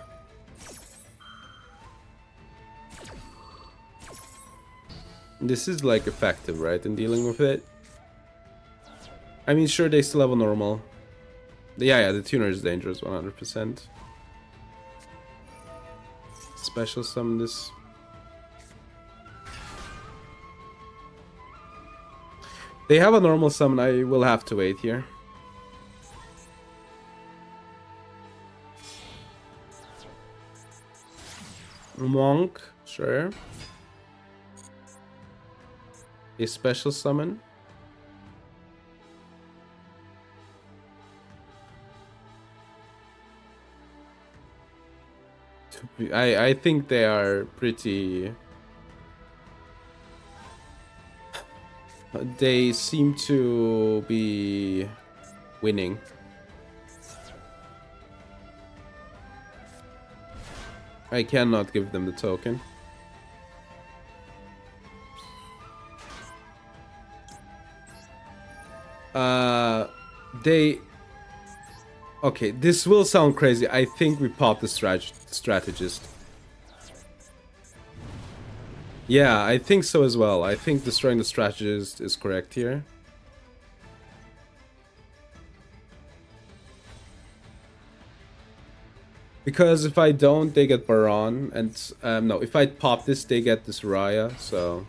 This is like effective, right, in dealing with it? I mean, sure, they still have a normal. Yeah, the tuner is dangerous, 100%. Special summon this. They have a normal summon, I will have to wait here. Monk, sure. A special summon. I think they are pretty... They seem to be winning. I cannot give them the token. Okay, this will sound crazy. I think we popped the strategist. Yeah, I think so as well. I think destroying the strategist is correct here. Because if I don't, they get Baron, and no, if I pop this, they get this Raya, so...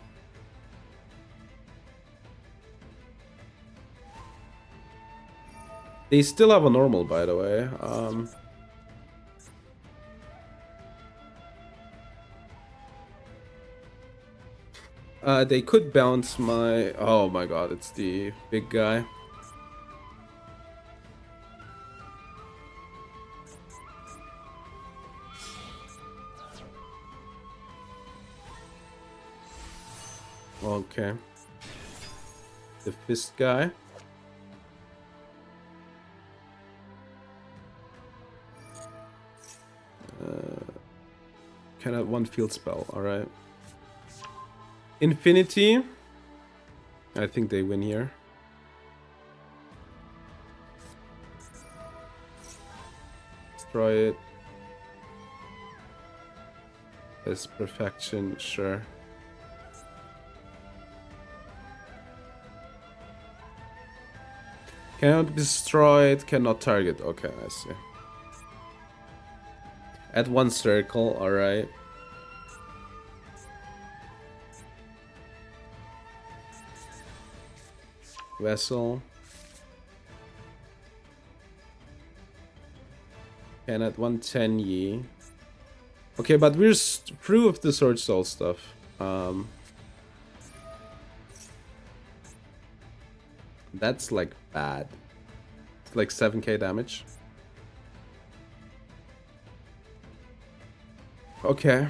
They still have a normal, by the way. They could bounce my... Oh my god, it's the big guy. Okay. The fist guy. Cannot one field spell, alright. Infinity. I think they win here. Destroy it. As perfection, sure. Cannot destroy it, cannot target. Okay, I see. At one circle, alright. Vessel. 10 at 110 ye. Okay, but we're through with the Sword Soul stuff. That's like bad. It's like 7k damage. Okay.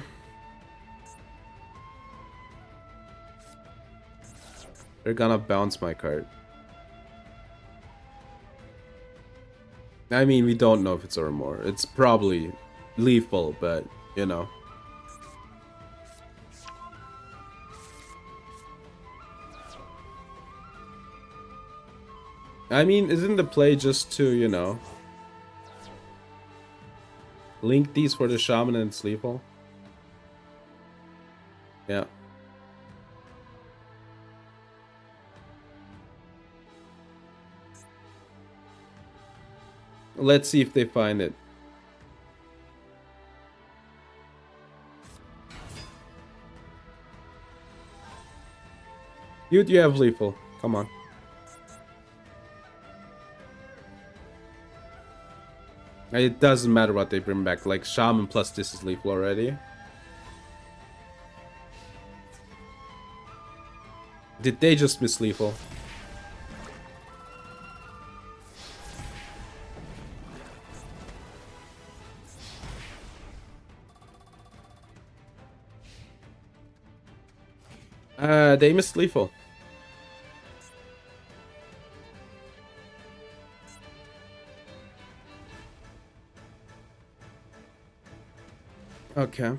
They're gonna bounce my card. I mean, we don't know if it's Armor. It's probably lethal, but, you know. I mean, isn't the play just to, you know, link these for the Shaman and it's lethal? Yeah. Let's see if they find it. You have lethal. Come on. It doesn't matter what they bring back. Like, Shaman plus this is lethal already. Did they just miss lethal? They missed lethal. Okay.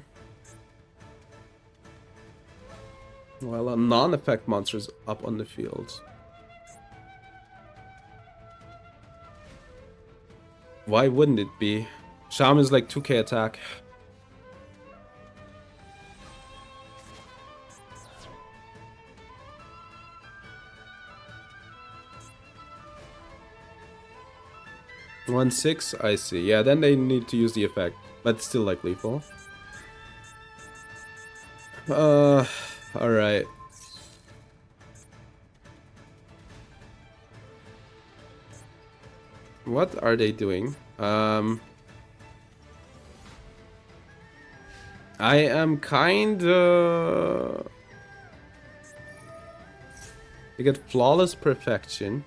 Well, a non-effect monster is up on the field. Why wouldn't it be? Shaman's like 2k attack. One six, I see. Yeah, then they need to use the effect, but still like lethal. Alright. What are they doing? I am kinda... You get Flawless Perfection.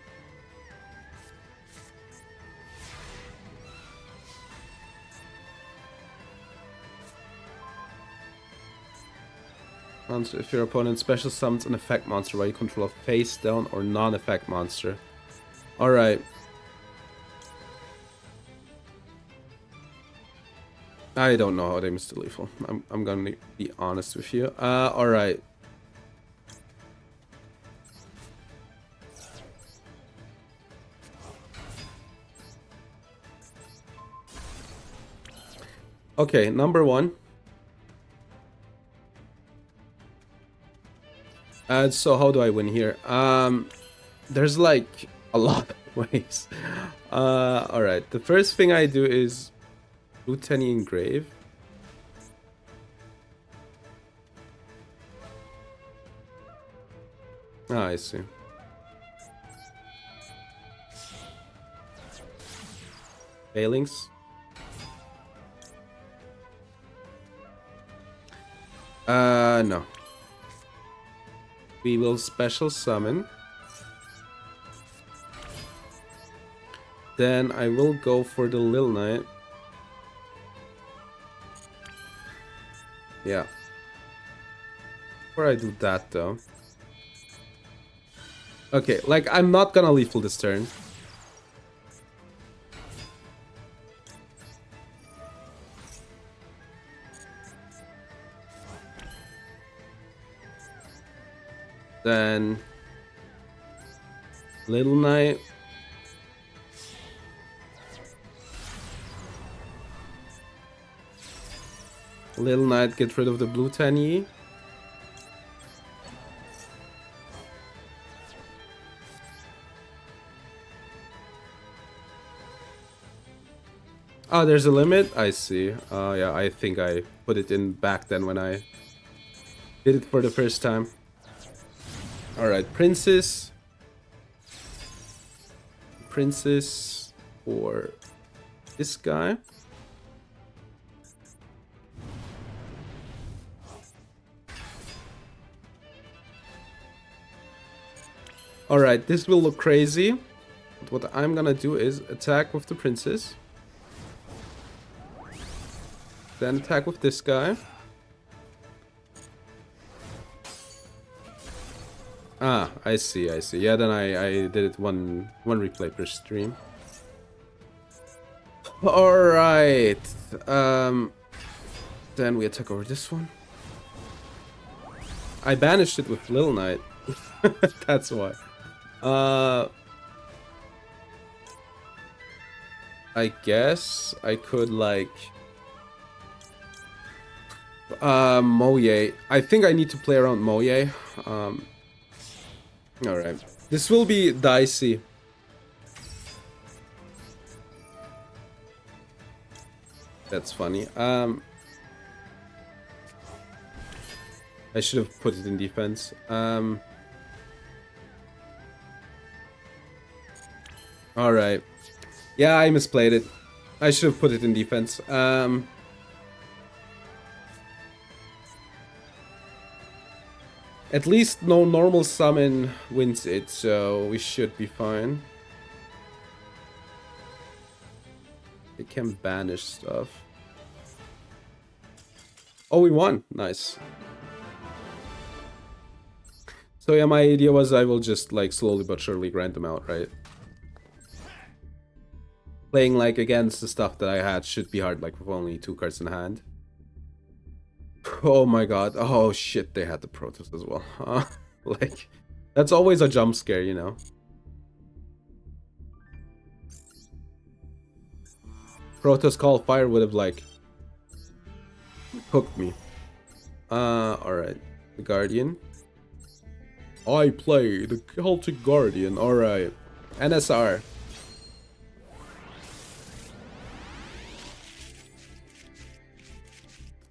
If your opponent special summons an effect monster while you control a face down or non-effect monster. Alright. I don't know how they missed the lethal. I'm gonna be honest with you. Alright. Okay, number one. So how do I win here? There's like a lot of ways. Alright, the first thing I do is Lieutenant Engrave. Ah, I see. Failings. No. We will special summon. Then I will go for the Lil Knight. Yeah. Before I do that though. Okay, like I'm not gonna lethal this turn. Then Little Knight. Little Knight, get rid of the blue Tanye. Oh, there's a limit? I see. Yeah, I think I put it in back then when I did it for the first time. Alright, Princess. Princess for this guy. Alright, this will look crazy. But what I'm gonna do is attack with the princess. Then attack with this guy. Ah, I see. Yeah, then I did it one replay per stream. Alright. Then we attack over this one. I banished it with Little Knight. That's why. I guess I could like Moye. I think I need to play around Moye. Alright. This will be dicey. That's funny. I should have put it in defense. Alright. Yeah, I misplayed it. I should have put it in defense. At least no normal summon wins it, so we should be fine. It can banish stuff. Oh, we won. Nice. So yeah, my idea was I will just like slowly but surely grind them out, right? Playing like against the stuff that I had should be hard, like with only 2 cards in hand. Oh my god. Oh shit, they had the Protoss as well. Like, that's always a jump scare, you know? Protoss Call Fire would have like hooked me. Alright. The Guardian. I play the Celtic Guardian. Alright. NSR.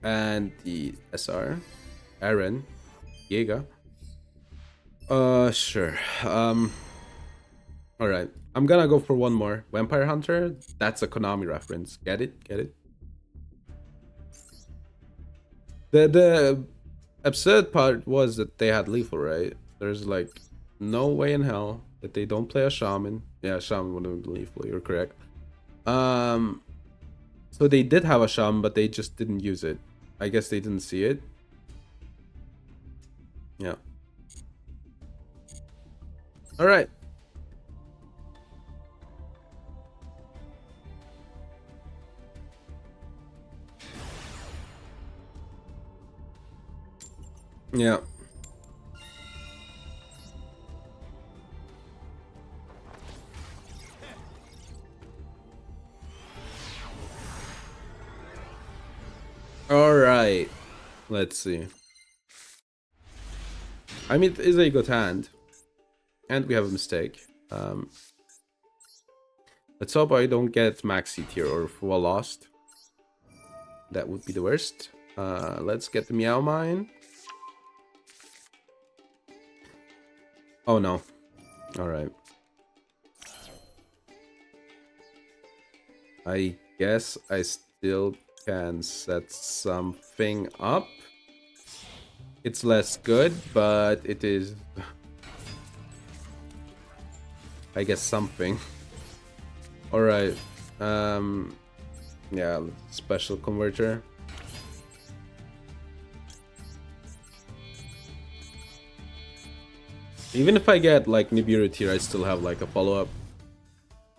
And the SR. Aaron. Jäger. Sure. Alright. I'm gonna go for one more. Vampire Hunter. That's a Konami reference. Get it? Get it? The absurd part was that they had lethal, right? There's like no way in hell that they don't play a shaman. Yeah, shaman would have been lethal, you're correct. So they did have a shaman, but they just didn't use it. I guess they didn't see it. Yeah. Alright. Yeah. Alright. Let's see. I mean, it is a good hand. And we have a mistake. Let's hope I don't get maxi tier or full lost. That would be the worst. Let's get the Meow Mine. Oh no. Alright. I guess I still can set something up. It's less good, but it is, I guess, something. Alright. Yeah, special converter. Even if I get like Nibiru tier, I still have like a follow-up.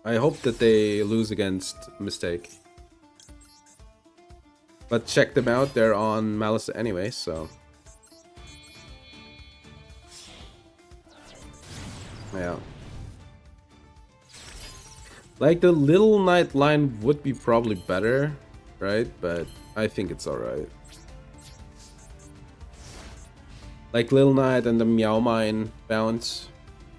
I hope that they lose against Mistake. But check them out, they're on Malice anyway, so. Yeah. Like the Little Knight line would be probably better, right? But I think it's alright. Like Little Knight and the Meow Mine bounce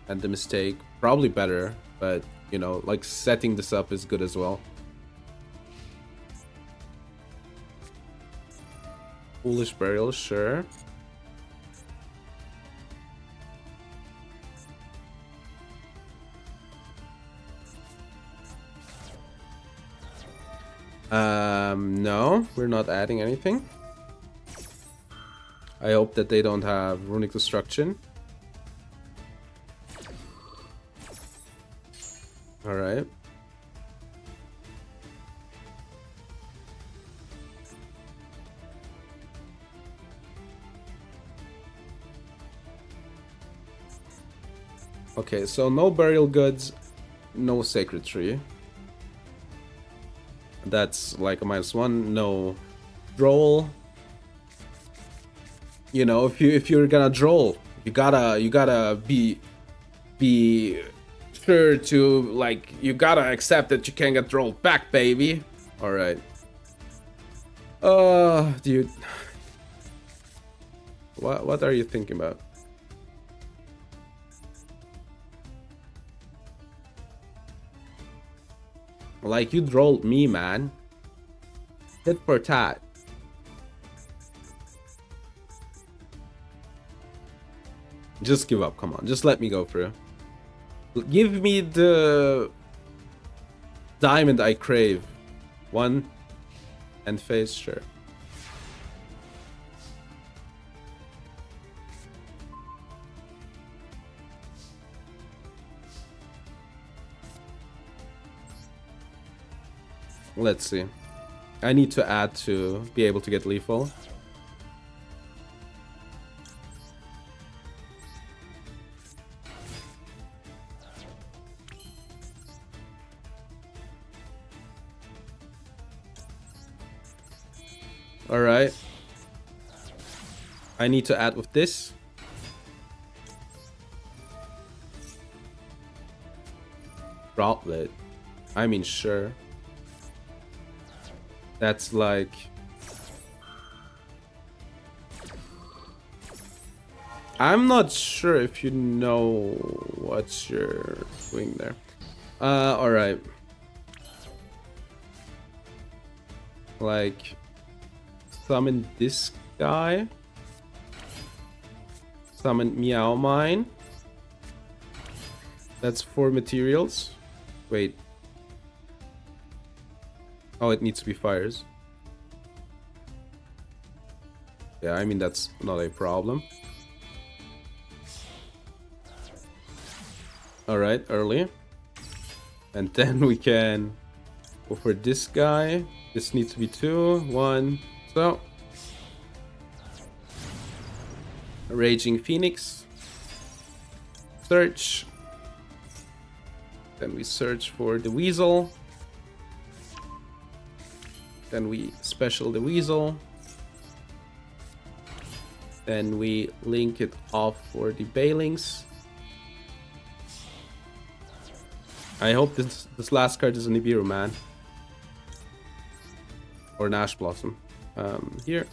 and the Mistake, probably better, but you know, like setting this up is good as well. Foolish Burial, sure. No, we're not adding anything. I hope that they don't have Runic Destruction. All right. Okay, so no burial goods, no sacred tree. That's like a -1. No droll. You know, if you're gonna droll, you gotta be sure to, like, you gotta accept that you can get drolled back, baby. All right. Dude, what are you thinking about? Like, you drolled me, man. Tit for tat. Just give up, come on. Just let me go through. Give me the diamond I crave. One and face, sure. Let's see. I need to add to be able to get lethal. All right. I need to add with this. Droplet. I mean, sure. That's like... I'm not sure if you know what you're doing there. Alright. Like... Summon this guy. Summon Meow Mine. That's 4 materials. Wait. Oh, it needs to be fires. Yeah, I mean, that's not a problem. Alright, early. And then we can go for this guy. This needs to be 2. 1. So. Raging Phoenix. Search. Then we search for the Weasel. Then we special the Weasel. Then we link it off for the Bailings. I hope this last card is a Nibiru, man. Or an Ash Blossom. Here.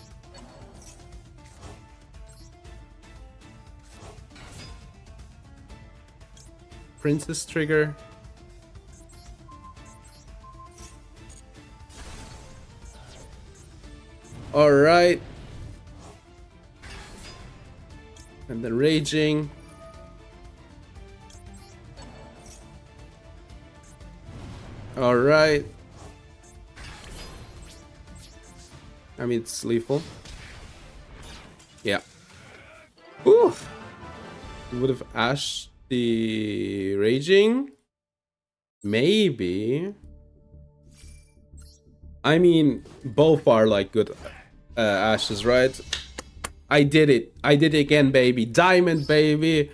Princess Trigger. All right. And then Raging. All right. I mean, it's lethal. Yeah. Ooh. Would have ashed the Raging. Maybe. I mean, both are like good ashes, right? I did it. I did it again, baby. Diamond, baby.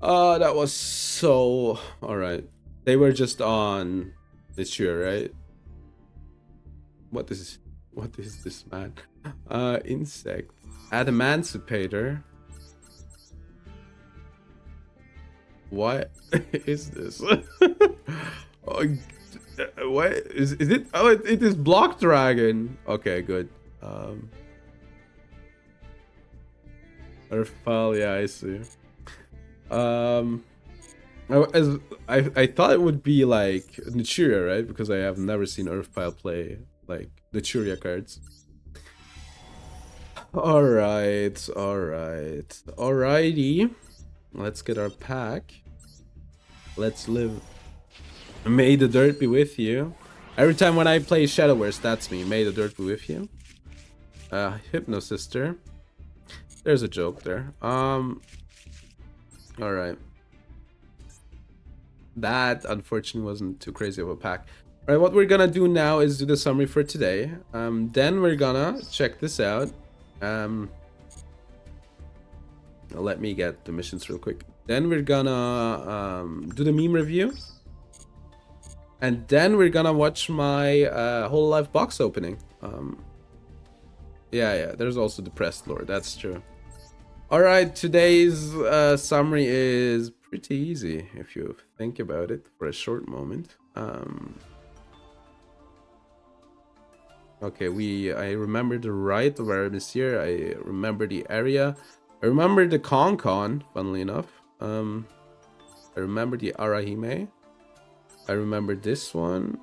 Oh, that was so... Alright. They were just on this year, right? What is this, man? Insect. Adamantipator. What is this? Oh, what is it? Oh, it is Block Dragon. Okay, good. Earthfile, yeah, I see. I thought it would be like Naturia, right? Because I have never seen Earthfile play like Naturia cards. Alright, alrighty. Let's get our pack. Let's live. May the dirt be with you. Every time when I play Shadowverse, that's me. May the dirt be with you. Hypno Sister. There's a joke there. Alright. That unfortunately wasn't too crazy of a pack. All right, what we're gonna do now is do the summary for today. Then we're gonna check this out. Let me get the missions real quick. Then we're gonna do the meme review. And then we're gonna watch my whole life box opening. Yeah, there's also the pressed lore, that's true. Alright, today's summary is pretty easy if you think about it for a short moment. Okay, I remember the right of our here. I remember the area. I remember the Con, funnily enough. I remember the Arahime. I remember this one.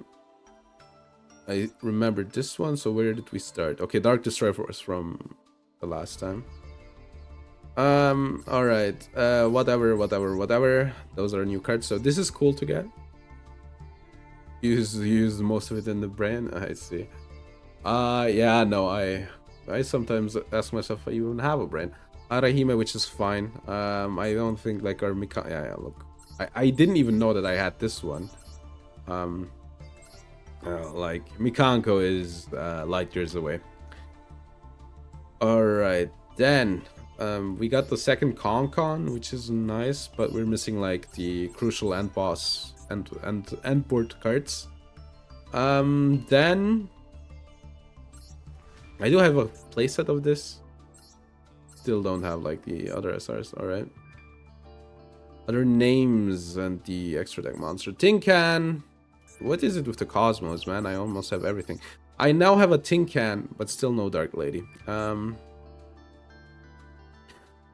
I remember this one. So where did we start? Okay, Dark Destroyer was from the last time. All right. Whatever. Those are new cards. So this is cool to get. Use most of it in the brain. I see. Yeah, no, I sometimes ask myself if I even have a brain. Arahime, which is fine. I don't think like our Mika. Yeah, look. I didn't even know that I had this one. Like Mikanko is light years away. All right, then we got the second Con, which is nice, but we're missing like the crucial end boss and end board cards. Then I do have a playset of this. Still don't have like the other SRs. All right. Other names and the extra deck monster. Tin Can. What is it with the Cosmos, man? I almost have everything. I now have a Tin Can, but still no Dark Lady.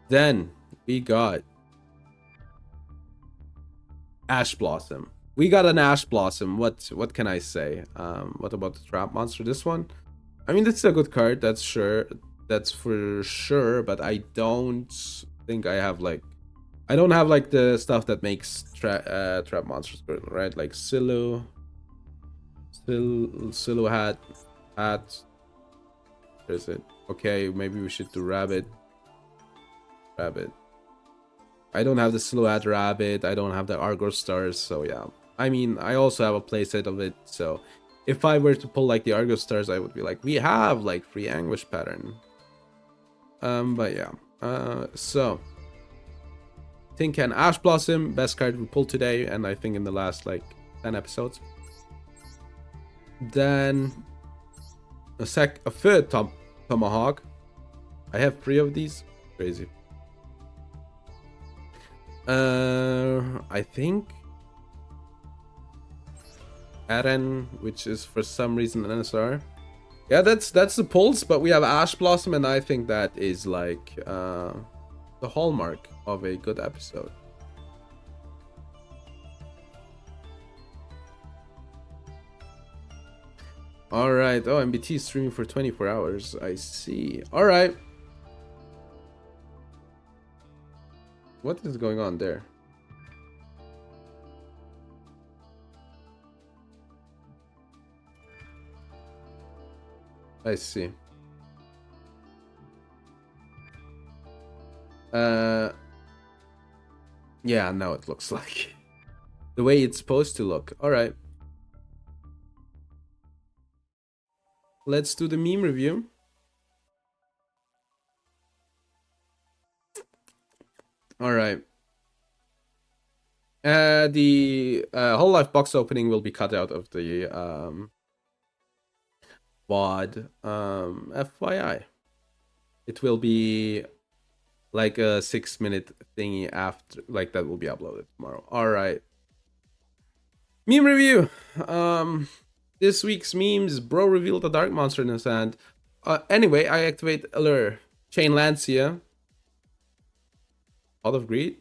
Then we got Ash Blossom. We got an Ash Blossom. What can I say? What about the Trap Monster? This one? I mean, this is a good card. That's sure. That's for sure. But I don't think I have like. I don't have like the stuff that makes trap monsters good, right? Like Silhouette. Where is it? Okay, maybe we should do Rabbit. I don't have the Silhouette Rabbit. I don't have the Argo Stars. So yeah. I mean, I also have a playset of it. So if I were to pull like the Argo Stars, I would be like, we have like free Anguish pattern. But yeah. So Tin Can Ash Blossom, best card we pulled today, and I think in the last like 10 episodes. Then a third Tomahawk. I have 3 of these. Crazy. I think Eren, which is for some reason an NSR. Yeah, that's the pulse, but we have Ash Blossom, and I think that is like the hallmark of a good episode. All right. Oh, MBT is streaming for 24 hours. I see. All right. What is going on there? I see. Yeah, now it looks like the way it's supposed to look. All right. Let's do the meme review. All right. The whole life box opening will be cut out of the VOD. FYI. It will be like a 6-minute thingy after, like that will be uploaded tomorrow. All right. Meme review. This week's memes. Bro revealed a dark monster in his hand. Anyway, I activate Allure. Chain Lancia. Pot of Greed?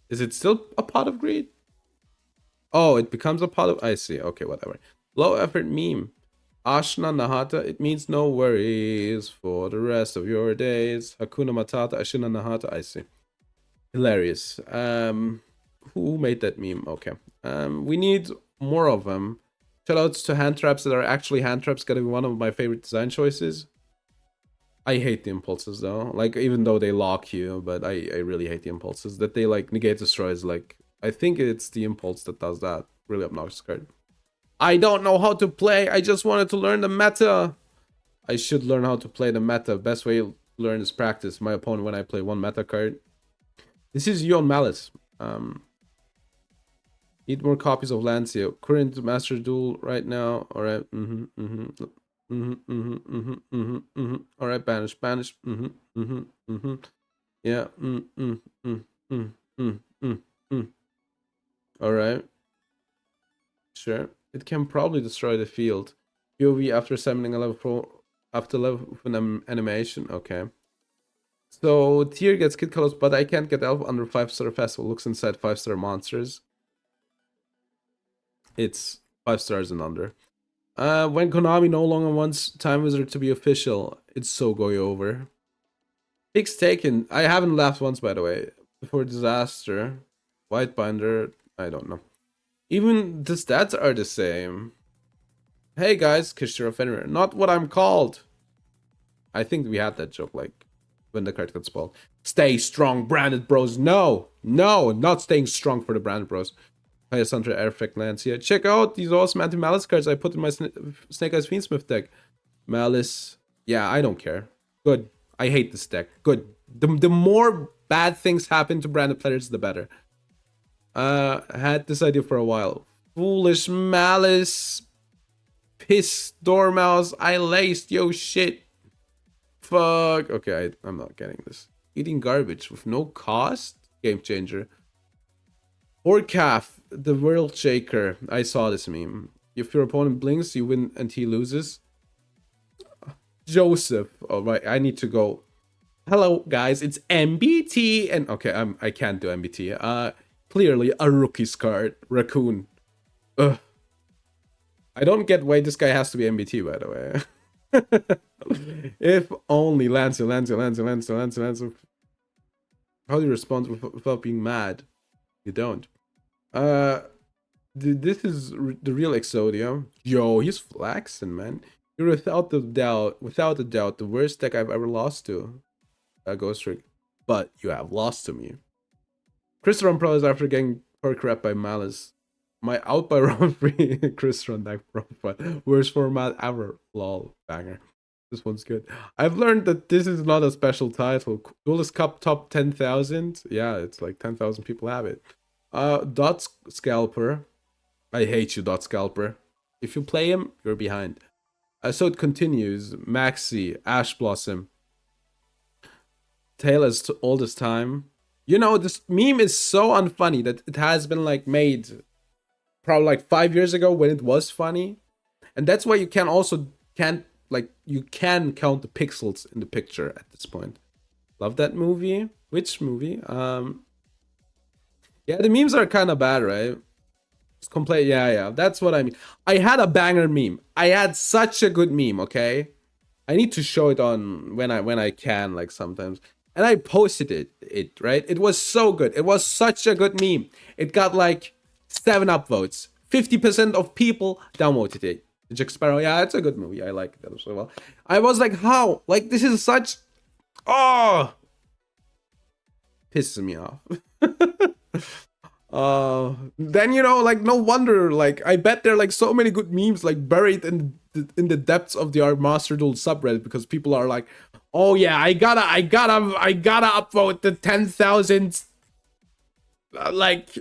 Is it still a Pot of Greed? Oh, it becomes a Pot of... I see. Okay, whatever. Low effort meme. Ashna Nahata. It means no worries for the rest of your days. Hakuna Matata. Ashina Nahata. I see. Hilarious. Who made that meme? Okay. We need more of them. Shoutouts to hand traps that are actually hand traps. Gotta be one of my favorite design choices. I hate the impulses though. Like, even though they lock you, but I really hate the impulses. That they like negate destroys like I think it's the impulse that does that. Really obnoxious card. I don't know how to play. I just wanted to learn the meta. I should learn how to play the meta. Best way to learn is practice. My opponent when I play one meta card. This is you on Malice. Need more copies of Lancia. Current Master Duel right now. Alright. Alright, banish. Yeah. Alright. Sure. It can probably destroy the field. POV after summoning a level 4 after level with an animation. Okay. So tier gets kid colors, but I can't get elf under 5-star festival. Looks inside 5-star monsters. It's 5 stars and under. When Konami no longer wants Time Wizard to be official, it's so going over. Picks taken. I haven't laughed once, by the way. Before Disaster. White Binder. I don't know. Even the stats are the same. Hey guys, Kishiro Fenrir. Not what I'm called. I think we had that joke, like, when the card got spoiled. Stay strong, Branded Bros. No, not staying strong for the Branded Bros. Highest Hunter Airfect Lancia. Check out these awesome anti-Malice cards I put in my Snake Eyes Fiendsmith deck. Malice. Yeah, I don't care. Good. I hate this deck. Good. The more bad things happen to branded players, the better. Had this idea for a while. Foolish Malice. Piss Dormouse. I laced. Yo, shit. Fuck. Okay, I'm not getting this. Eating garbage with no cost? Game changer. Or Calf, the World Shaker. I saw this meme. If your opponent blinks, you win and he loses. Joseph. All right, I need to go. Hello, guys. It's MBT. And okay, I can't do MBT. Clearly a rookie's card. Raccoon. Ugh. I don't get why this guy has to be MBT, by the way. If only Lancer. How do you respond without being mad? You don't. This is the real Exodia. Yo, he's flexing, man. You're without a doubt, the worst deck I've ever lost to. Ghost Trick. But you have lost to me. Crystal Pro is after getting power crap by Malice. My out by round 3 Crystal deck profile. Worst format ever. Lol. Banger. This one's good. I've learned that this is not a special title. Duelist Cup top 10,000. Yeah, it's like 10,000 people have it. Dot Scalper. I hate you, Dot Scalper. If you play him, you're behind. So it continues. Maxi, Ash Blossom. Tail as old as time. You know, this meme is so unfunny that it has been like made probably like 5 years ago when it was funny. And that's why you can you can count the pixels in the picture at this point. Love that movie. Which movie? Yeah, the memes are kind of bad, right? Just complain. Yeah, that's what I mean. I had a banger meme. I had such a good meme, okay? I need to show it on when I can, like, sometimes. And I posted it, right? It was so good. It was such a good meme. It got like 7 upvotes. 50% of people downvoted it. The Jack Sparrow, yeah, it's a good movie. I like that as well. I was like, how? Like, this is such... Oh! Pisses me off. Then, you know, like, no wonder, like, I bet there are like so many good memes like buried in the depths of the Art Master Duel subreddit, because people are like, oh yeah, I gotta upvote the 10,000 like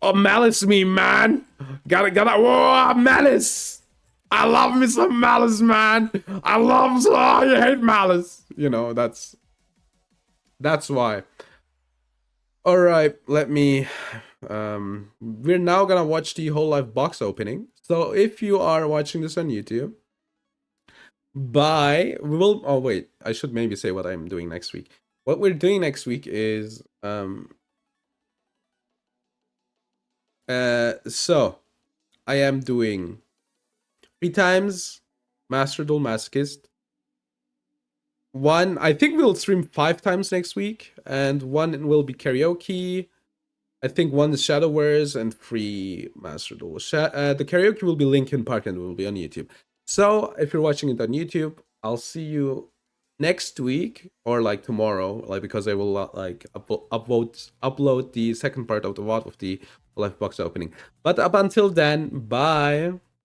Malice meme, man. Whoa, Malice. I love me some Malice, man. You hate Malice. You know, that's why. All right, let me we're now gonna watch the whole life box opening. So if you are watching this on YouTube, oh wait, I should maybe say what I'm doing next week. What we're doing next week is so I am doing 3 times Master Duel Masochist. One, I think we'll stream 5 times next week, and one will be karaoke. I think one is Shadow Wars and 3 Master Duel. The karaoke will be Linkin Park and will be on YouTube. So if you're watching it on YouTube, I'll see you next week or like tomorrow, like because I will like upload the second part of the VOD of the live box opening. But up until then, bye.